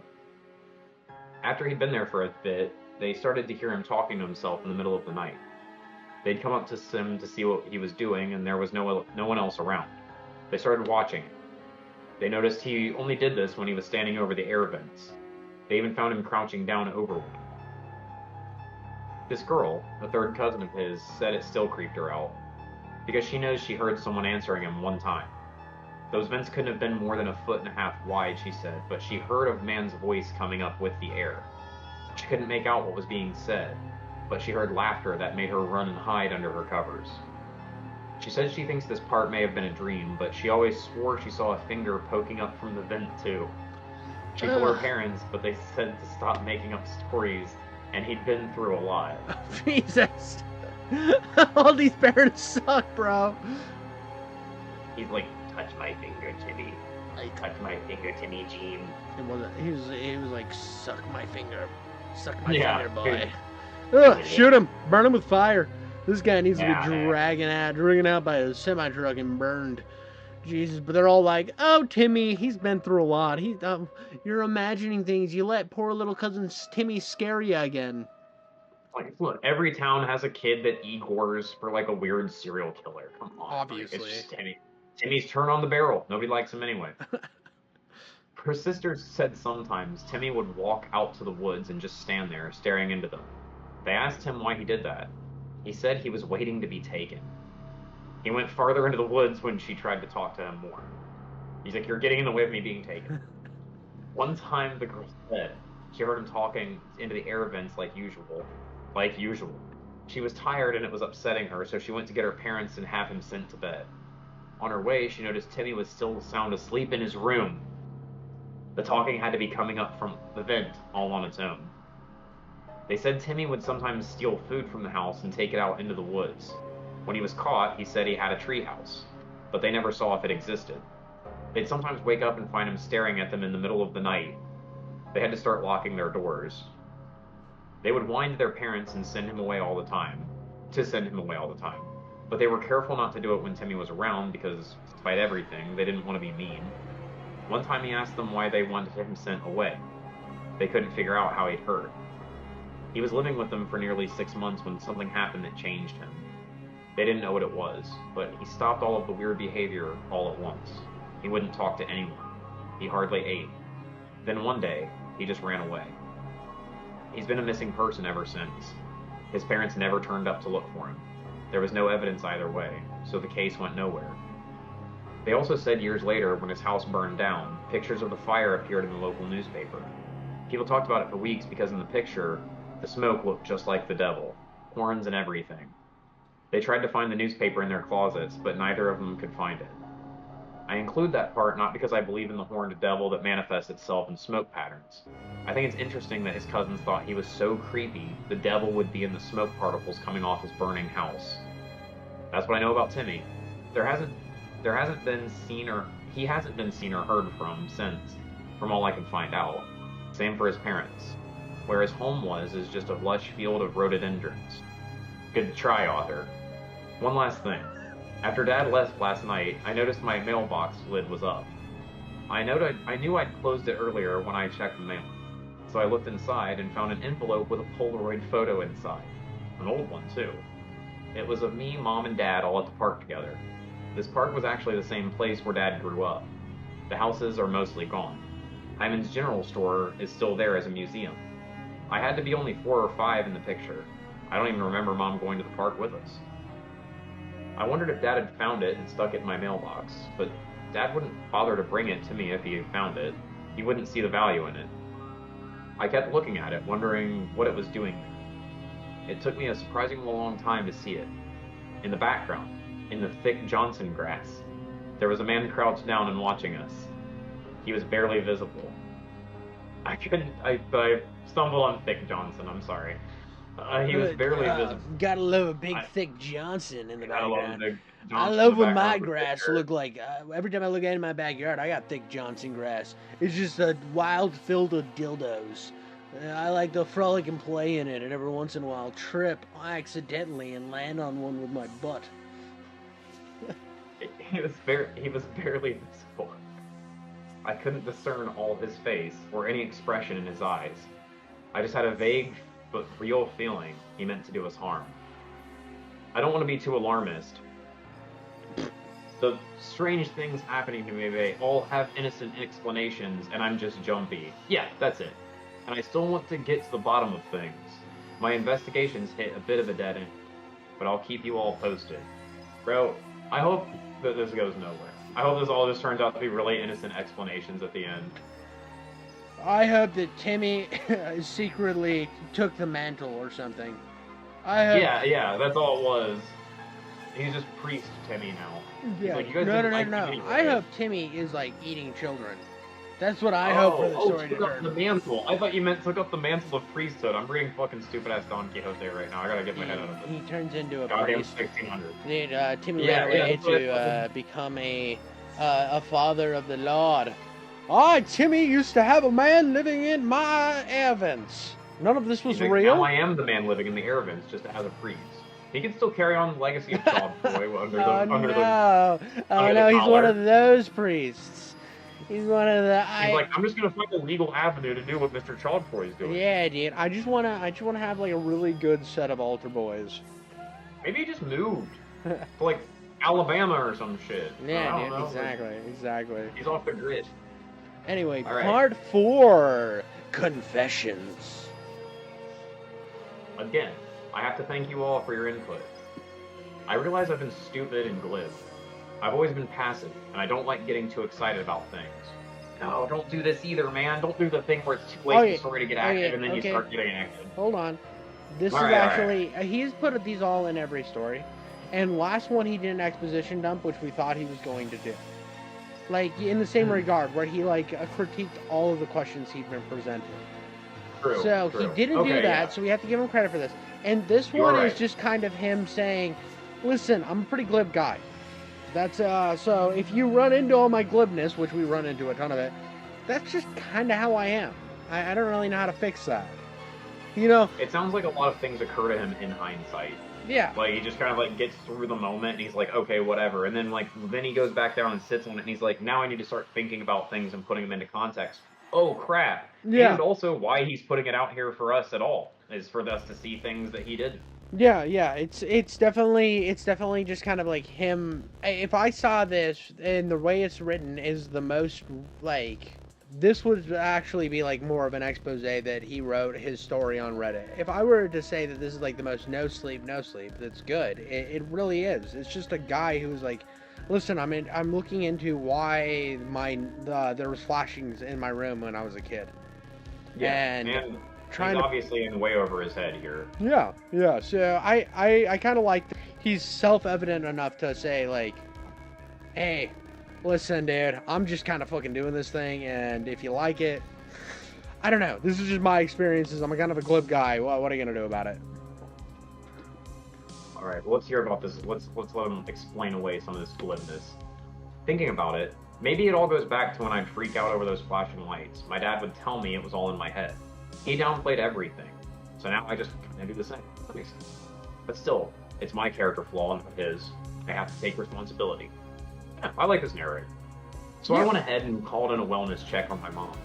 Speaker 3: After he'd been there for a bit, they started to hear him talking to himself in the middle of the night. They'd come up to him to see what he was doing, and there was no one else around. They started watching him. They noticed he only did this when he was standing over the air vents. They even found him crouching down over one. This girl, a third cousin of his, said it still creeped her out, because she knows she heard someone answering him one time. Those vents couldn't have been more than 1.5 feet wide, she said, but she heard a man's voice coming up with the air. She couldn't make out what was being said, but she heard laughter that made her run and hide under her covers. She said she thinks this part may have been a dream, but she always swore she saw a finger poking up from the vent too. She told her parents, but they said to stop making up stories, and he'd been through a lot.
Speaker 1: Jesus. All these parents suck, bro.
Speaker 3: He's like, touch my finger, Timmy. Touch my finger, Timmy Jean.
Speaker 1: He was like, suck my finger. Suck my finger, boy. Ugh, shoot him. Burn him with fire. This guy needs to be driven out by a semi-truck and burned. Jesus, but they're all like, oh, Timmy, he's been through a lot. You're imagining things. You let poor little cousin Timmy scare you again.
Speaker 3: Like, look, every town has a kid that Igors for like a weird serial killer. Come on.
Speaker 1: Obviously.
Speaker 3: Like, it's just Timmy. Timmy's turn on the barrel. Nobody likes him anyway. Her sisters said sometimes Timmy would walk out to the woods and just stand there, staring into them. They asked him why he did that. He said he was waiting to be taken. He went farther into the woods when she tried to talk to him more. He's like, you're getting in the way of me being taken. One time, the girl said she heard him talking into the air vents like usual. Like usual. She was tired and it was upsetting her, so she went to get her parents and have him sent to bed. On her way, she noticed Timmy was still sound asleep in his room. The talking had to be coming up from the vent all on its own. They said Timmy would sometimes steal food from the house and take it out into the woods. When he was caught, he said he had a treehouse, but they never saw if it existed. They'd sometimes wake up and find him staring at them in the middle of the night. They had to start locking their doors. They would whine to their parents and send him away all the time, But they were careful not to do it when Timmy was around because, despite everything, they didn't want to be mean. One time he asked them why they wanted him sent away. They couldn't figure out how he'd hurt. He was living with them for nearly 6 months when something happened that changed him. They didn't know what it was, but he stopped all of the weird behavior all at once. He wouldn't talk to anyone. He hardly ate. Then one day, he just ran away. He's been a missing person ever since. His parents never turned up to look for him. There was no evidence either way, so the case went nowhere. They also said years later, when his house burned down, pictures of the fire appeared in the local newspaper. People talked about it for weeks because in the picture, the smoke looked just like the devil, horns and everything. They tried to find the newspaper in their closets, but neither of them could find it. I include that part not because I believe in the horned devil that manifests itself in smoke patterns. I think it's interesting that his cousins thought he was so creepy the devil would be in the smoke particles coming off his burning house. That's what I know about Timmy. He hasn't been seen or heard from since, from all I can find out. Same for his parents. Where his home was is just a lush field of rhododendrons. Good try, author. One last thing. After Dad left last night, I noticed my mailbox lid was up. I knew I'd closed it earlier when I checked the mail. So I looked inside and found an envelope with a Polaroid photo inside. An old one, too. It was of me, Mom, and Dad all at the park together. This park was actually the same place where Dad grew up. The houses are mostly gone. Hyman's General Store is still there as a museum. I had to be only 4 or 5 in the picture. I don't even remember Mom going to the park with us. I wondered if Dad had found it and stuck it in my mailbox, but Dad wouldn't bother to bring it to me if he had found it. He wouldn't see the value in it. I kept looking at it, wondering what it was doing there. It took me a surprisingly long time to see it. In the background, in the thick Johnson grass, there was a man crouched down and watching us. He was barely visible. I stumbled on Thick Johnson, I'm sorry. He was barely visible.
Speaker 1: Gotta love a big, thick Johnson in the background. I
Speaker 3: I
Speaker 1: love when my grass look like, every time I look at it in my backyard, I got thick Johnson grass. It's just a wild field of dildos. I like to frolic and play in it, and every once in a while trip accidentally and land on one with my butt.
Speaker 3: He was barely visible. I couldn't discern all his face or any expression in his eyes. I just had a vague but real feeling he meant to do us harm. I don't want to be too alarmist. The strange things happening to me, they all have innocent explanations, and I'm just jumpy. Yeah, that's it. And I still want to get to the bottom of things. My investigations hit a bit of a dead end, but I'll keep you all posted. Bro, I hope that this goes nowhere. I hope this all just turns out to be really innocent explanations at the end.
Speaker 1: I hope that Timmy secretly took the mantle or something. I hope...
Speaker 3: Yeah, that's all it was. He's just priest Timmy now.
Speaker 1: Yeah.
Speaker 3: Like, you guys
Speaker 1: No. I hope Timmy is like eating children. That's what I hope for the story to
Speaker 3: took up
Speaker 1: turn.
Speaker 3: the mantle. I thought you meant took up the mantle of priesthood. I'm reading fucking stupid ass Don Quixote right now. I gotta get my head out of
Speaker 1: He
Speaker 3: this.
Speaker 1: turns into a
Speaker 3: Goddamn
Speaker 1: priest.
Speaker 3: 1600.
Speaker 1: Timmy ran away to become a father of the Lord. Timmy used to have a man living in my air vents. None of this was real.
Speaker 3: Now I am the man living in the air vents, just as a priest. He can still carry on the legacy of Child Boy under
Speaker 1: He's one of those priests. He's one of the.
Speaker 3: He's like, I'm just gonna find a legal avenue to do what Mr. Childboy is doing.
Speaker 1: Yeah, dude. I just wanna have like a really good set of altar boys.
Speaker 3: Maybe he just moved to like Alabama or some shit.
Speaker 1: Yeah,
Speaker 3: I don't know.
Speaker 1: Exactly.
Speaker 3: He's off the grid.
Speaker 1: Anyway,
Speaker 3: All right.
Speaker 1: Part 4, Confessions.
Speaker 3: Again, I have to thank you all for your input. I realize I've been stupid and glib. I've always been passive, and I don't like getting too excited about things. No, don't do this either, man. Don't do the thing where it's too late in the story to get active, and then you start getting active.
Speaker 1: Hold on. This
Speaker 3: All
Speaker 1: is
Speaker 3: right,
Speaker 1: actually... he's put these all in every story. And last one he did an exposition dump, which we thought he was going to do. Like, in the same regard, where he, like, critiqued all of the questions he'd been presented.
Speaker 3: True.
Speaker 1: So he didn't do that, so we have to give him credit for this. And this one is just kind of him saying, listen, I'm a pretty glib guy. That's, so if you run into all my glibness, which we run into a ton of it, that's just kind of how I am. I don't really know how to fix that. You know?
Speaker 3: It sounds like a lot of things occur to him in hindsight.
Speaker 1: Yeah.
Speaker 3: Like, he just kind of, like, gets through the moment, and he's like, okay, whatever. And then, like, then he goes back down and sits on it, and he's like, now I need to start thinking about things and putting them into context. Oh, crap. Yeah. And also why he's putting it out here for us at all is for us to see things that he did.
Speaker 1: Yeah, it's definitely just kind of like him. If I saw this, and the way it's written is the most, like, this would actually be like more of an expose that he wrote his story on Reddit. If I were to say that this is like the most no sleep, that's good. It really is. It's just a guy who's like, listen, I'm looking into why there was flashings in my room when I was a kid.
Speaker 3: Yeah, and he's obviously in way over his head here.
Speaker 1: Yeah. So I kind of like he's self-evident enough to say, like, hey, listen, dude, I'm just kind of fucking doing this thing, and if you like it, I don't know. This is just my experiences. I'm a kind of a glib guy. Well, what are you gonna do about it?
Speaker 3: All right, well, let's hear about this. Let's let him explain away some of this glibness. Thinking about it, maybe it all goes back to when I'd freak out over those flashing lights. My dad would tell me it was all in my head. He downplayed everything, so now I just kind of do the same. That makes sense. But still, it's my character flaw, not his. I have to take responsibility. Yeah, I like this narrative. So I went ahead and called in a wellness check on my mom.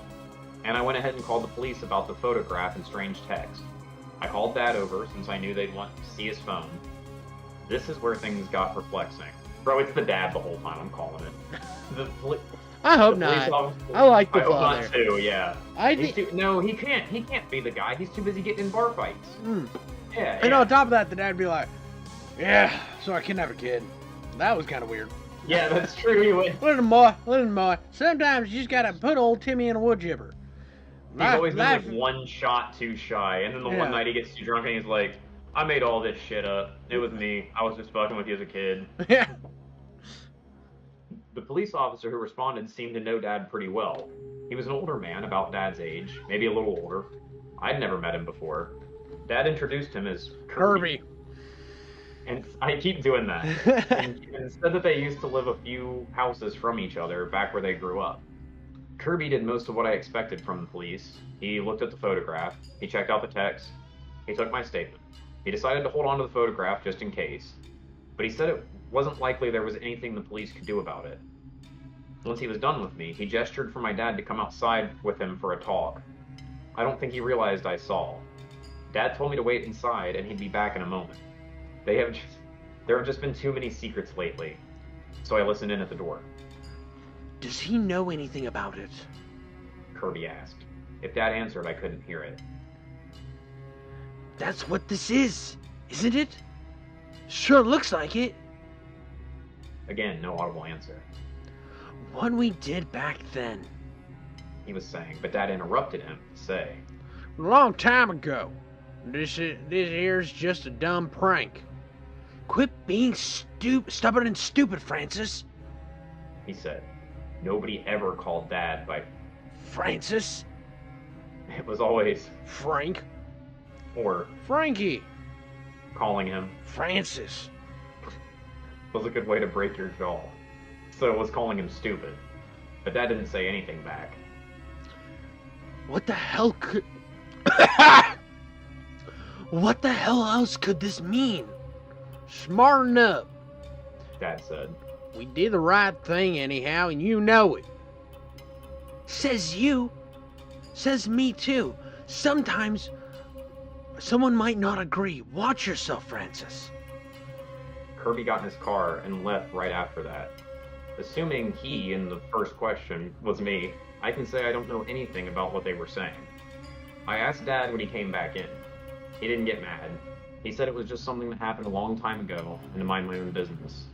Speaker 3: And I went ahead and called the police about the photograph and strange text. I called Dad over since I knew they'd want to see his phone. This is where things got perplexing. Bro, it's the dad the whole time, I'm calling it.
Speaker 1: I hope not. I like the father.
Speaker 3: I hope not too, yeah. No, he can't be the guy. He's too busy getting in bar fights. Yeah.
Speaker 1: And on top of that, the dad would be like, yeah, so I kidnapped a kid. That was kind of weird.
Speaker 3: Yeah, that's true. He would.
Speaker 1: Listen, boy. Sometimes you just gotta put old Timmy in a wood chipper.
Speaker 3: He's always been like one shot too shy, and then the one night he gets too drunk and he's like, I made all this shit up. It was me. I was just fucking with you as a kid.
Speaker 1: Yeah.
Speaker 3: The police officer who responded seemed to know Dad pretty well. He was an older man, about Dad's age, maybe a little older. I'd never met him before. Dad introduced him as Kirby. And I keep doing that. and said that they used to live a few houses from each other back where they grew up. Kirby did most of what I expected from the police. He looked at the photograph. He checked out the text. He took my statement. He decided to hold on to the photograph just in case. But he said it wasn't likely there was anything the police could do about it. Once he was done with me, he gestured for my dad to come outside with him for a talk. I don't think he realized I saw. Dad told me to wait inside and he'd be back in a moment. There have just been too many secrets lately. So I listened in at the door.
Speaker 4: Does he know anything about it?
Speaker 3: Kirby asked. If Dad answered, I couldn't hear it.
Speaker 4: That's what this is, isn't it? Sure looks like it.
Speaker 3: Again, no audible answer.
Speaker 4: What we did back then,
Speaker 3: he was saying, but Dad interrupted him to say,
Speaker 1: a long time ago. This here's just a dumb prank.
Speaker 4: Quit being stubborn and stupid, Francis.
Speaker 3: He said. Nobody ever called Dad by
Speaker 4: Francis.
Speaker 3: It was always
Speaker 1: Frank.
Speaker 3: Or
Speaker 1: Frankie.
Speaker 3: Calling him
Speaker 4: Francis
Speaker 3: was a good way to break your jaw. So it was calling him stupid. But Dad didn't say anything back.
Speaker 4: What the hell could... What the hell else could this mean?
Speaker 1: Smarten up.
Speaker 3: Dad said.
Speaker 1: We did the right thing anyhow, and you know it.
Speaker 4: Says you. Says me too. Sometimes someone might not agree. Watch yourself, Francis.
Speaker 3: Kirby got in his car and left right after that. Assuming he, in the first question, was me, I can say I don't know anything about what they were saying. I asked Dad when he came back in. He didn't get mad. He said it was just something that happened a long time ago, and to mind my own business.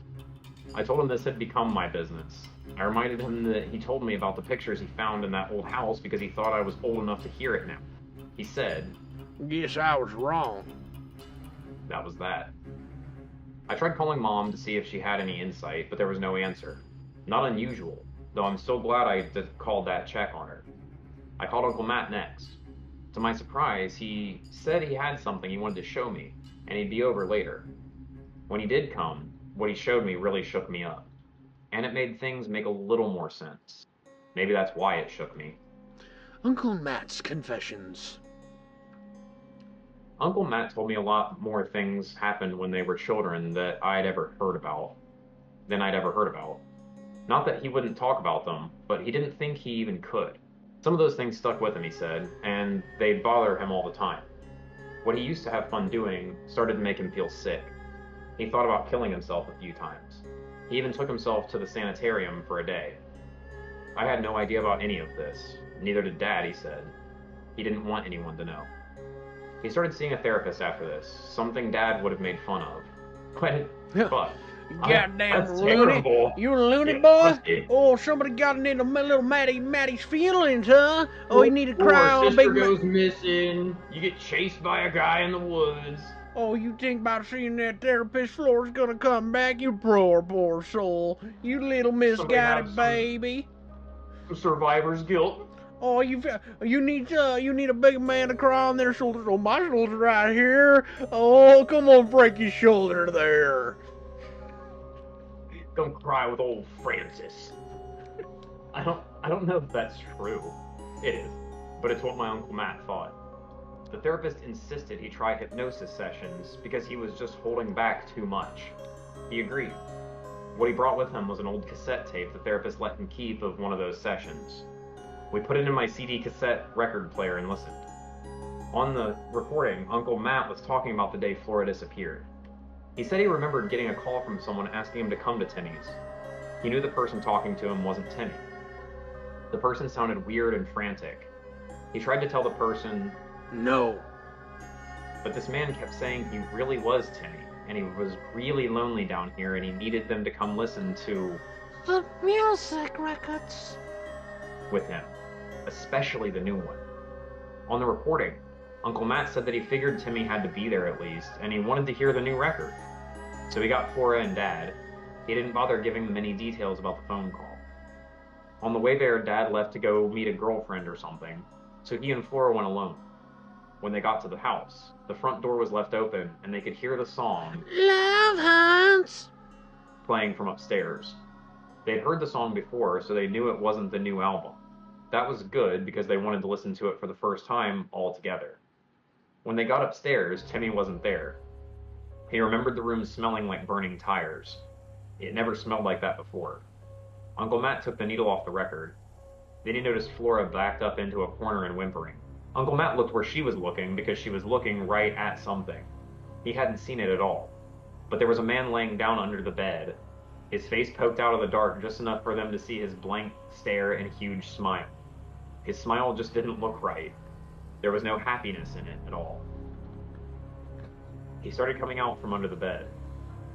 Speaker 3: I told him this had become my business. I reminded him that he told me about the pictures he found in that old house because he thought I was old enough to hear it now. He said,
Speaker 1: guess I was wrong.
Speaker 3: That was that. I tried calling Mom to see if she had any insight, but there was no answer. Not unusual. though I'm so glad I called that check on her. I called Uncle Matt next. To my surprise, he said he had something he wanted to show me, and he'd be over later. When he did come, what he showed me really shook me up, and it made things make a little more sense. Maybe that's why it shook me.
Speaker 1: Uncle Matt's Confessions.
Speaker 3: Uncle Matt told me a lot more things happened when they were children than I'd ever heard about. Not that he wouldn't talk about them, but he didn't think he even could. Some of those things stuck with him, he said, and they'd bother him all the time. What he used to have fun doing started to make him feel sick. He thought about killing himself a few times. He even took himself to the sanitarium for a day. I had no idea about any of this. Neither did Dad, he said. He didn't want anyone to know. He started seeing a therapist after this, something Dad would have made fun of. But
Speaker 1: Goddamn
Speaker 3: that's
Speaker 1: loony.
Speaker 3: terrible.
Speaker 1: You a loony
Speaker 3: Yeah,
Speaker 1: boy?
Speaker 3: pussy.
Speaker 1: Oh, somebody got into little Maddie's feelings, huh? Oh, you need to cry
Speaker 3: Or
Speaker 1: on a
Speaker 3: sister
Speaker 1: big
Speaker 3: goes missing. You get chased by a guy in the woods.
Speaker 1: Oh, you think about seeing that therapist Flora's gonna come back? You poor soul. You little
Speaker 3: Somebody have
Speaker 1: misguided
Speaker 3: some-
Speaker 1: baby.
Speaker 3: Survivor's guilt.
Speaker 1: Oh, you need a big man to cry on their shoulders. Oh, my shoulder's right here. Oh, come on, break your shoulder there.
Speaker 3: Don't cry with old Francis. I don't know if that's true. It is, but it's what my Uncle Matt thought. The therapist insisted he try hypnosis sessions because he was just holding back too much. He agreed. What he brought with him was an old cassette tape the therapist let him keep of one of those sessions. We put it in my CD cassette record player and listened. On the recording, Uncle Matt was talking about the day Flora disappeared. He said he remembered getting a call from someone asking him to come to Timmy's. He knew the person talking to him wasn't Timmy. The person sounded weird and frantic. He tried to tell the person
Speaker 1: No.
Speaker 3: but this man kept saying he really was Timmy, and he was really lonely down here, and he needed them to come listen to
Speaker 1: The music records.
Speaker 3: with him, especially the new one. On the recording, Uncle Matt said that he figured Timmy had to be there at least, and he wanted to hear the new record. So he got Flora and Dad. He didn't bother giving them any details about the phone call. On the way there, Dad left to go meet a girlfriend or something, so he and Flora went alone. When they got to the house, the front door was left open, and they could hear the song
Speaker 1: Love Hunts.
Speaker 3: playing from upstairs. They'd heard the song before, so they knew it wasn't the new album. That was good because they wanted to listen to it for the first time all together. When they got upstairs, Timmy wasn't there. He remembered the room smelling like burning tires. It never smelled like that before. Uncle Matt took the needle off the record. Then he noticed Flora backed up into a corner and whimpering. Uncle Matt looked where she was looking because she was looking right at something. He hadn't seen it at all. But there was a man laying down under the bed. His face poked out of the dark just enough for them to see his blank stare and huge smile. His smile just didn't look right. There was no happiness in it at all. He started coming out from under the bed.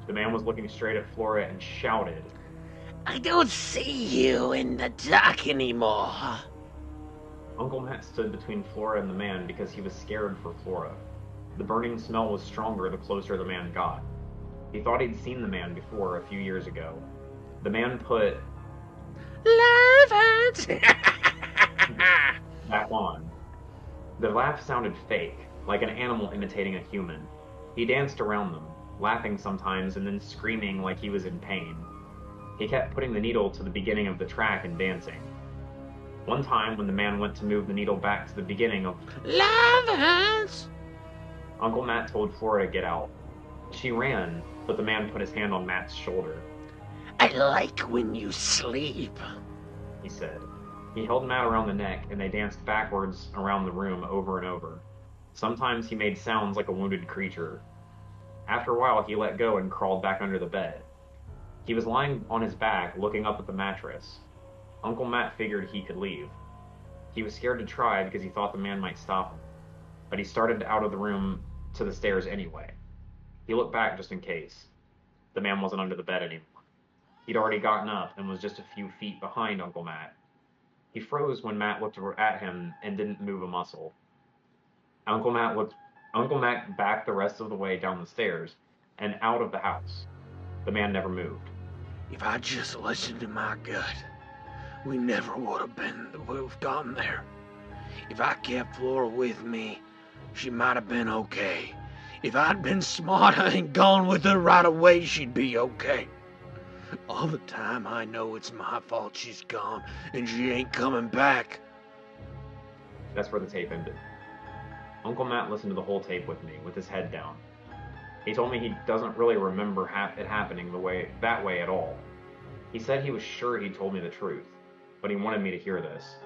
Speaker 3: The man was looking straight at Flora and shouted,
Speaker 4: I don't see you in the dark anymore.
Speaker 3: Uncle Matt stood between Flora and the man because he was scared for Flora. The burning smell was stronger the closer the man got. He thought he'd seen the man before a few years ago. The man put
Speaker 4: Love Hunts.
Speaker 3: back on. The laugh sounded fake, like an animal imitating a human. He danced around them, laughing sometimes and then screaming like he was in pain. He kept putting the needle to the beginning of the track and dancing. One time, when the man went to move the needle back to the beginning of
Speaker 4: Love Hunts.
Speaker 3: Uncle Matt told Flora to get out. She ran, but the man put his hand on Matt's shoulder.
Speaker 4: I like when you sleep.
Speaker 3: He said. He held Matt around the neck, and they danced backwards around the room over and over. Sometimes he made sounds like a wounded creature. After a while, he let go and crawled back under the bed. He was lying on his back, looking up at the mattress. Uncle Matt figured he could leave. He was scared to try because he thought the man might stop him. But he started out of the room to the stairs anyway. He looked back just in case. The man wasn't under the bed anymore. He'd already gotten up and was just a few feet behind Uncle Matt. He froze when Matt looked at him and didn't move a muscle. Uncle Matt backed the rest of the way down the stairs and out of the house. The man never moved.
Speaker 4: If I just listen to my gut, we never would have gotten there. If I kept Flora with me, she might have been okay. If I'd been smarter and gone with her right away, she'd be okay. All the time I know it's my fault she's gone and she ain't coming back.
Speaker 3: That's where the tape ended. Uncle Matt listened to the whole tape with me, with his head down. He told me he doesn't really remember it happening that way at all. He said he was sure he told me the truth, but he wanted me to hear this.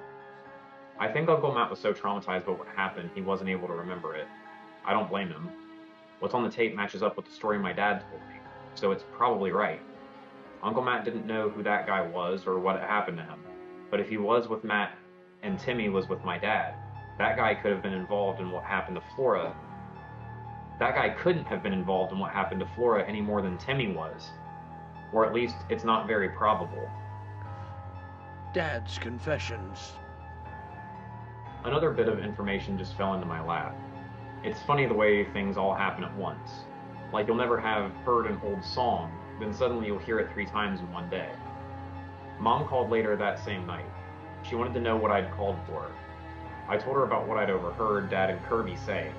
Speaker 3: I think Uncle Matt was so traumatized by what happened he wasn't able to remember it. I don't blame him. What's on the tape matches up with the story my dad told me, so it's probably right. Uncle Matt didn't know who that guy was or what happened to him, but if he was with Matt and Timmy was with my dad, that guy could have been involved in what happened to Flora. That guy couldn't have been involved in what happened to Flora any more than Timmy was. Or at least, it's not very probable.
Speaker 4: Dad's confessions.
Speaker 3: Another bit of information just fell into my lap. It's funny the way things all happen at once. Like you'll never have heard an old song, then suddenly you'll hear it 3 times in one day. Mom called later that same night. She wanted to know what I'd called for. I told her about what I'd overheard Dad and Kirby say.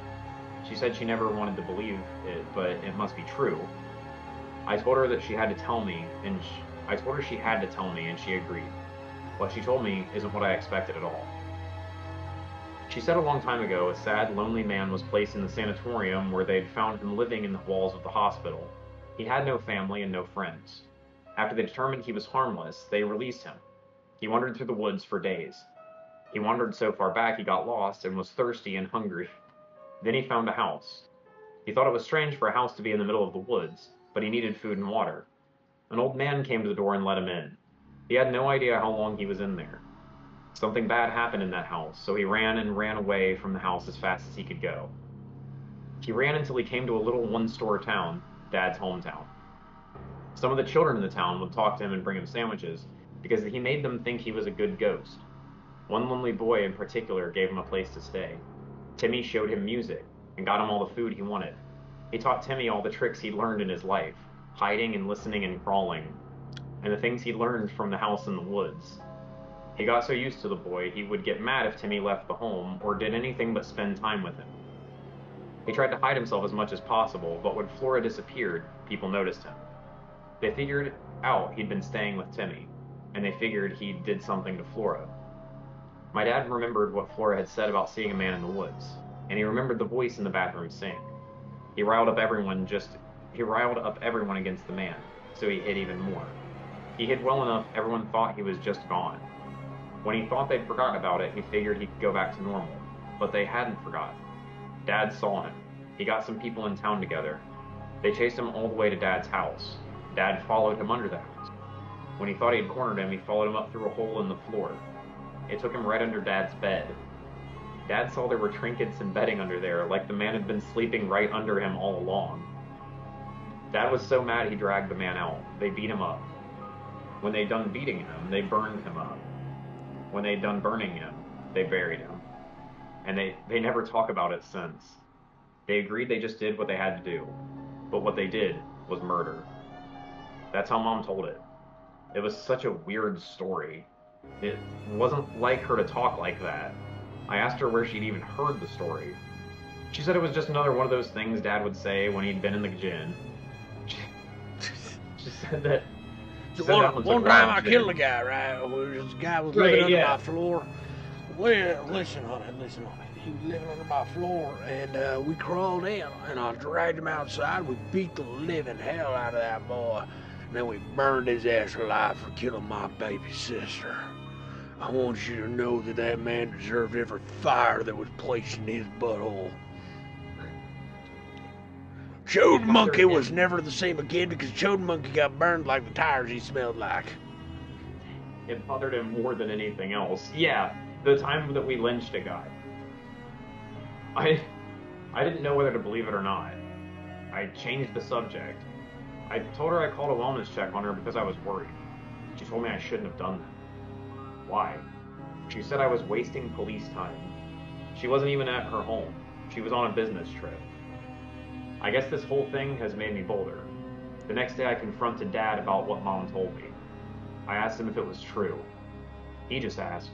Speaker 3: She said she never wanted to believe it, but it must be true. I told her that she had to tell me, and she agreed. What she told me isn't what I expected at all. She said a long time ago a sad, lonely man was placed in the sanatorium where they'd found him living in the walls of the hospital. He had no family and no friends. After they determined he was harmless, they released him. He wandered through the woods for days. He wandered so far back he got lost and was thirsty and hungry. Then he found a house. He thought it was strange for a house to be in the middle of the woods, but he needed food and water. An old man came to the door and let him in. He had no idea how long he was in there. Something bad happened in that house, so he ran away from the house as fast as he could go. He ran until he came to a little one-store town, Dad's hometown. Some of the children in the town would talk to him and bring him sandwiches, because he made them think he was a good ghost. One lonely boy in particular gave him a place to stay. Timmy showed him music, and got him all the food he wanted. He taught Timmy all the tricks he'd learned in his life, hiding and listening and crawling, and the things he'd learned from the house in the woods. He got so used to the boy, he would get mad if Timmy left the home or did anything but spend time with him. He tried to hide himself as much as possible, but when Flora disappeared, people noticed him. They figured out he'd been staying with Timmy, and they figured he did something to Flora. My dad remembered what Flora had said about seeing a man in the woods, and he remembered the voice in the bathroom sink. He riled up everyone against the man, so he hid even more. He hid well enough everyone thought he was just gone. When he thought they'd forgotten about it, he figured he could go back to normal, but they hadn't forgotten. Dad saw him. He got some people in town together. They chased him all the way to Dad's house. Dad followed him under the house. When he thought he'd cornered him, he followed him up through a hole in the floor. It took him right under Dad's bed. Dad saw there were trinkets and bedding under there, like the man had been sleeping right under him all along. Dad was so mad he dragged the man out. They beat him up. When they'd done beating him, they burned him up. When they'd done burning him, they buried him. And they never talk about it since. They agreed they just did what they had to do. But what they did was murder. That's how Mom told it. It was such a weird story. It wasn't like her to talk like that. I asked her where she'd even heard the story. She said it was just another one of those things Dad would say when he'd been in the gym. She said that...
Speaker 4: One time I killed a guy, right? This guy was living under my floor. Well, listen, honey. He was living under my floor, and we crawled in, and I dragged him outside. We beat the living hell out of that boy. And then we burned his ass alive for killing my baby sister. I want you to know that man deserved every fire that was placed in his butthole. Chode Monkey was never the same again because Chode Monkey got burned like the tires he smelled like.
Speaker 3: It bothered him more than anything else. Yeah, the time that we lynched a guy. I didn't know whether to believe it or not. I changed the subject. I told her I called a wellness check on her because I was worried. She told me I shouldn't have done that. Why? She said I was wasting police time. She wasn't even at her home. She was on a business trip. I guess this whole thing has made me bolder. The next day I confronted Dad about what Mom told me. I asked him if it was true. He just asked.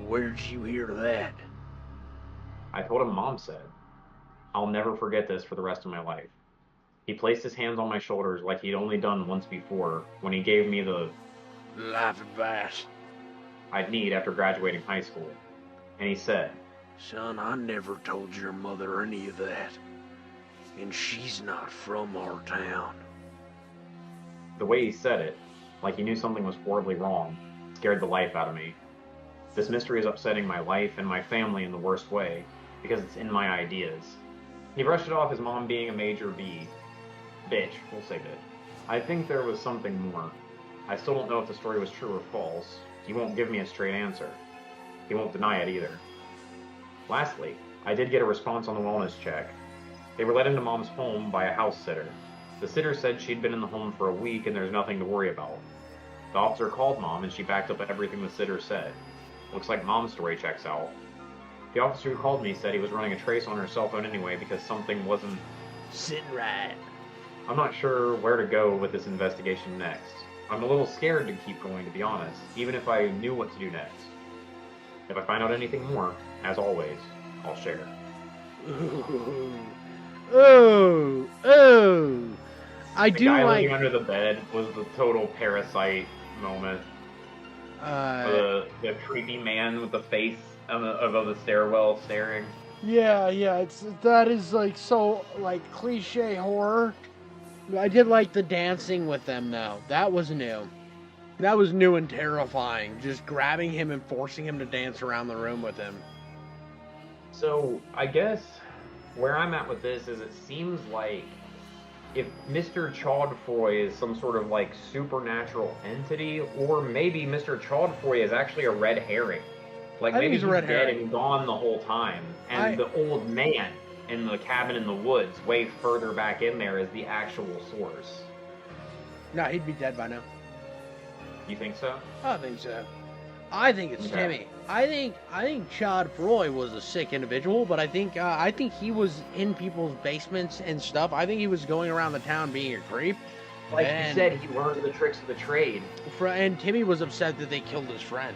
Speaker 4: Where'd you hear that?
Speaker 3: I told him Mom said. I'll never forget this for the rest of my life. He placed his hands on my shoulders like he'd only done once before when he gave me the
Speaker 4: life advice
Speaker 3: I'd need after graduating high school. And he said,
Speaker 4: Son, I never told your mother any of that. And she's not from our town.
Speaker 3: The way he said it, like he knew something was horribly wrong, scared the life out of me. This mystery is upsetting my life and my family in the worst way, because it's in my ideas. He brushed it off as Mom being a major bitch, we'll say bitch. I think there was something more. I still don't know if the story was true or false. He won't give me a straight answer. He won't deny it either. Lastly, I did get a response on the wellness check. They were let into Mom's home by a house sitter. The sitter said she'd been in the home for a week and there's nothing to worry about. The officer called Mom and she backed up everything the sitter said. Looks like Mom's story checks out. The officer who called me said he was running a trace on her cell phone anyway because something wasn't
Speaker 4: sitting right.
Speaker 3: I'm not sure where to go with this investigation next. I'm a little scared to keep going, to be honest, even if I knew what to do next. If I find out anything more, as always, I'll share.
Speaker 1: Oh. I do
Speaker 3: the guy
Speaker 1: like
Speaker 3: living under the bed was the total Parasite moment. The creepy man with the face above the stairwell staring.
Speaker 1: Yeah, that is like so like cliche horror. I did like the dancing with them though. That was new. That was new and terrifying. Just grabbing him and forcing him to dance around the room with him.
Speaker 3: So I guess where I'm at with this is it seems like if Mr. Chaudfroy is some sort of like supernatural entity, or maybe Mr. Chaudfroy is actually a red herring. Like maybe he's dead and gone the whole time, and the old man in the cabin in the woods, way further back in there, is the actual source.
Speaker 1: No, he'd be dead by now.
Speaker 3: You think so?
Speaker 1: I think so. I think it's Timmy. I think Chaudfroy was a sick individual, but I think he was in people's basements and stuff. I think he was going around the town being a creep.
Speaker 3: Like you said, he learned the tricks of the trade.
Speaker 1: And Timmy was upset that they killed his friend.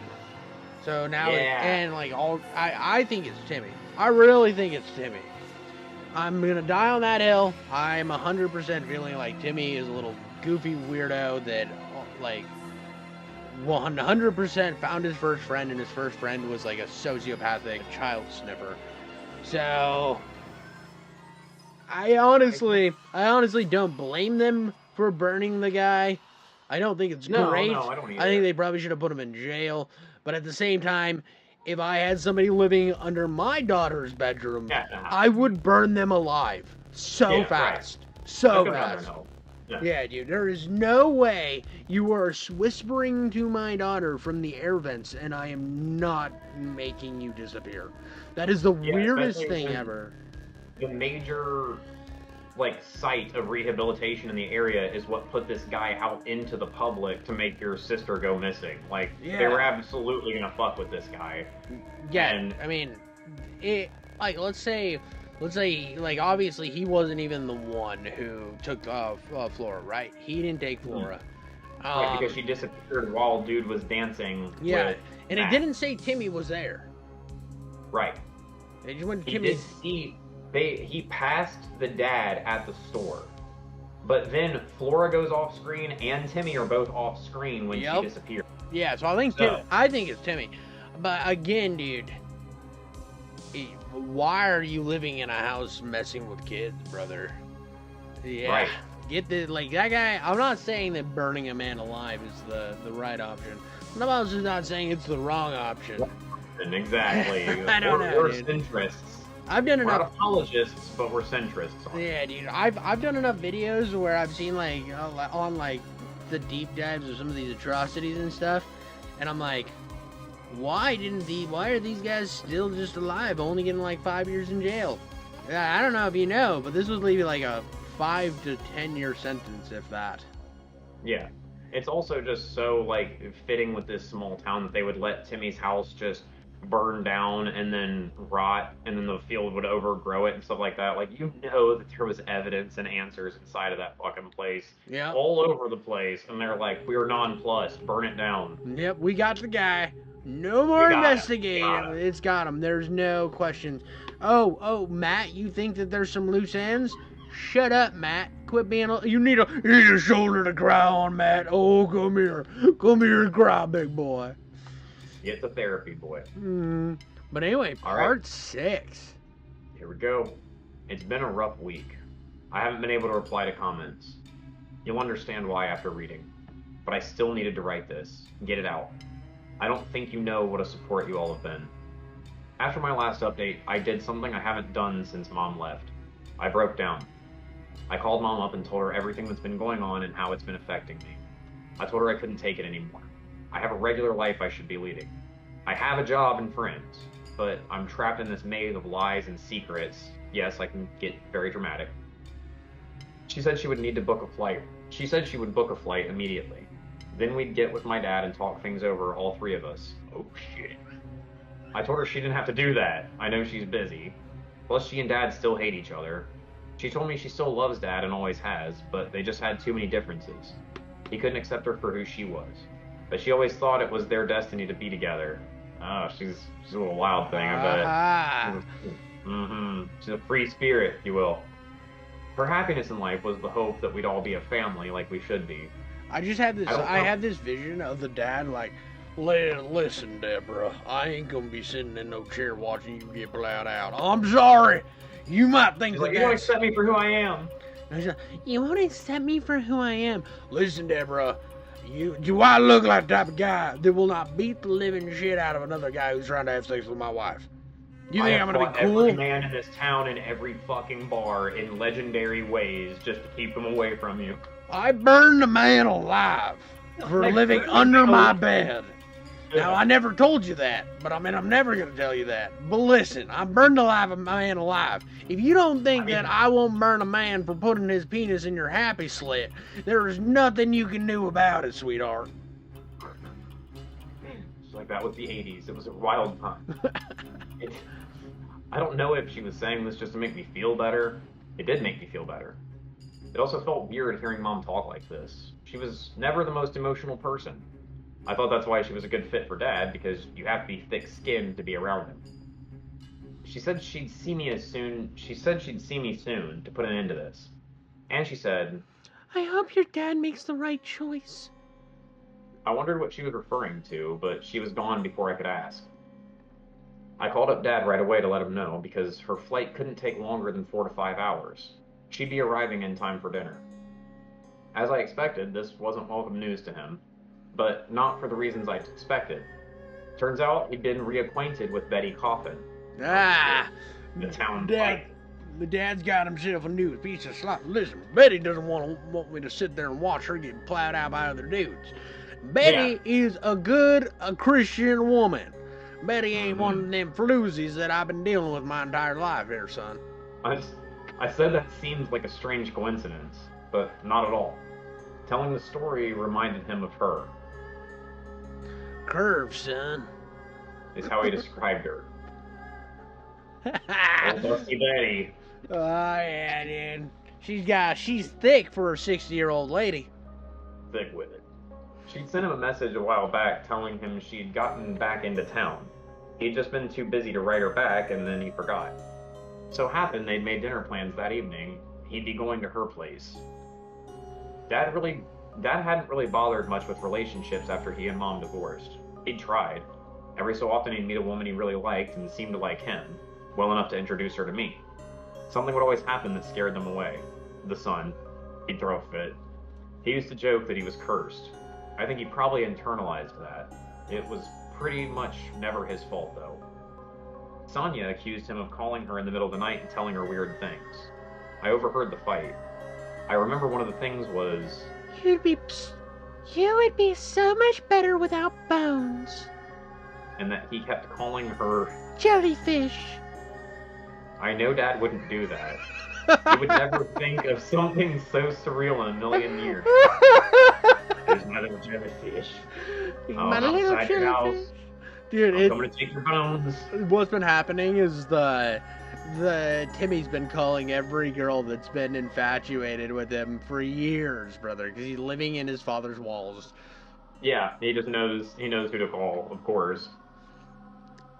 Speaker 1: So now, I think it's Timmy. I really think it's Timmy. I'm gonna die on that hill. I'm 100% feeling like Timmy is a little goofy weirdo that, like, 100% found his first friend, and his first friend was like a sociopathic child sniffer. So, I honestly don't blame them for burning the guy. I don't think it's great.
Speaker 3: No, I don't either.
Speaker 1: I think they probably should have put him in jail. But at the same time, if I had somebody living under my daughter's bedroom, I would burn them alive so fast. Right. So fast. Yeah, dude, there is no way you are whispering to my daughter from the air vents and I am not making you disappear. That is the weirdest thing ever.
Speaker 3: The major, site of rehabilitation in the area is what put this guy out into the public to make your sister go missing. They were absolutely gonna fuck with this guy.
Speaker 1: Yeah, and I mean, let's say, obviously he wasn't even the one who took Flora, right? He didn't take Flora.
Speaker 3: Right, because she disappeared while dude was dancing.
Speaker 1: Yeah,
Speaker 3: with
Speaker 1: and
Speaker 3: Matt.
Speaker 1: It didn't say Timmy was there.
Speaker 3: Right.
Speaker 1: They just went
Speaker 3: He
Speaker 1: Timmy.
Speaker 3: did see. He passed the dad at the store, but then Flora goes off screen and Timmy are both off screen when she disappeared.
Speaker 1: Yeah, so I think it's Timmy. But again, dude, why are you living in a house messing with kids, brother? Yeah.
Speaker 3: Right.
Speaker 1: Get the that guy. I'm not saying that burning a man alive is the right option. I'm also not saying it's the wrong option.
Speaker 3: Exactly.
Speaker 1: I don't know,
Speaker 3: we're
Speaker 1: dude.
Speaker 3: centrists.
Speaker 1: I've done enough.
Speaker 3: We're not apologists, but we're centrists.
Speaker 1: Yeah, dude. I've done enough videos where I've seen on the deep dives of some of these atrocities and stuff, and I'm like, why are these guys still just alive, only getting 5 years in jail? I don't know if you know, but this was leaving a 5 to 10 year sentence, if that.
Speaker 3: Yeah. It's also just so fitting with this small town that they would let Timmy's house just burn down and then rot, and then the field would overgrow it and stuff like that. Like, you know that there was evidence and answers inside of that fucking place.
Speaker 1: Yeah.
Speaker 3: All over the place. And they're like, we're nonplussed. Burn it down.
Speaker 1: Yep, we got the guy. No more investigating. It's got him. There's no questions. Oh, Matt, you think that there's some loose ends? Shut up, Matt. Quit being you need a shoulder to cry on, Matt. Oh, come here. Come here and cry, big boy.
Speaker 3: Get the therapy, boy.
Speaker 1: But anyway, part 6.
Speaker 3: Here we go. It's been a rough week. I haven't been able to reply to comments. You'll understand why after reading. But I still needed to write this. Get it out. I don't think you know what a support you all have been. After my last update, I did something I haven't done since Mom left. I broke down. I called Mom up and told her everything that's been going on and how it's been affecting me. I told her I couldn't take it anymore. I have a regular life I should be leading. I have a job and friends, but I'm trapped in this maze of lies and secrets. Yes, I can get very dramatic. She said she would need to book a flight. She said she would book a flight immediately. Then we'd get with my dad and talk things over, all 3 of us. Oh shit. I told her she didn't have to do that. I know she's busy. Plus, she and Dad still hate each other. She told me she still loves Dad and always has, but they just had too many differences. He couldn't accept her for who she was. But she always thought it was their destiny to be together. Oh, she's a little wild thing, I bet. She's a free spirit, if you will. Her happiness in life was the hope that we'd all be a family like we should be.
Speaker 1: I just had this. I had this vision of the dad like, listen, Deborah, I ain't gonna be sitting in no chair watching you get plowed out. I'm sorry. You might think
Speaker 3: like, you won't accept me for who I am.
Speaker 1: You won't accept me for who I am. Listen, Deborah, do I look like the type of guy that will not beat the living shit out of another guy who's trying to have sex with my wife? You think I'm gonna be cool?
Speaker 3: Every man in this town in every fucking bar in legendary ways just to keep him away from you.
Speaker 1: I burned a man alive for living under my bed. Now, I never told you that, but I mean, I'm never going to tell you that. But listen, I burned a man alive. If you don't think that I won't burn a man for putting his penis in your happy slit, there is nothing you can do about it, sweetheart.
Speaker 3: It's like that was the 80s. It was a wild time. I don't know if she was saying this just to make me feel better. It did make me feel better. It also felt weird hearing Mom talk like this. She was never the most emotional person. I thought that's why she was a good fit for Dad, because you have to be thick-skinned to be around him. She said she'd see me soon to put an end to this. And she said,
Speaker 1: I hope your dad makes the right choice.
Speaker 3: I wondered what she was referring to, but she was gone before I could ask. I called up Dad right away to let him know, because her flight couldn't take longer than 4 to 5 hours. She'd be arriving in time for dinner. As I expected, this wasn't welcome news to him, but not for the reasons I expected. Turns out he'd been reacquainted with Betty Coffin. The town fight.
Speaker 1: The dad's got himself a new piece of slop. Listen, Betty doesn't want me to sit there and watch her get plowed out by other dudes. Betty is a Christian woman. Betty ain't one of them floozies that I've been dealing with my entire life here, son.
Speaker 3: I said that seems like a strange coincidence, but not at all. Telling the story reminded him of her.
Speaker 1: Curve, son.
Speaker 3: Is how he described her. Old Dusty Betty.
Speaker 1: Oh, yeah, dude. She's thick for a 60-year-old lady.
Speaker 3: Thick with it. She'd sent him a message a while back telling him she'd gotten back into town. He'd just been too busy to write her back, and then he forgot. So happened they'd made dinner plans that evening. He'd be going to her place. Dad hadn't really bothered much with relationships after he and Mom divorced. He'd tried. Every so often he'd meet a woman he really liked and seemed to like him, well enough to introduce her to me. Something would always happen that scared them away. The sun. He'd throw a fit. He used to joke that he was cursed. I think he probably internalized that. It was pretty much never his fault, though. Sonia accused him of calling her in the middle of the night and telling her weird things. I overheard the fight. I remember one of the things was...
Speaker 1: You would be so much better without bones.
Speaker 3: And that he kept calling her...
Speaker 1: Jellyfish.
Speaker 3: I know Dad wouldn't do that. He would never think of something so surreal in a million years. There's my little jellyfish.
Speaker 1: My little jellyfish. Dude,
Speaker 3: I'm coming to take your bones.
Speaker 1: what's been happening is the Timmy's been calling every girl that's been infatuated with him for years, brother, because he's living in his father's walls.
Speaker 3: Yeah, he knows who to call, of course.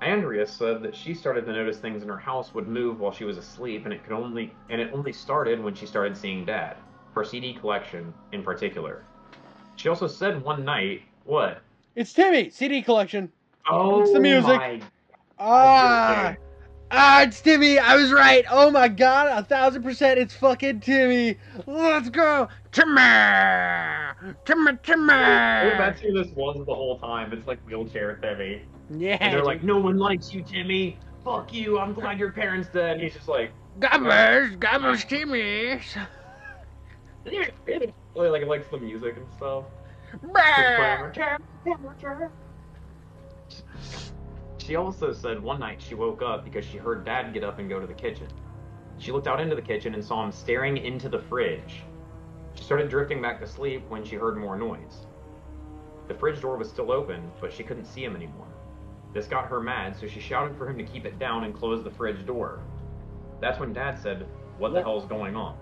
Speaker 3: Andrea said that she started to notice things in her house would move while she was asleep, and it only started when she started seeing Dad, her CD collection in particular. She also said one night, what?
Speaker 1: It's Timmy! CD collection.
Speaker 3: Oh,
Speaker 1: it's the music.
Speaker 3: My
Speaker 1: God. It's Timmy! I was right! Oh my god, 1000% it's fucking Timmy! Let's go! Timmy!
Speaker 3: That's who this was the whole time. It's like wheelchair Timmy.
Speaker 1: Yeah.
Speaker 3: And they're like, no one likes you, Timmy. Fuck you. I'm glad your parents dead. And he's just like,
Speaker 1: Gabbers, Timmy!
Speaker 3: like he likes the music and stuff. She also said one night she woke up because she heard Dad get up and go to the kitchen. She looked out into the kitchen and saw him staring into the fridge. She started drifting back to sleep when she heard more noise. The fridge door was still open, but she couldn't see him anymore. This got her mad, so she shouted for him to keep it down and close the fridge door. That's when Dad said, "What the hell's going on?"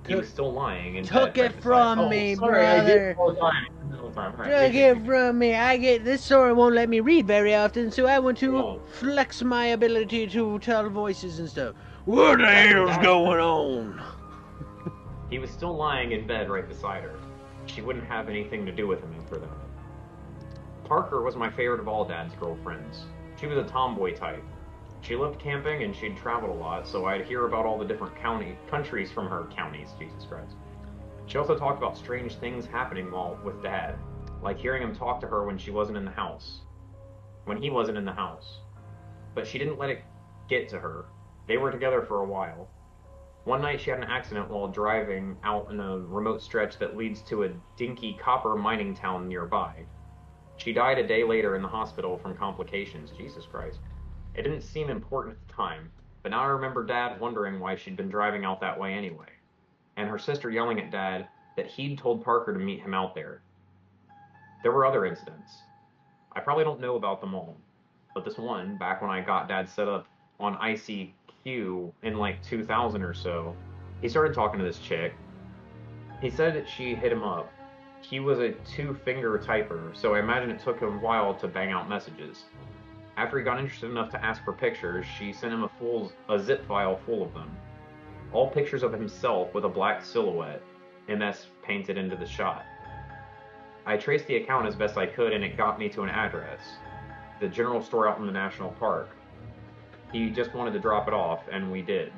Speaker 3: He was still lying in bed.
Speaker 1: Took it from me, brother. Took it from me. This story won't let me read very often, so I want to flex my ability to tell voices and stuff. What the hell's going on?
Speaker 3: He was still lying in bed right beside her. She wouldn't have anything to do with him after that. Parker was my favorite of all Dad's girlfriends. She was a tomboy type. She loved camping and she'd traveled a lot, so I'd hear about all the different countries from her counties, Jesus Christ. She also talked about strange things happening while with Dad, like hearing him talk to her when she wasn't in the house. When he wasn't in the house. But she didn't let it get to her. They were together for a while. One night she had an accident while driving out in a remote stretch that leads to a dinky copper mining town nearby. She died a day later in the hospital from complications, Jesus Christ. It didn't seem important at the time, but now I remember Dad wondering why she'd been driving out that way anyway, and her sister yelling at Dad that he'd told Parker to meet him out there. There were other incidents. I probably don't know about them all, but this one, back when I got Dad set up on ICQ in like 2000 or so, he started talking to this chick. He said that she hit him up. He was a 2-finger typer, so I imagine it took him a while to bang out messages. After he got interested enough to ask for pictures, she sent him a zip file full of them. All pictures of himself with a black silhouette, MS painted into the shot. I traced the account as best I could and it got me to an address. The general store out in the national park. He just wanted to drop it off, and we did.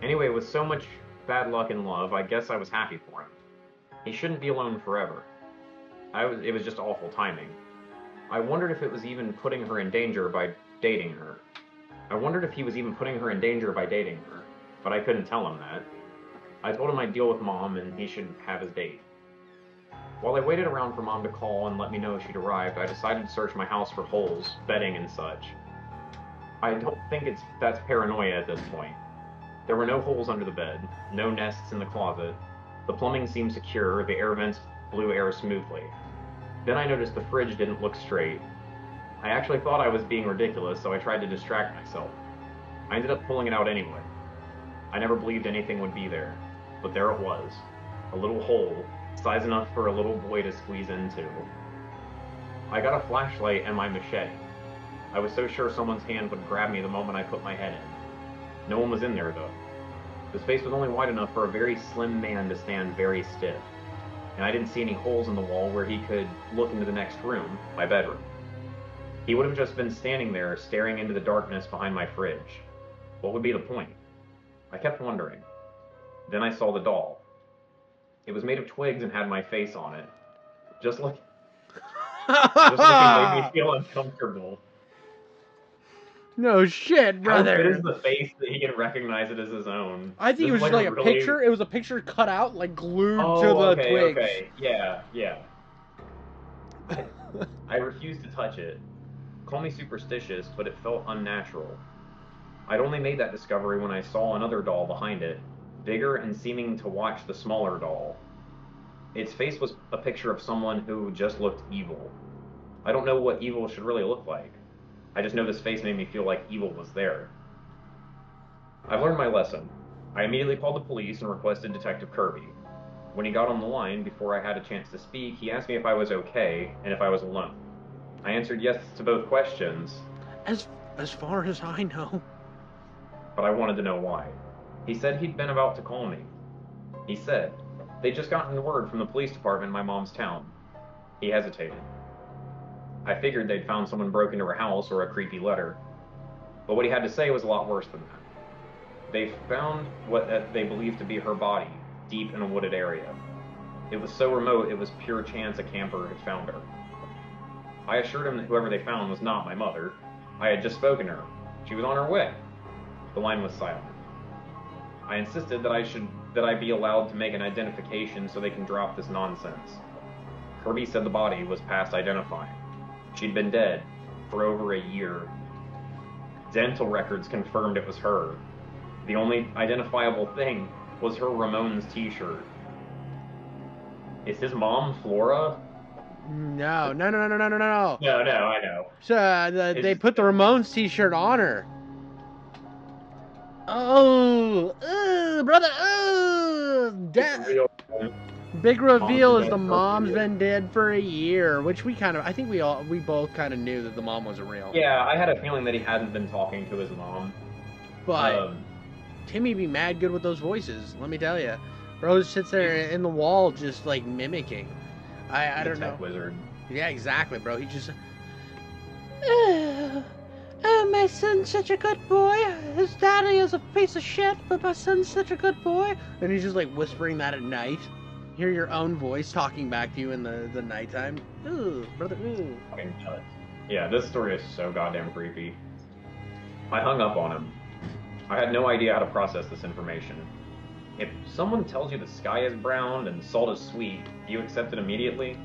Speaker 3: Anyway, with so much bad luck and love, I guess I was happy for him. He shouldn't be alone forever. It was just awful timing. I wondered if it was even putting her in danger by dating her. I wondered if he was even putting her in danger by dating her, but I couldn't tell him that. I told him I'd deal with Mom and he should have his date. While I waited around for Mom to call and let me know she'd arrived, I decided to search my house for holes, bedding and such. I don't think that's paranoia at this point. There were no holes under the bed, no nests in the closet. The plumbing seemed secure, the air vents blew air smoothly. Then I noticed the fridge didn't look straight. I actually thought I was being ridiculous, so I tried to distract myself. I ended up pulling it out anyway. I never believed anything would be there, but there it was. A little hole, size enough for a little boy to squeeze into. I got a flashlight and my machete. I was so sure someone's hand would grab me the moment I put my head in. No one was in there, though. The space was only wide enough for a very slim man to stand very stiff. And I didn't see any holes in the wall where he could look into the next room, my bedroom. He would have just been standing there, staring into the darkness behind my fridge. What would be the point? I kept wondering. Then I saw the doll. It was made of twigs and had my face on it. Just looking made me feel uncomfortable.
Speaker 1: No shit, brother.
Speaker 3: It is the face that he can recognize it as his own.
Speaker 1: I think it was just like a picture. It was a picture cut out, like glued to the twigs.
Speaker 3: Okay, yeah. I refused to touch it. Call me superstitious, but it felt unnatural. I'd only made that discovery when I saw another doll behind it, bigger and seeming to watch the smaller doll. Its face was a picture of someone who just looked evil. I don't know what evil should really look like. I just know this face made me feel like evil was there. I've learned my lesson. I immediately called the police and requested Detective Kirby. When he got on the line, before I had a chance to speak, he asked me if I was okay and if I was alone. I answered yes to both questions.
Speaker 1: As far as I know.
Speaker 3: But I wanted to know why. He said he'd been about to call me. He said they'd just gotten word from the police department in my mom's town. He hesitated. I figured they'd found someone broke into her house or a creepy letter. But what he had to say was a lot worse than that. They found what they believed to be her body, deep in a wooded area. It was so remote it was pure chance a camper had found her. I assured him that whoever they found was not my mother. I had just spoken to her. She was on her way. The line was silent. I insisted that I be allowed to make an identification so they can drop this nonsense. Kirby said the body was past identifying. She'd been dead for over a year. Dental records confirmed it was her. The only identifiable thing was her Ramones t-shirt. Is his mom Flora?
Speaker 1: No.
Speaker 3: No, I know.
Speaker 1: So they put the Ramones t-shirt on her. Oh, brother, big reveal is the mom's been dead for a year, which we both kind of knew that the mom wasn't real.
Speaker 3: Yeah, I had a feeling that he hadn't been talking to his mom.
Speaker 1: But Timmy be mad good with those voices, let me tell you. Bro sits there in the wall just like mimicking. I don't know.
Speaker 3: Wizard.
Speaker 1: Yeah, exactly, bro. He just.
Speaker 2: My son's such a good boy. His daddy is a piece of shit, but my son's such a good boy.
Speaker 1: And he's just like whispering that at night. Hear your own voice talking back to you in the nighttime. Ooh, brother, ooh.
Speaker 3: Yeah, this story is so goddamn creepy. I hung up on him. I had no idea how to process this information. If someone tells you the sky is brown and salt is sweet, do you accept it immediately?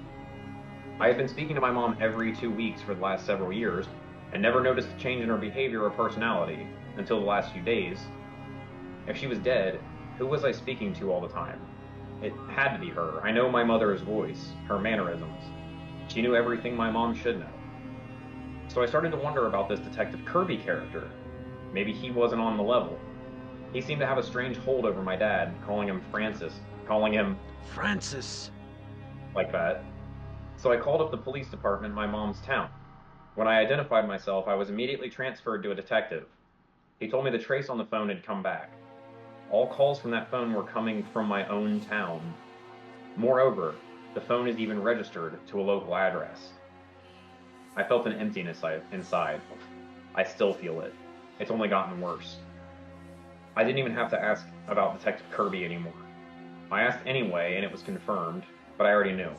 Speaker 3: I had been speaking to my mom every 2 weeks for the last several years, and never noticed a change in her behavior or personality until the last few days. If she was dead, who was I speaking to all the time? It had to be her. I know my mother's voice, her mannerisms. She knew everything my mom should know. So I started to wonder about this Detective Kirby character. Maybe he wasn't on the level. He seemed to have a strange hold over my dad, calling him Francis, calling him
Speaker 1: Francis,
Speaker 3: like that. So I called up the police department in my mom's town. When I identified myself, I was immediately transferred to a detective. He told me the trace on the phone had come back. All calls from that phone were coming from my own town. Moreover, the phone is even registered to a local address. I felt an emptiness inside. I still feel it. It's only gotten worse. I didn't even have to ask about Detective Kirby anymore. I asked anyway, and it was confirmed, but I already knew.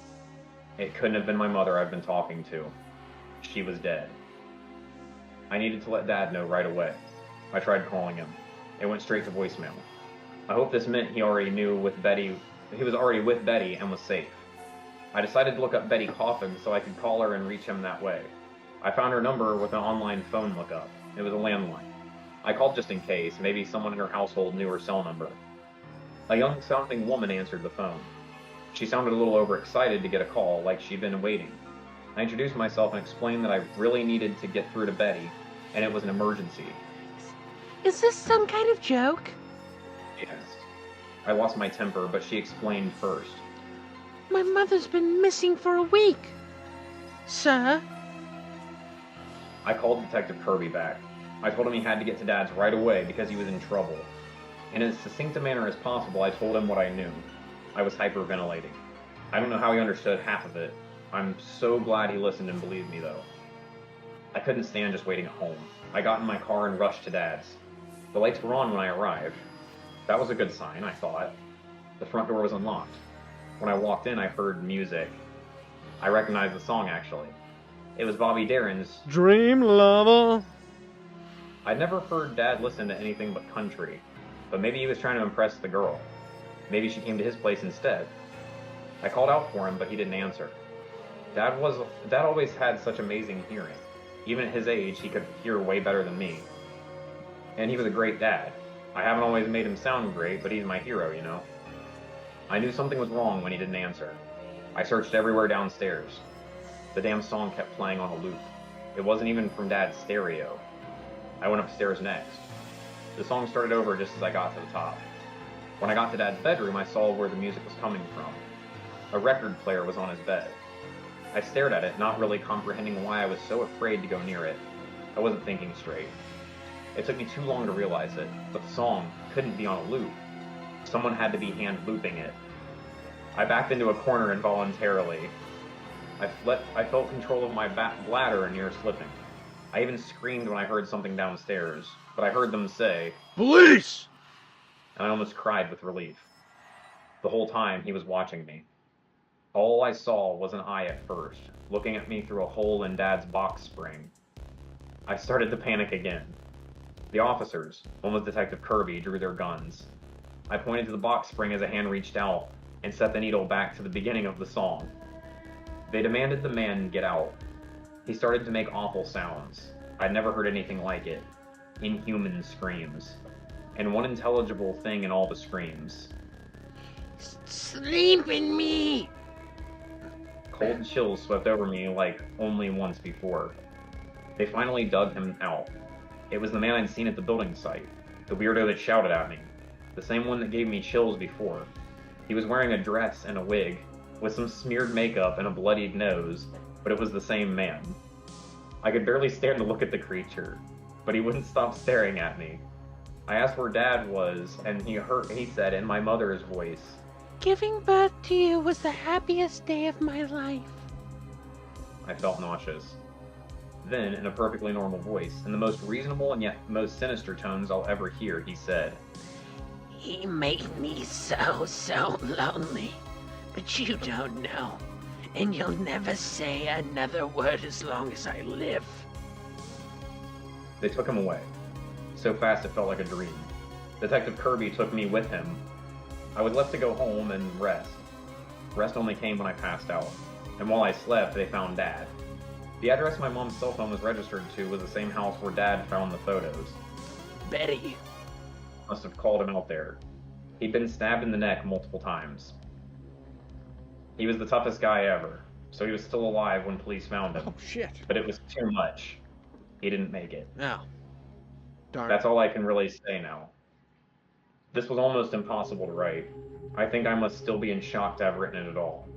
Speaker 3: It couldn't have been my mother I've been talking to. She was dead. I needed to let Dad know right away. I tried calling him. It went straight to voicemail. I hope this meant he was already with Betty and was safe. I decided to look up Betty Coffin so I could call her and reach him that way. I found her number with an online phone lookup. It was a landline. I called just in case. Maybe someone in her household knew her cell number. A young-sounding woman answered the phone. She sounded a little overexcited to get a call, like she'd been waiting. I introduced myself and explained that I really needed to get through to Betty, and it was an emergency.
Speaker 2: Is this some kind of joke?
Speaker 3: Yes. I lost my temper, but she explained first.
Speaker 2: My mother's been missing for a week. Sir?
Speaker 3: I called Detective Kirby back. I told him he had to get to Dad's right away because he was in trouble. In as succinct a manner as possible, I told him what I knew. I was hyperventilating. I don't know how he understood half of it. I'm so glad he listened and believed me, though. I couldn't stand just waiting at home. I got in my car and rushed to Dad's. The lights were on when I arrived. That was a good sign, I thought. The front door was unlocked. When I walked in, I heard music. I recognized the song, actually. It was Bobby Darin's
Speaker 1: Dream Lover.
Speaker 3: I'd never heard Dad listen to anything but country, but maybe he was trying to impress the girl. Maybe she came to his place instead. I called out for him, but he didn't answer. Dad always had such amazing hearing. Even at his age, he could hear way better than me. And he was a great dad. I haven't always made him sound great, but he's my hero, you know? I knew something was wrong when he didn't answer. I searched everywhere downstairs. The damn song kept playing on a loop. It wasn't even from Dad's stereo. I went upstairs next. The song started over just as I got to the top. When I got to Dad's bedroom, I saw where the music was coming from. A record player was on his bed. I stared at it, not really comprehending why I was so afraid to go near it. I wasn't thinking straight. It took me too long to realize it, but the song couldn't be on a loop. Someone had to be hand looping it. I backed into a corner involuntarily. I felt control of my bladder near slipping. I even screamed when I heard something downstairs, but I heard them say,
Speaker 1: "Police!"
Speaker 3: And I almost cried with relief. The whole time, he was watching me. All I saw was an eye at first, looking at me through a hole in Dad's box spring. I started to panic again. The officers, one was Detective Kirby, drew their guns. I pointed to the box spring as a hand reached out and set the needle back to the beginning of the song. They demanded the man get out. He started to make awful sounds. I'd never heard anything like it. Inhuman screams. And one intelligible thing in all the screams.
Speaker 4: Sleep in me!
Speaker 3: Cold chills swept over me like only once before. They finally dug him out. It was the man I'd seen at the building site. The weirdo that shouted at me. The same one that gave me chills before. He was wearing a dress and a wig, with some smeared makeup and a bloodied nose, but it was the same man. I could barely stand to look at the creature, but he wouldn't stop staring at me. I asked where Dad was, and he said in my mother's voice,
Speaker 2: "Giving birth to you was the happiest day of my life."
Speaker 3: I felt nauseous. Then, in a perfectly normal voice, in the most reasonable and yet most sinister tones I'll ever hear, he said,
Speaker 4: He made me so lonely. But you don't know. And you'll never say another word as long as I live.
Speaker 3: They took him away. So fast it felt like a dream. Detective Kirby took me with him. I was left to go home and rest. Rest only came when I passed out. And while I slept, they found Dad. The address my mom's cell phone was registered to was the same house where Dad found the photos.
Speaker 4: Betty.
Speaker 3: Must have called him out there. He'd been stabbed in the neck multiple times. He was the toughest guy ever, so he was still alive when police found him.
Speaker 1: Oh, shit.
Speaker 3: But it was too much. He didn't make it.
Speaker 1: No. Darn.
Speaker 3: That's all I can really say now. This was almost impossible to write. I think I must still be in shock to have written it at all.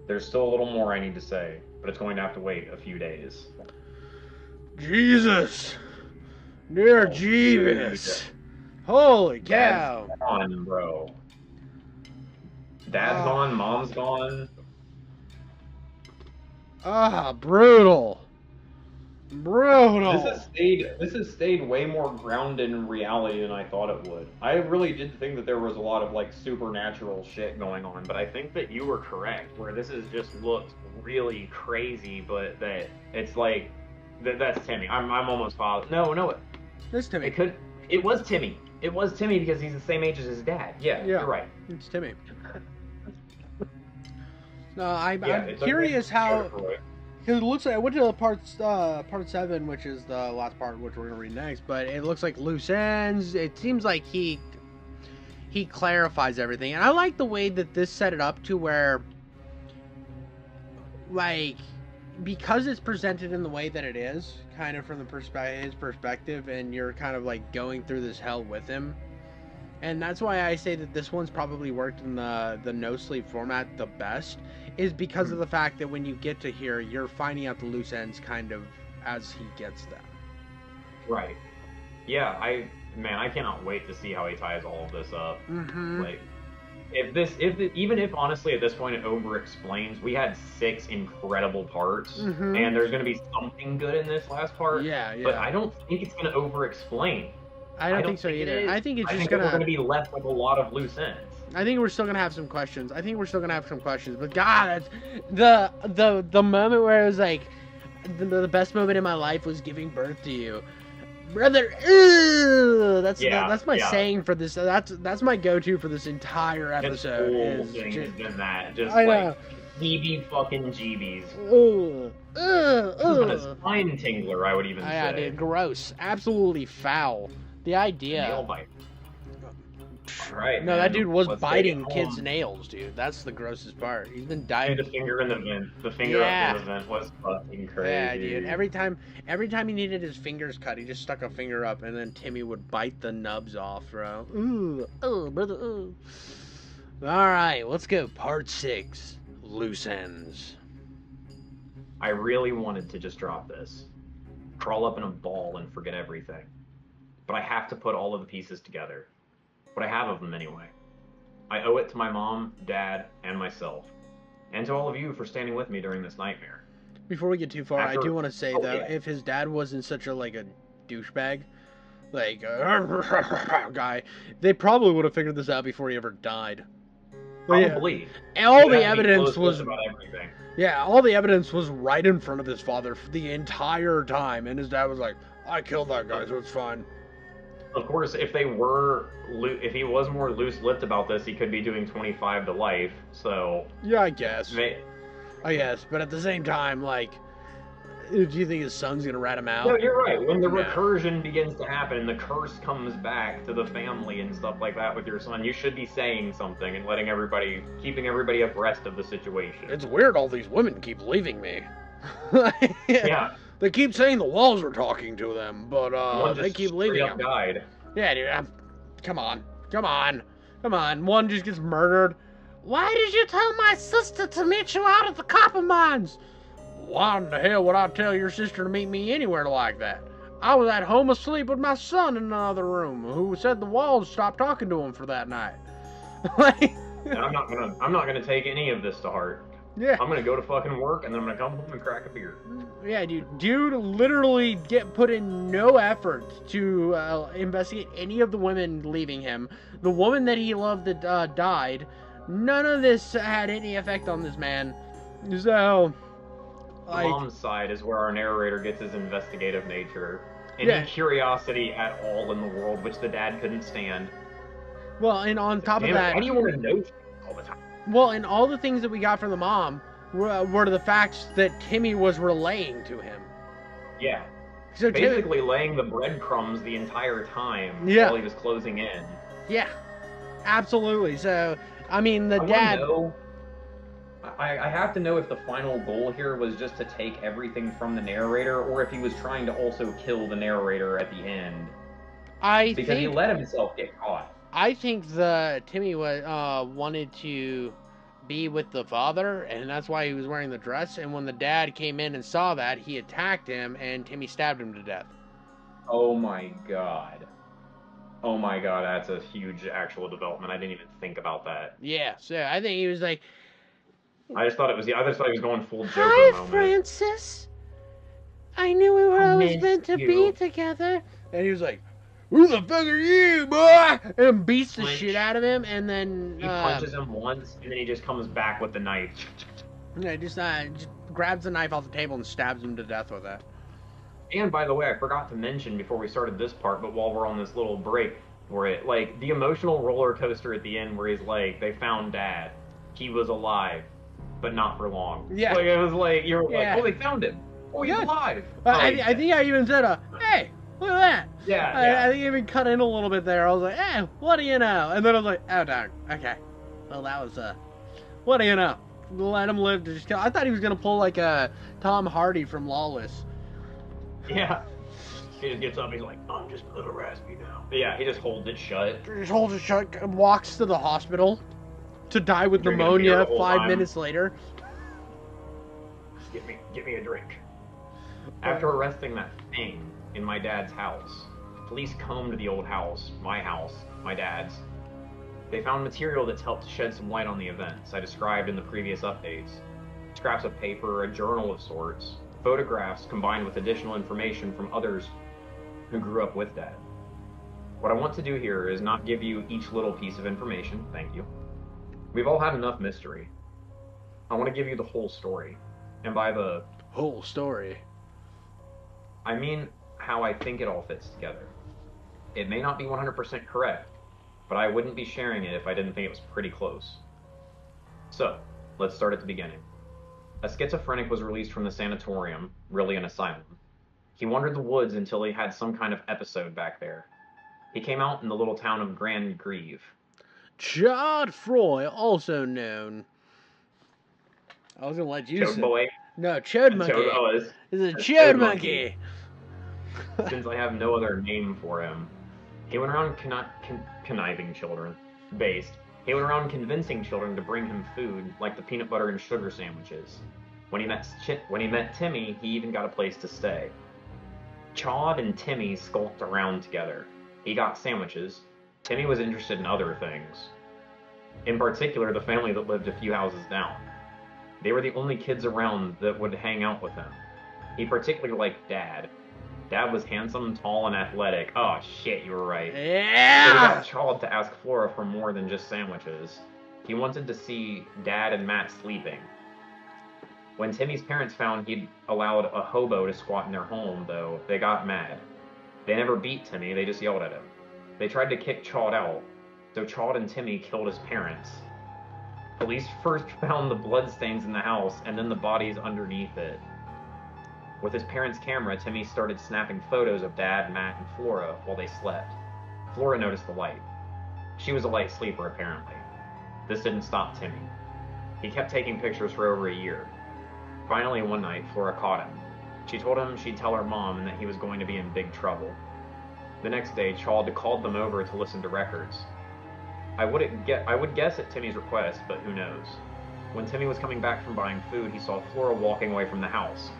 Speaker 3: There's still a little more I need to say, but it's going to have to wait a few days.
Speaker 1: Jesus. Dear Jeeves. Holy cow.
Speaker 3: Dad's gone, bro. Dad's gone, Mom's gone.
Speaker 1: Brutal. Brutal.
Speaker 3: This has stayed way more grounded in reality than I thought it would. I really did think that there was a lot of like supernatural shit going on, but I think that you were correct, where this has just looked really crazy, but that it's like that's Timmy. I'm almost positive. No,
Speaker 1: It's Timmy.
Speaker 3: It was Timmy. It was Timmy because he's the same age as his dad. Yeah. You're right.
Speaker 1: It's Timmy. No, I'm curious how. Because it looks like I went to part 7, which is the last part, which we're gonna read next. But it looks like loose ends. It seems like he clarifies everything, and I like the way that this set it up to where, like, because it's presented in the way that it is, kind of from his perspective, and you're kind of like going through this hell with him. And that's why I say that this one's probably worked in the NoSleep format the best, is because of the fact that when you get to here, you're finding out the loose ends kind of as he gets them.
Speaker 3: Right. Yeah, I cannot wait to see how he ties all of this up.
Speaker 1: Mm-hmm.
Speaker 3: Like, even if honestly at this point it over explains, we had 6 incredible parts,
Speaker 1: mm-hmm.
Speaker 3: and there's going to be something good in this last part.
Speaker 1: Yeah.
Speaker 3: But I don't think it's going to over explain.
Speaker 1: I don't think so either. I think it's just gonna.
Speaker 3: We're going to be left with a lot of loose ends.
Speaker 1: I think we're still gonna have some questions. But God, the moment where it was like, the best moment in my life was giving birth to you, brother. That's my saying for this. That's my go-to for this entire episode.
Speaker 3: It's been that. Just like GB fucking GBs. This is a spine tingler, I would even say.
Speaker 1: Yeah, dude, gross. Absolutely foul. The idea.
Speaker 3: Nail bite. Right.
Speaker 1: No,
Speaker 3: man.
Speaker 1: that dude was
Speaker 3: Let's
Speaker 1: biting
Speaker 3: take it
Speaker 1: kids'
Speaker 3: home.
Speaker 1: nails, dude. That's the grossest part. He's been
Speaker 3: Dude,
Speaker 1: dying.
Speaker 3: the finger in the vent. The finger up in the vent was fucking crazy.
Speaker 1: Yeah, dude. Every time he needed his fingers cut, he just stuck a finger up, and then Timmy would bite the nubs off, bro. Ooh, oh, brother, ooh. All right, let's go. Part 6, loose ends.
Speaker 3: I really wanted to just drop this, crawl up in a ball and forget everything. But I have to put all of the pieces together. What I have of them anyway. I owe it to my mom, dad, and myself. And to all of you for standing with me during this nightmare.
Speaker 1: Before we get too far, I do want to say, though,
Speaker 3: yeah.
Speaker 1: if his dad wasn't such a douchebag, guy, they probably would have figured this out before he ever died.
Speaker 3: Probably.
Speaker 1: Yeah. All the evidence was
Speaker 3: about everything.
Speaker 1: Yeah, all the evidence was right in front of his father the entire time, and his dad was like, "I killed that guy, so it's fine."
Speaker 3: Of course, if he was more loose-lipped about this, he could be doing 25 to life. So
Speaker 1: yeah, I guess. But at the same time, do you think his son's gonna rat him out?
Speaker 3: No, you're right. When the recursion begins to happen and the curse comes back to the family and stuff like that with your son, you should be saying something and keeping everybody abreast of the situation.
Speaker 1: It's weird all these women keep leaving me.
Speaker 3: Yeah.
Speaker 1: They keep saying the walls are talking to them, but they keep leaving them.
Speaker 3: Died.
Speaker 1: Yeah, dude. Come on. One just gets murdered. Why did you tell my sister to meet you out at the copper mines? Why in the hell would I tell your sister to meet me anywhere like that? I was at home asleep with my son in another room, who said the walls stopped talking to him for that night.
Speaker 3: And I'm not gonna take any of this to heart.
Speaker 1: Yeah.
Speaker 3: I'm gonna go to fucking work and then I'm gonna come home and crack a beer.
Speaker 1: Yeah, dude literally put in no effort to investigate any of the women leaving him. The woman that he loved that died. None of this had any effect on this man. So,
Speaker 3: the mom's side is where our narrator gets his investigative nature. Any curiosity at all in the world, which the dad couldn't stand.
Speaker 1: Well, and on top of that,
Speaker 3: how do you want to know all the time?
Speaker 1: Well, and all the things that we got from the mom were the facts that Timmy was relaying to him.
Speaker 3: Yeah.
Speaker 1: So
Speaker 3: basically laying the breadcrumbs the entire time while he was closing in.
Speaker 1: Yeah. Absolutely. So, I mean, the dad...
Speaker 3: I have to know if the final goal here was just to take everything from the narrator, or if he was trying to also kill the narrator at the end. Because he let himself get caught.
Speaker 1: I think Timmy wanted to be with the father, and that's why he was wearing the dress. And when the dad came in and saw that, he attacked him, and Timmy stabbed him to death.
Speaker 3: Oh my god. Oh my god, that's a huge actual development. I didn't even think about that.
Speaker 1: Yeah, so I think he was like...
Speaker 3: I just thought he was going full Joker
Speaker 1: moment.
Speaker 3: Hi,
Speaker 1: Francis. I knew we were always meant to be together. And he was like, "Who the fuck are you, boy?" And beats the shit out of him, and then...
Speaker 3: He punches him once, and then he just comes back with the knife.
Speaker 1: Yeah, just grabs the knife off the table and stabs him to death with that.
Speaker 3: And by the way, I forgot to mention before we started this part, but while we're on this little break, where the emotional roller coaster at the end where he's like, they found Dad. He was alive, but not for long.
Speaker 1: Yeah.
Speaker 3: It was like, you're like, oh, they found him. Oh, he's alive.
Speaker 1: I think I even said, hey, look at that.
Speaker 3: Yeah,
Speaker 1: I think I even cut in a little bit there. I was like, hey, what do you know? And then I was like, oh, dog. Okay. Well, that was, what do you know? Let him live to just kill. I thought he was going to pull like a Tom Hardy from Lawless.
Speaker 3: Yeah. He just gets up, he's like, I'm just a little raspy now. But yeah, he just holds it shut.
Speaker 1: Just holds it shut, walks to the hospital to die with pneumonia 5 minutes later.
Speaker 3: Get me a drink. After arresting that thing in my dad's house, police combed the old house, my dad's. They found material that's helped shed some light on the events I described in the previous updates. Scraps of paper, a journal of sorts, photographs combined with additional information from others who grew up with Dad. What I want to do here is not give you each little piece of information, thank you. We've all had enough mystery. I want to give you the whole story. And by the
Speaker 1: whole story,
Speaker 3: I mean how I think it all fits together. It may not be 100% correct, but I wouldn't be sharing it if I didn't think it was pretty close. So, let's start at the beginning. A schizophrenic was released from the sanatorium, really an asylum. He wandered the woods until he had some kind of episode back there. He came out in the little town of Grand Grieve,
Speaker 1: Chad Froy, also known. I was gonna let you
Speaker 3: Chode
Speaker 1: say.
Speaker 3: boy.
Speaker 1: No, Chode Monkey.
Speaker 3: It's
Speaker 1: It's a Chode Monkey.
Speaker 3: Since I have no other name for him. He went around conniving children. He went around convincing children to bring him food, like the peanut butter and sugar sandwiches. When he met Timmy, he even got a place to stay. Chad and Timmy skulked around together. He got sandwiches. Timmy was interested in other things. In particular, the family that lived a few houses down. They were the only kids around that would hang out with him. He particularly liked Dad. Dad was handsome, tall, and athletic. Oh shit, you were right.
Speaker 1: Yeah!
Speaker 3: So he got Chad to ask Flora for more than just sandwiches. He wanted to see Dad and Matt sleeping. When Timmy's parents found he'd allowed a hobo to squat in their home, though, they got mad. They never beat Timmy, they just yelled at him. They tried to kick Chad out, so Chad and Timmy killed his parents. Police first found the bloodstains in the house, and then the bodies underneath it. With his parents' camera, Timmy started snapping photos of Dad, Matt, and Flora while they slept. Flora noticed the light. She was a light sleeper, apparently. This didn't stop Timmy. He kept taking pictures for over a year. Finally, one night, Flora caught him. She told him she'd tell her mom and that he was going to be in big trouble. The next day, Chad called them over to listen to records. I would guess at Timmy's request, but who knows. When Timmy was coming back from buying food, he saw Flora walking away from the house.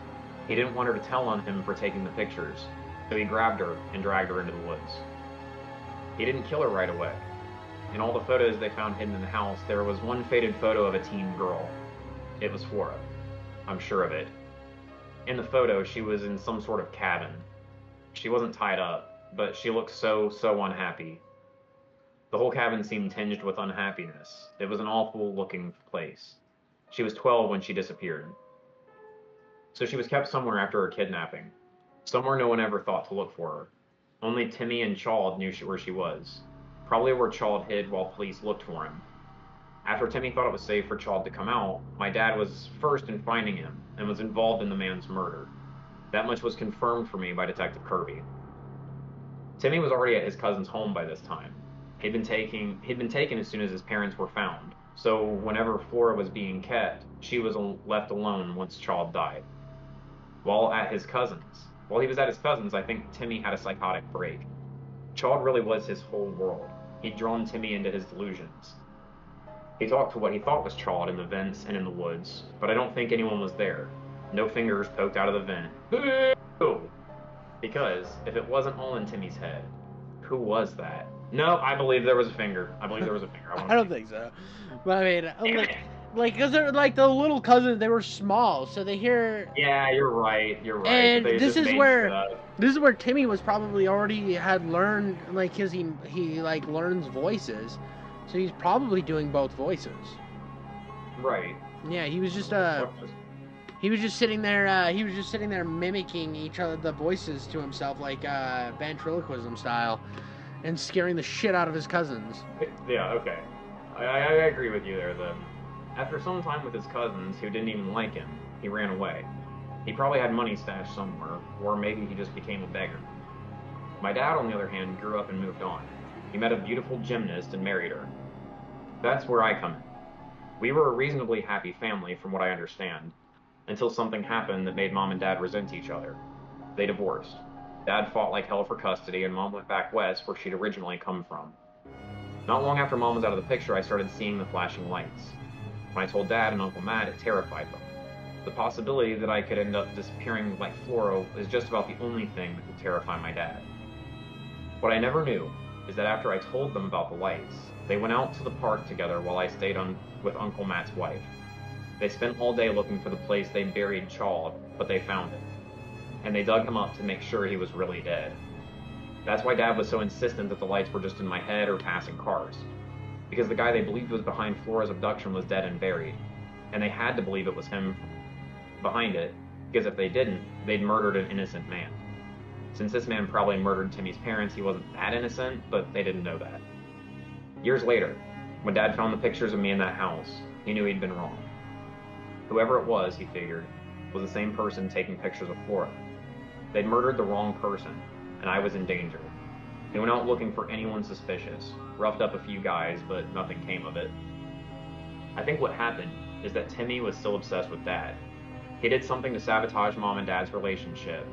Speaker 3: He didn't want her to tell on him for taking the pictures, so he grabbed her and dragged her into the woods. He didn't kill her right away. In all the photos they found hidden in the house, there was one faded photo of a teen girl. It was Flora. I'm sure of it. In the photo, she was in some sort of cabin. She wasn't tied up, but she looked so unhappy. The whole cabin seemed tinged with unhappiness. It was an awful-looking place. She was 12 when she disappeared. So she was kept somewhere after her kidnapping. Somewhere no one ever thought to look for her. Only Timmy and Chad knew where she was. Probably where Chad hid while police looked for him. After Timmy thought it was safe for Chad to come out, my dad was first in finding him and was involved in the man's murder. That much was confirmed for me by Detective Kirby. Timmy was already at his cousin's home by this time. He'd been taken as soon as his parents were found. So whenever Flora was being kept, she was left alone once Chad died. While he was at his cousin's, I think Timmy had a psychotic break. Chad really was his whole world. He'd drawn Timmy into his delusions. He talked to what he thought was Chad in the vents and in the woods, but I don't think anyone was there. No fingers poked out of the vent. Because if it wasn't all in Timmy's head, who was that? No, I believe there was a finger. I
Speaker 1: don't think so. But I mean, because they're like the little cousins, they were small, so they hear.
Speaker 3: Yeah, you're right.
Speaker 1: And this is where Timmy was probably already had learned, like, cause he like learns voices, so he's probably doing both voices.
Speaker 3: Right.
Speaker 1: Yeah, he was just sitting there mimicking each other the voices to himself, like ventriloquism style, and scaring the shit out of his cousins.
Speaker 3: Yeah. Okay. I agree with you there. After some time with his cousins who didn't even like him, he ran away. He probably had money stashed somewhere, or maybe he just became a beggar. My dad, on the other hand, grew up and moved on. He met a beautiful gymnast and married her. That's where I come in. We were a reasonably happy family, from what I understand, until something happened that made Mom and Dad resent each other. They divorced. Dad fought like hell for custody, and Mom went back west where she'd originally come from. Not long after Mom was out of the picture, I started seeing the flashing lights. When I told Dad and Uncle Matt, it terrified them. The possibility that I could end up disappearing like Flora is just about the only thing that could terrify my dad. What I never knew is that after I told them about the lights, they went out to the park together while I stayed with Uncle Matt's wife. They spent all day looking for the place they buried Chad, but they found it. And they dug him up to make sure he was really dead. That's why Dad was so insistent that the lights were just in my head or passing cars. Because the guy they believed was behind Flora's abduction was dead and buried. And they had to believe it was him behind it, because if they didn't, they'd murdered an innocent man. Since this man probably murdered Timmy's parents, he wasn't that innocent, but they didn't know that. Years later, when Dad found the pictures of me in that house, he knew he'd been wrong. Whoever it was, he figured, was the same person taking pictures of Flora. They'd murdered the wrong person, and I was in danger. He went out looking for anyone suspicious, roughed up a few guys, but nothing came of it. I think what happened is that Timmy was still obsessed with Dad. He did something to sabotage Mom and Dad's relationship.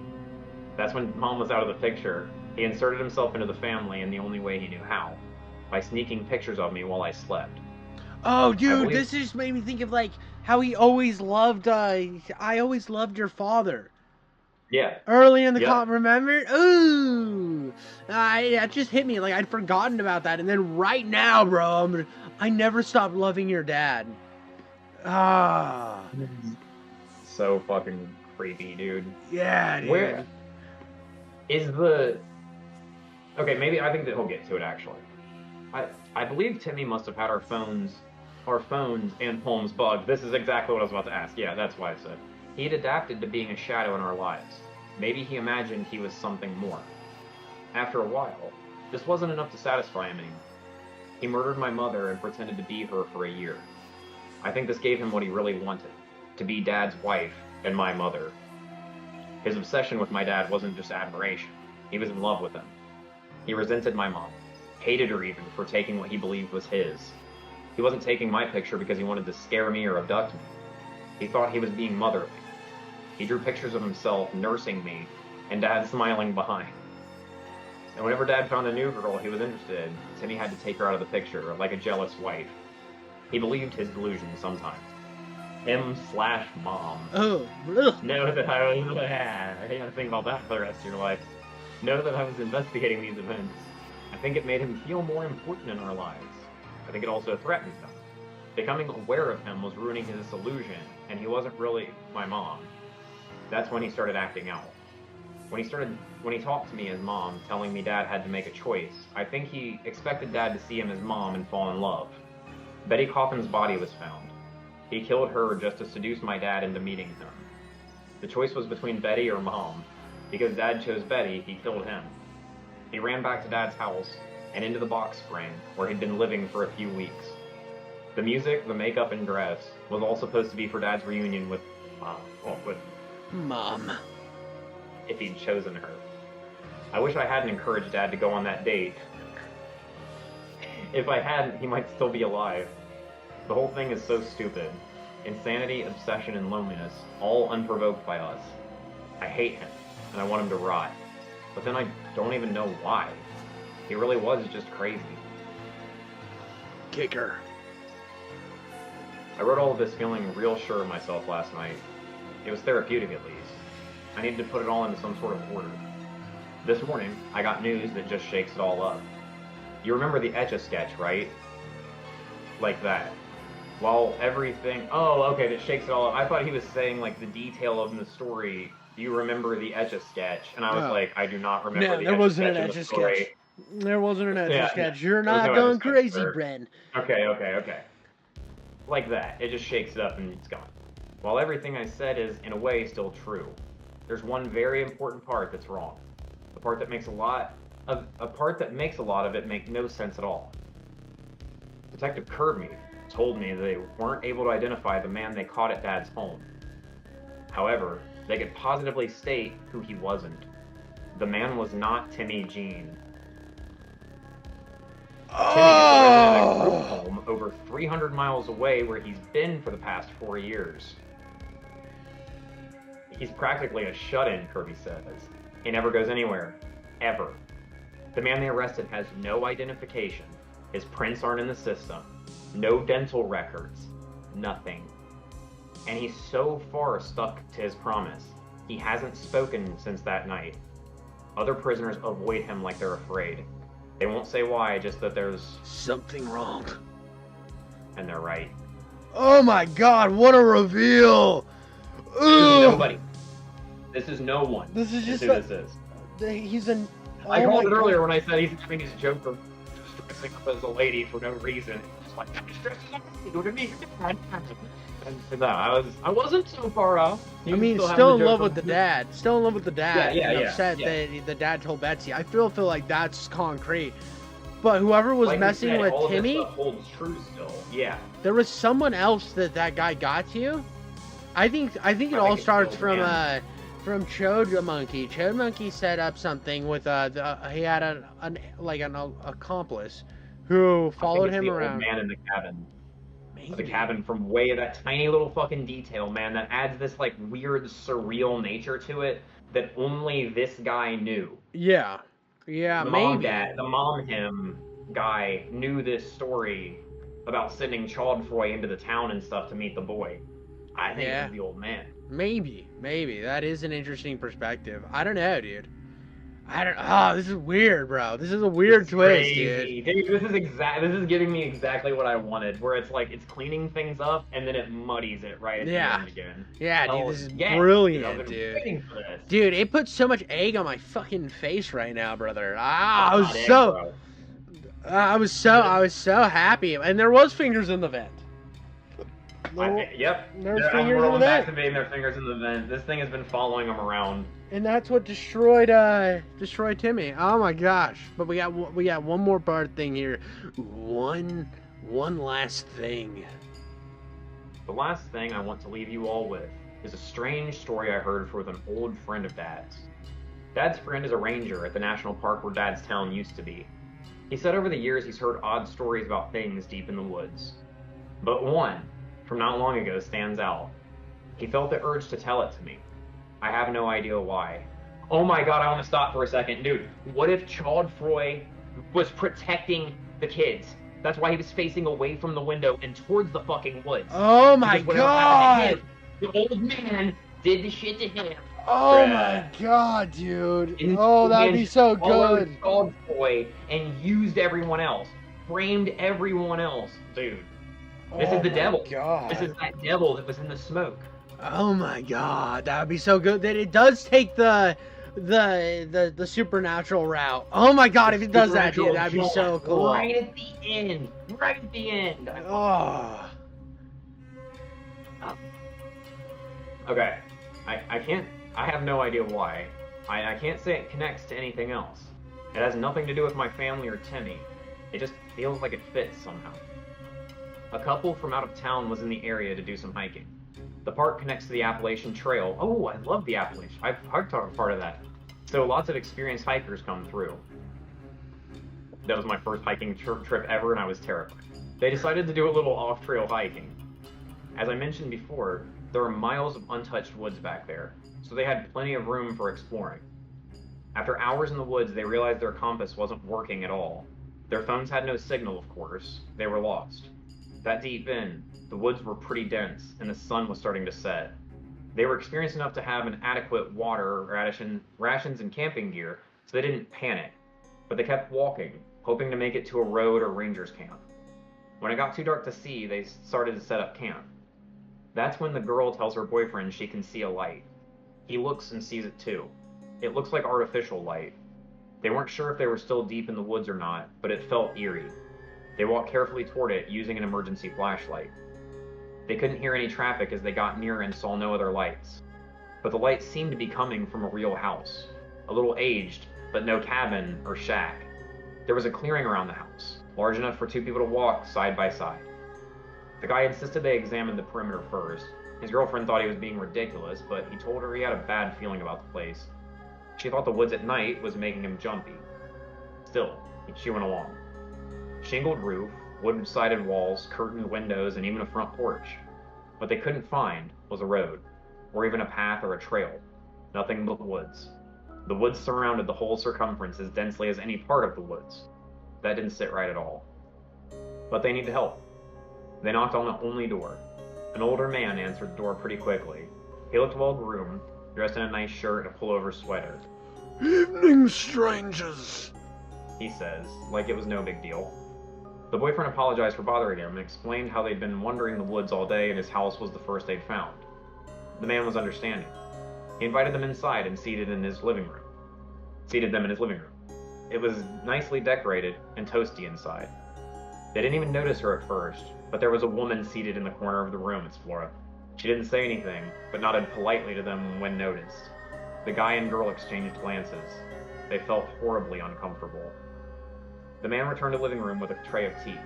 Speaker 3: That's when Mom was out of the picture. He inserted himself into the family in the only way he knew how, by sneaking pictures of me while I slept.
Speaker 1: Oh, dude, this just made me think of, like, how he always loved, I always loved your father.
Speaker 3: Yeah.
Speaker 1: Early in the remember? Ooh! That just hit me, like, I'd forgotten about that, and then right now, bro, I never stopped loving your dad. Ah.
Speaker 3: So fucking creepy, dude.
Speaker 1: Yeah, dude.
Speaker 3: Where is the... Okay, maybe I think that he'll get to it, actually. I believe Timmy must have had our phones and Holmes bugged. This is exactly what I was about to ask. Yeah, that's why I said. He had adapted to being a shadow in our lives. Maybe he imagined he was something more. After a while, this wasn't enough to satisfy him anymore. He murdered my mother and pretended to be her for a year. I think this gave him what he really wanted, to be Dad's wife and my mother. His obsession with my dad wasn't just admiration. He was in love with him. He resented my mom, hated her even for taking what he believed was his. He wasn't taking my picture because he wanted to scare me or abduct me. He thought he was being motherly. He drew pictures of himself nursing me and Dad smiling behind. And whenever Dad found a new girl he was interested in, Timmy had to take her out of the picture like a jealous wife. He believed his delusions sometimes. Him/mom.
Speaker 1: Oh,
Speaker 3: Know that I was... You gotta think about that for the rest of your life. Know that I was investigating these events. I think it made him feel more important in our lives. I think it also threatened him. Becoming aware of him was ruining his illusion, and he wasn't really my mom. That's when he started acting out. When he talked to me as mom, telling me Dad had to make a choice, I think he expected Dad to see him as mom and fall in love. Betty Coffin's body was found. He killed her just to seduce my dad into meeting him. The choice was between Betty or Mom. Because Dad chose Betty, he killed him. He ran back to Dad's house and into the box spring, where he'd been living for a few weeks. The music, the makeup, and dress was all supposed to be for Dad's reunion with
Speaker 4: Mom.
Speaker 3: If he'd chosen her. I wish I hadn't encouraged Dad to go on that date. If I hadn't, he might still be alive. The whole thing is so stupid. Insanity, obsession, and loneliness, all unprovoked by us. I hate him, and I want him to rot. But then I don't even know why. He really was just crazy.
Speaker 4: Kicker.
Speaker 3: I wrote all of this feeling real sure of myself last night. It was therapeutic at least. I needed to put it all into some sort of order. This morning, I got news that just shakes it all up. You remember the Etch-a-Sketch, right? Like that. While everything... Oh, okay, that shakes it all up. I thought he was saying, like, the detail of the story. Do you remember the Etch-a-Sketch? And I was like, I do not remember the Etch-a-Sketch.
Speaker 1: There wasn't an Etch-a-Sketch. There wasn't an Etch-a-Sketch. You're not going crazy, Bren.
Speaker 3: Okay. Like that. It just shakes it up and it's gone. While everything I said is, in a way, still true, there's one very important part that's wrong. The part that makes a lot of it make no sense at all. Detective Kirby told me they weren't able to identify the man they caught at Dad's home. However, they could positively state who he wasn't. The man was not Timmy Jean. Timmy is a resident at a group home over 300 miles away where he's been for the past 4 years. He's practically a shut-in, Kirby says. He never goes anywhere. Ever. The man they arrested has no identification. His prints aren't in the system. No dental records. Nothing. And he's so far stuck to his promise. He hasn't spoken since that night. Other prisoners avoid him like they're afraid. They won't say why, just that there's
Speaker 4: something wrong.
Speaker 3: And they're right.
Speaker 1: Oh my god, what a reveal!
Speaker 3: This is nobody. This is no one.
Speaker 1: This is just
Speaker 3: who this is.
Speaker 1: He's an...
Speaker 3: I called it earlier when I said he's having his joke of dressing up as a lady for no reason. It's like, what do you mean? And I wasn't so far off.
Speaker 1: I mean, still in love with the dad. Still in love with the dad.
Speaker 3: Yeah.
Speaker 1: Upset that the dad told Betsy. I feel like that's concrete. But whoever was messing with Timmy,
Speaker 3: all this stuff holds true still. Yeah.
Speaker 1: There was someone else that guy got to. I think it all starts from from Chode Monkey. Chode Monkey set up something with he had an accomplice who followed him around.
Speaker 3: Old man in the cabin.
Speaker 1: Maybe.
Speaker 3: The cabin from way that tiny little fucking detail, man, that adds this like weird surreal nature to it that only this guy knew.
Speaker 1: Yeah,
Speaker 3: the
Speaker 1: maybe.
Speaker 3: The mom him guy knew this story about sending Chaudfroy into the town and stuff to meet the boy. I think it was the old man.
Speaker 1: Maybe. That is an interesting perspective. I don't know, dude. This is weird, bro. This is a weird twist, dude.
Speaker 3: This is giving me exactly what I wanted, where it's like, it's cleaning things up, and then it muddies it right at the end again.
Speaker 1: Yeah, dude, this is brilliant, dude. Dude, it puts so much egg on my fucking face right now, brother. I was so happy. And there was fingers in the vent.
Speaker 3: Yep.
Speaker 1: There's fingers in the vent.
Speaker 3: Activating their fingers in the vent. This thing has been following them around.
Speaker 1: And that's what destroyed Timmy. Oh my gosh! But we got one more part thing here. One last thing.
Speaker 3: The last thing I want to leave you all with is a strange story I heard from an old friend of Dad's. Dad's friend is a ranger at the national park where Dad's town used to be. He said over the years he's heard odd stories about things deep in the woods. But one, from not long ago, stands out. He felt the urge to tell it to me. I have no idea why. Oh my god, I want to stop for a second. Dude, what if Chaudfroy was protecting the kids? That's why he was facing away from the window and towards the fucking woods.
Speaker 1: Oh my god!
Speaker 3: The old man did the shit to him.
Speaker 1: Oh my god, dude. That'd be so good.
Speaker 3: Chaudfroy and used everyone else. Framed everyone else. Dude. This is the devil.
Speaker 1: God.
Speaker 3: This is that devil that was in the smoke.
Speaker 1: Oh my god, that would be so good. That it does take the supernatural route. Oh my god, if it does that, dude, that'd be so cool.
Speaker 3: Right at the end.
Speaker 1: Oh.
Speaker 3: Okay. I have no idea why. I can't say it connects to anything else. It has nothing to do with my family or Timmy. It just feels like it fits somehow. A couple from out of town was in the area to do some hiking. The park connects to the Appalachian Trail. Oh, I love the Appalachian. I've part of that. So lots of experienced hikers come through. That was my first hiking trip ever, and I was terrified. They decided to do a little off-trail hiking. As I mentioned before, there are miles of untouched woods back there, so they had plenty of room for exploring. After hours in the woods, they realized their compass wasn't working at all. Their phones had no signal, of course. They were lost. That deep in, the woods were pretty dense, and the sun was starting to set. They were experienced enough to have an adequate water, rations, and camping gear, so they didn't panic. But they kept walking, hoping to make it to a road or ranger's camp. When it got too dark to see, they started to set up camp. That's when the girl tells her boyfriend she can see a light. He looks and sees it too. It looks like artificial light. They weren't sure if they were still deep in the woods or not, but it felt eerie. They walked carefully toward it, using an emergency flashlight. They couldn't hear any traffic as they got near and saw no other lights. But the lights seemed to be coming from a real house. A little aged, but no cabin or shack. There was a clearing around the house, large enough for two people to walk side by side. The guy insisted they examine the perimeter first. His girlfriend thought he was being ridiculous, but he told her he had a bad feeling about the place. She thought the woods at night was making him jumpy. Still, she went along. Shingled roof, wood-sided walls, curtained windows, and even a front porch. What they couldn't find was a road, or even a path or a trail. Nothing but woods. The woods surrounded the whole circumference as densely as any part of the woods. That didn't sit right at all. But they needed help. They knocked on the only door. An older man answered the door pretty quickly. He looked well-groomed, dressed in a nice shirt and a pullover sweater.
Speaker 1: "Evening, strangers,"
Speaker 3: he says, like it was no big deal. The boyfriend apologized for bothering him and explained how they'd been wandering the woods all day and his house was the first they'd found. The man was understanding. He invited them inside and seated them in his living room. It was nicely decorated and toasty inside. They didn't even notice her at first, but there was a woman seated in the corner of the room, it's Flora. She didn't say anything, but nodded politely to them when noticed. The guy and girl exchanged glances. They felt horribly uncomfortable. The man returned to the living room with a tray of tea.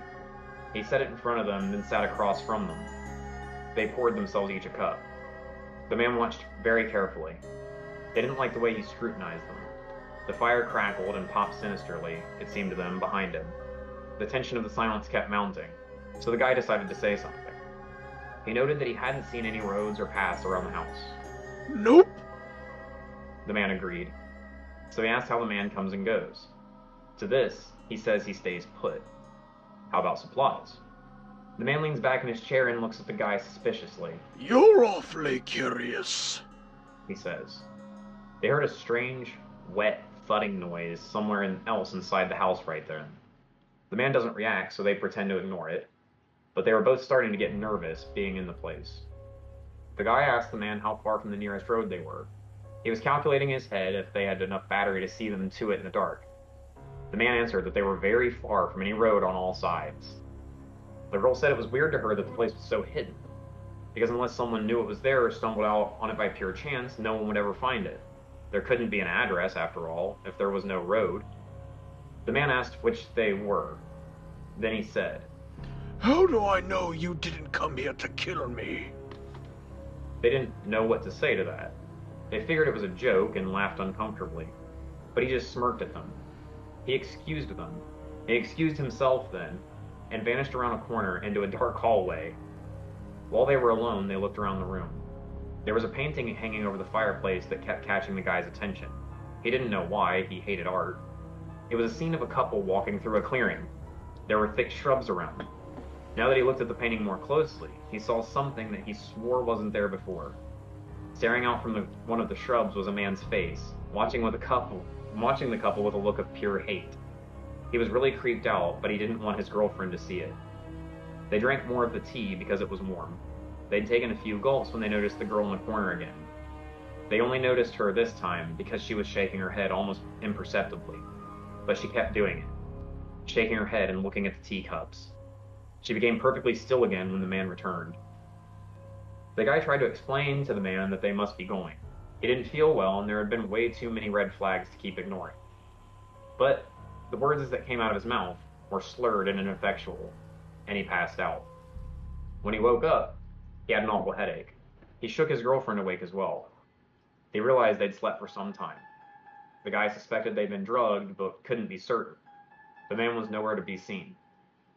Speaker 3: He set it in front of them, then sat across from them. They poured themselves each a cup. The man watched very carefully. They didn't like the way he scrutinized them. The fire crackled and popped sinisterly, it seemed to them, behind him. The tension of the silence kept mounting, so the guy decided to say something. He noted that he hadn't seen any roads or paths around the house.
Speaker 1: Nope.
Speaker 3: The man agreed. So he asked how the man comes and goes. To this, he says he stays put. How about supplies? The man leans back in his chair and looks at the guy suspiciously.
Speaker 1: You're awfully curious,
Speaker 3: he says. They heard a strange, wet, thudding noise somewhere else inside the house right then. The man doesn't react, so they pretend to ignore it, but they were both starting to get nervous being in the place. The guy asked the man how far from the nearest road they were. He was calculating in his head if they had enough battery to see them to it in the dark. The man answered that they were very far from any road on all sides. The girl said it was weird to her that the place was so hidden, because unless someone knew it was there or stumbled out on it by pure chance, no one would ever find it. There couldn't be an address, after all, if there was no road. The man asked which they were. Then he said,
Speaker 1: How do I know you didn't come here to kill me?
Speaker 3: They didn't know what to say to that. They figured it was a joke and laughed uncomfortably, but he just smirked at them. He excused them. He excused himself then, and vanished around a corner into a dark hallway. While they were alone, they looked around the room. There was a painting hanging over the fireplace that kept catching the guy's attention. He didn't know why, he hated art. It was a scene of a couple walking through a clearing. There were thick shrubs around. Now that he looked at the painting more closely, he saw something that he swore wasn't there before. Staring out from one of the shrubs was a man's face, watching the couple with a look of pure hate. He was really creeped out, but he didn't want his girlfriend to see it. They drank more of the tea because it was warm. They'd taken a few gulps when they noticed the girl in the corner again. They only noticed her this time because she was shaking her head almost imperceptibly, but she kept doing it, shaking her head and looking at the teacups. She became perfectly still again when the man returned. The guy tried to explain to the man that they must be going. He didn't feel well, and there had been way too many red flags to keep ignoring. But the words that came out of his mouth were slurred and ineffectual, and he passed out. When he woke up, he had an awful headache. He shook his girlfriend awake as well. They realized they'd slept for some time. The guy suspected they'd been drugged, but couldn't be certain. The man was nowhere to be seen.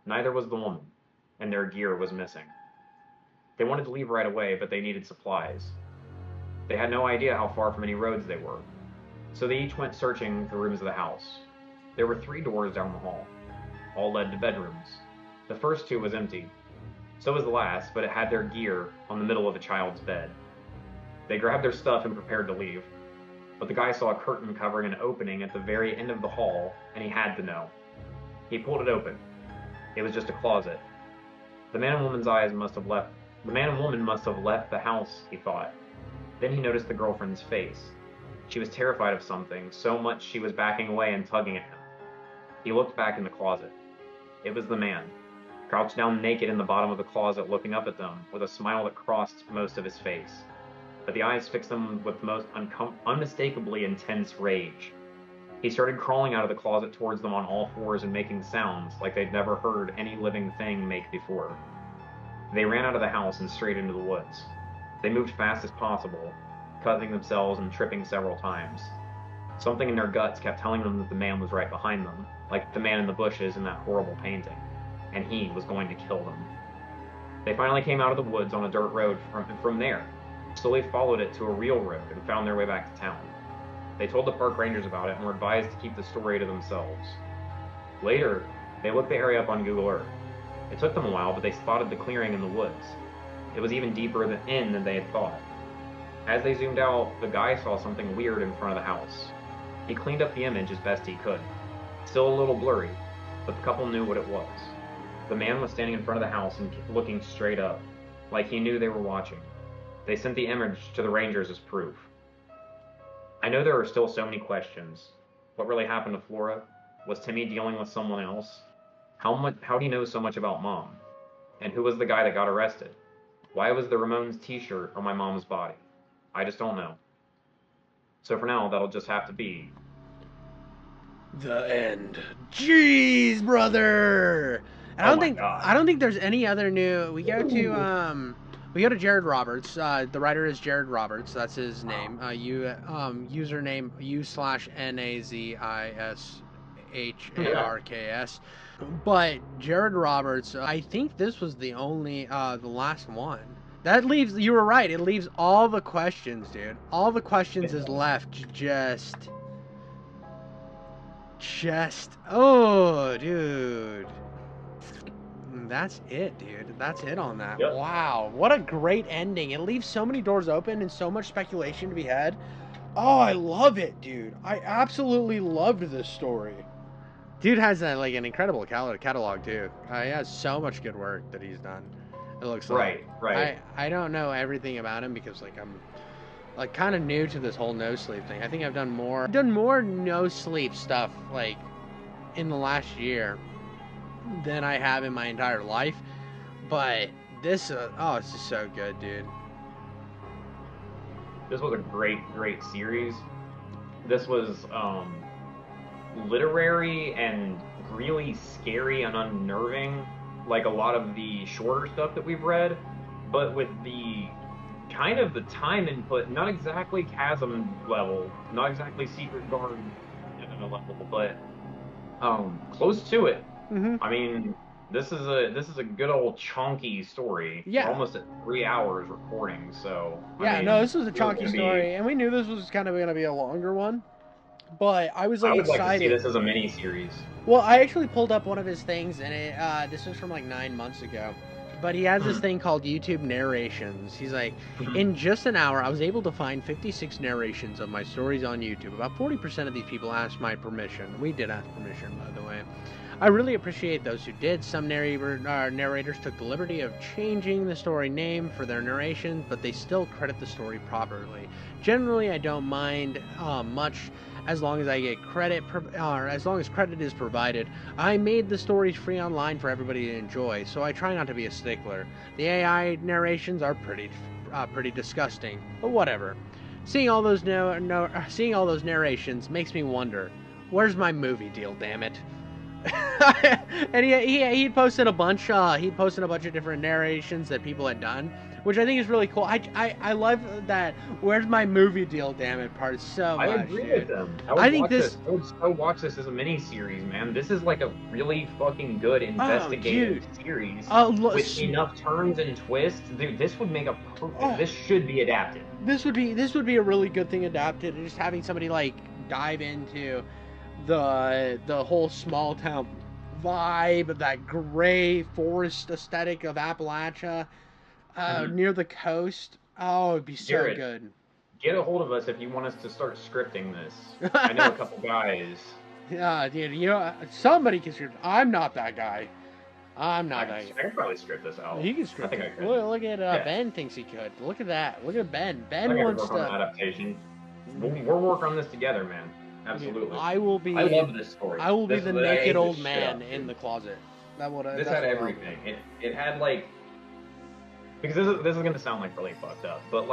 Speaker 3: Neither was the woman, and their gear was missing. They wanted to leave right away, but they needed supplies. They had no idea how far from any roads they were, so they each went searching the rooms of the house. There were 3 doors down the hall. All led to bedrooms. The first 2 was empty. So was the last, but it had their gear on the middle of a child's bed. They grabbed their stuff and prepared to leave, but the guy saw a curtain covering an opening at the very end of the hall, and he had to know. He pulled it open. It was just a closet. The man and woman must have left the house, he thought. Then he noticed the girlfriend's face. She was terrified of something, so much she was backing away and tugging at him. He looked back in the closet. It was the man, crouched down naked in the bottom of the closet looking up at them, with a smile that crossed most of his face. But the eyes fixed them with the most unmistakably intense rage. He started crawling out of the closet towards them on all fours and making sounds like they'd never heard any living thing make before. They ran out of the house and straight into the woods. They moved fast as possible, cutting themselves and tripping several times. Something in their guts kept telling them that the man was right behind them, like the man in the bushes in that horrible painting, and he was going to kill them. They finally came out of the woods on a dirt road from there, slowly followed it to a real road, and found their way back to town. They told the park rangers about it and were advised to keep the story to themselves. Later, they looked the area up on Google Earth. It took them a while, but they spotted the clearing in the woods. It was even deeper in than they had thought. As they zoomed out, the guy saw something weird in front of the house. He cleaned up the image as best he could. Still a little blurry, but the couple knew what it was. The man was standing in front of the house and looking straight up, like he knew they were watching. They sent the image to the rangers as proof. I know there are still so many questions. What really happened to Flora? Was Timmy dealing with someone else? How do you know so much about Mom? And who was the guy that got arrested? Why was the Ramones t-shirt on my mom's body? I just don't know. So for now, that'll just have to be
Speaker 1: the end. Jeez, brother. I don't think there's any other new. We go to We go to Jared Roberts. The writer is Jared Roberts. That's his name. Username U/NAZISHARKS. But Jared Roberts, I think this was the last one. That leaves, you were right, it leaves all the questions, dude. All the questions is left oh, dude. That's it, dude. That's it on that.
Speaker 3: Yep.
Speaker 1: Wow, what a great ending. It leaves so many doors open and so much speculation to be had. Oh, I love it, dude. I absolutely loved this story. Dude has an incredible catalog too. He has so much good work that he's done. It looks like.
Speaker 3: Right.
Speaker 1: I don't know everything about him because I'm kind of new to this whole no sleep thing. I think I've done more no sleep stuff in the last year than I have in my entire life. But this it's just so good, dude.
Speaker 3: This was a great series. This was literary and really scary and unnerving, like a lot of the shorter stuff that we've read, but with the kind of the time input, not exactly Chasm level, not exactly Secret Garden level, but close to it.
Speaker 1: Mm-hmm.
Speaker 3: I mean, this is a good old chunky story.
Speaker 1: Yeah.
Speaker 3: We're almost at 3 hours recording, so
Speaker 1: this was a chunky story, and we knew this was kind of going to be a longer one. But I was
Speaker 3: I would
Speaker 1: excited.
Speaker 3: like to see this as a mini series.
Speaker 1: Well, I actually pulled up one of his things, and this was from 9 months ago. But he has this thing called YouTube narrations. He's like, in just an hour, I was able to find 56 narrations of my stories on YouTube. About 40% of these people asked my permission. We did ask permission, by the way. I really appreciate those who did. Some narrators took the liberty of changing the story name for their narration, but they still credit the story properly. Generally, I don't mind much as long as I get credit, or as long as credit is provided. I made the stories free online for everybody to enjoy, so I try not to be a stickler. The AI narrations are pretty disgusting, but whatever. Seeing all those narrations makes me wonder, where's my movie deal? Damn it! And he posted a bunch. He posted a bunch of different narrations that people had done, which I think is really cool. I love that. Where's my movie deal? Damn it! Part so much.
Speaker 3: I agree with them. I would watch this as a mini series, man. This is like a really fucking good investigative series with enough turns and twists. Dude, this would make a perfect. This should be adapted.
Speaker 1: This would be a really good thing adapted, and just having somebody dive into the whole small town vibe, that gray forest aesthetic of Appalachia, near the coast. Oh, it'd be so
Speaker 3: Jared,
Speaker 1: good.
Speaker 3: Get a hold of us if you want us to start scripting this. I know a couple guys.
Speaker 1: Yeah, dude, somebody can script. I'm not that guy. I
Speaker 3: can probably script this out.
Speaker 1: He can script it.
Speaker 3: I could.
Speaker 1: Look at Ben thinks he could. Look at that. Look at Ben. Ben wants to
Speaker 3: work on adaptation. We'll work on this together, man. Absolutely.
Speaker 1: I
Speaker 3: love this story.
Speaker 1: I will be the naked old man in the closet.
Speaker 3: This had everything. It had because this is gonna sound really fucked up, but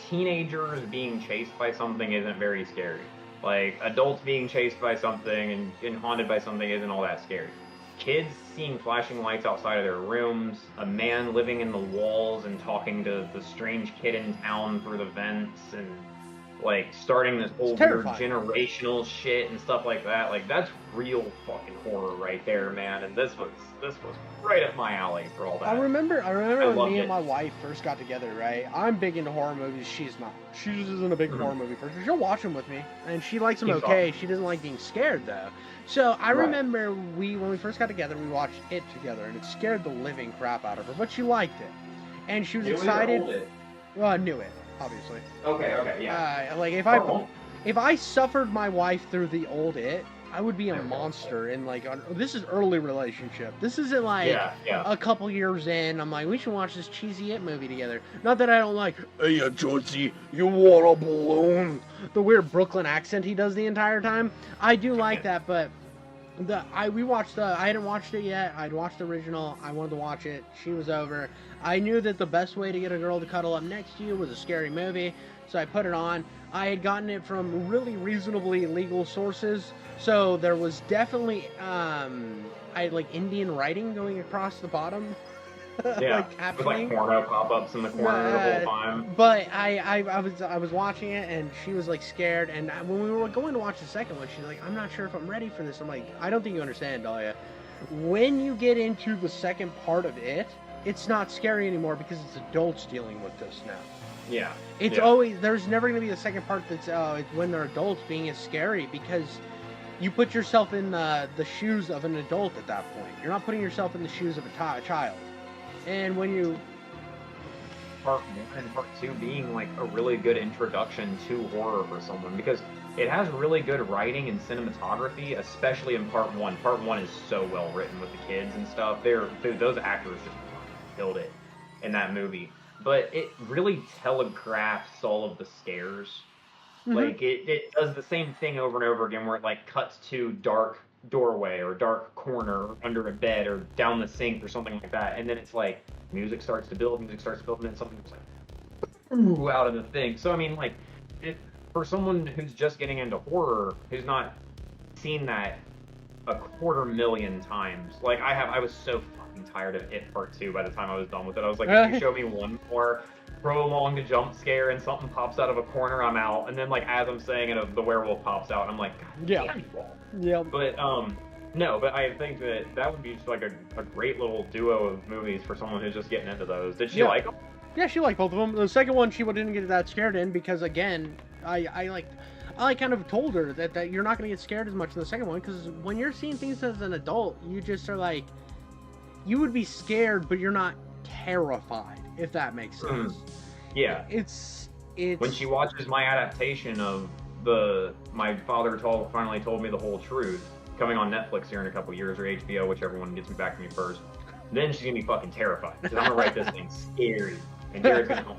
Speaker 3: teenagers being chased by something isn't very scary. Adults being chased by something and haunted by something isn't all that scary. Kids seeing flashing lights outside of their rooms, a man living in the walls and talking to the strange kid in town through the vents, and starting this whole weird generational shit and stuff like that. That's real fucking horror right there, man. And this was right up my alley for all that.
Speaker 1: I remember when me and my wife first got together, right? I'm big into horror movies. She's not. She just isn't a big horror movie person. She'll watch them with me, and she likes them okay. She doesn't like being scared, though. So I remember when we first got together, we watched it together, and it scared the living crap out of her, but she liked it. And she was excited. Well, knew it. Obviously.
Speaker 3: Okay,
Speaker 1: yeah. If I suffered my wife through the old It, I would be a monster. And this is early relationship. This isn't a couple years in. I'm like, we should watch this cheesy It movie together. Not that I don't like, hey, Georgie, you want a balloon? The weird Brooklyn accent he does the entire time. I do like that, but I hadn't watched it yet. I'd watched the original. I wanted to watch it. She was over. I knew that the best way to get a girl to cuddle up next to you was a scary movie, so I put it on. I had gotten it from really reasonably legal sources, so there was definitely I had Indian writing going across the bottom
Speaker 3: Yeah,
Speaker 1: like
Speaker 3: with
Speaker 1: happening.
Speaker 3: like porno pop-ups in the corner the whole time.
Speaker 1: But I was watching it, and she was like scared. And when we were going to watch the second one, she's like, "I'm not sure if I'm ready for this." I'm like, "I don't think you understand, Dahlia. When you get into the second part of it, it's not scary anymore because it's adults dealing with this now.
Speaker 3: Yeah.
Speaker 1: It's always there's never going to be the second part that's it's when they're adults being as scary because you put yourself in the shoes of an adult at that point. You're not putting yourself in the shoes of a child. And when you
Speaker 3: part 1 and part 2 being like a really good introduction to horror for someone because it has really good writing and cinematography, especially in part 1. Part 1 is so well written with the kids and stuff. Those actors just killed it in that movie. But it really telegraphs all of the scares. Mm-hmm. Like it does the same thing over and over again where it like cuts to dark doorway or dark corner under a bed or down the sink or something like that, and then it's like music starts to build, and then something's like ooh out of the thing. So I mean, like, for someone who's just getting into horror, who's not seen that 250,000 times, like I was so fucking tired of It Part 2 by the time I was done with it. I was like, if you show me one more prolonged jump scare and something pops out of a corner, I'm out. And then like as I'm saying it, the werewolf pops out, and I'm like, God damn you all.
Speaker 1: Yeah.
Speaker 3: But no, but I think that would be just like a great little duo of movies for someone who's just getting into those. Did she like them?
Speaker 1: Yeah, she liked both of them. The second one she didn't get that scared in because again, I kind of told her that you're not going to get scared as much in the second one because when you're seeing things as an adult, you just are like, you would be scared, but you're not terrified, if that makes sense.
Speaker 3: Yeah.
Speaker 1: It's
Speaker 3: when she watches my adaptation of my father finally told me the whole truth, coming on Netflix here in a couple years, or HBO, whichever one gets me back to me first, then she's gonna be fucking terrified because I'm gonna write this thing scary, and Jared's gonna home.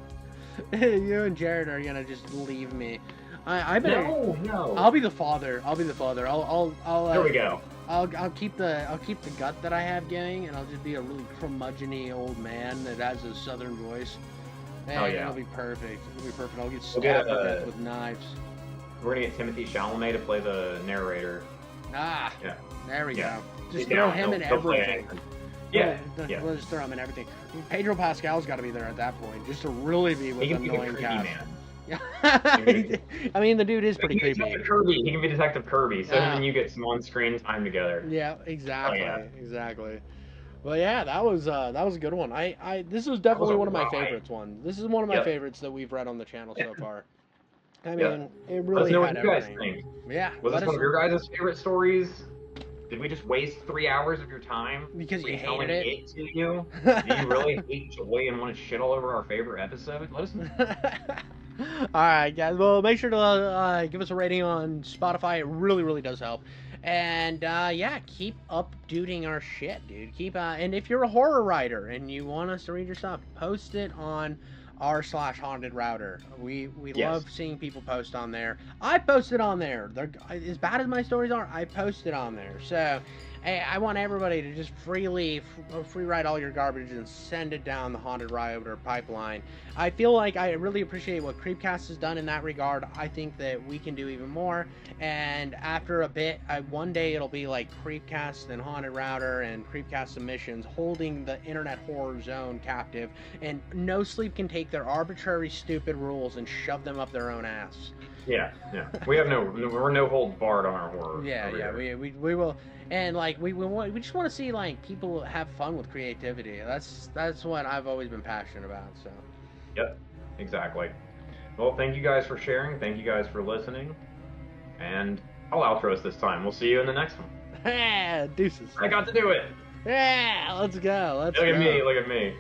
Speaker 1: You and Jared are gonna just leave me. I better.
Speaker 3: No.
Speaker 1: I'll be the father. I'll
Speaker 3: There we go.
Speaker 1: I'll keep the gut that I have going, and I'll just be a really curmudgeon-y old man that has a southern voice. And it'll be perfect. I'll get stabbed to death with knives.
Speaker 3: We're gonna get Timothy Chalamet to play the narrator.
Speaker 1: Yeah. There we go. Just
Speaker 3: Yeah,
Speaker 1: throw him in everything.
Speaker 3: Yeah.
Speaker 1: We'll just throw him in everything. Pedro Pascal's got to be there at that point, just to really be with an annoying cast. I mean, the dude is pretty creepy.
Speaker 3: He can be Detective Kirby, so then you get some on-screen time together.
Speaker 1: Yeah, exactly. Exactly. Well, yeah, that was a good one. This was definitely one of my favorites. This is one of my favorites that we've read on the channel so far. I mean, it really had everything.
Speaker 3: What you guys think.
Speaker 1: Yeah.
Speaker 3: Was this one of your guys' favorite stories? Did we just waste 3 hours of your time?
Speaker 1: Because you hated it?
Speaker 3: To you? Do you really hate Joy and want to shit all over our favorite episode? Let us know.
Speaker 1: Alright, guys. Well, make sure to give us a rating on Spotify. It really, really does help. And, keep updating our shit, dude. And if you're a horror writer and you want us to read your stuff, post it on r/haunted router. We love seeing people post on there. I posted on there. They're as bad as my stories are. I posted on there. So hey, I want everybody to just free write all your garbage and send it down the haunted router pipeline. I feel like I really appreciate what Creepcast has done in that regard. I think that we can do even more. And after a bit, one day it'll be like Creepcast and Haunted Router and Creepcast submissions holding the internet horror zone captive, and NoSleep can take their arbitrary, stupid rules and shove them up their own ass.
Speaker 3: Yeah. We're no holds barred on our horror.
Speaker 1: We will. And like we just want to see like people have fun with creativity. That's what I've always been passionate about. So.
Speaker 3: Yep, exactly. Well, thank you guys for sharing. Thank you guys for listening. And I'll outro us this time. We'll see you in the next one.
Speaker 1: Deuces.
Speaker 3: I got to do it.
Speaker 1: Yeah, let's go.
Speaker 3: Look at me.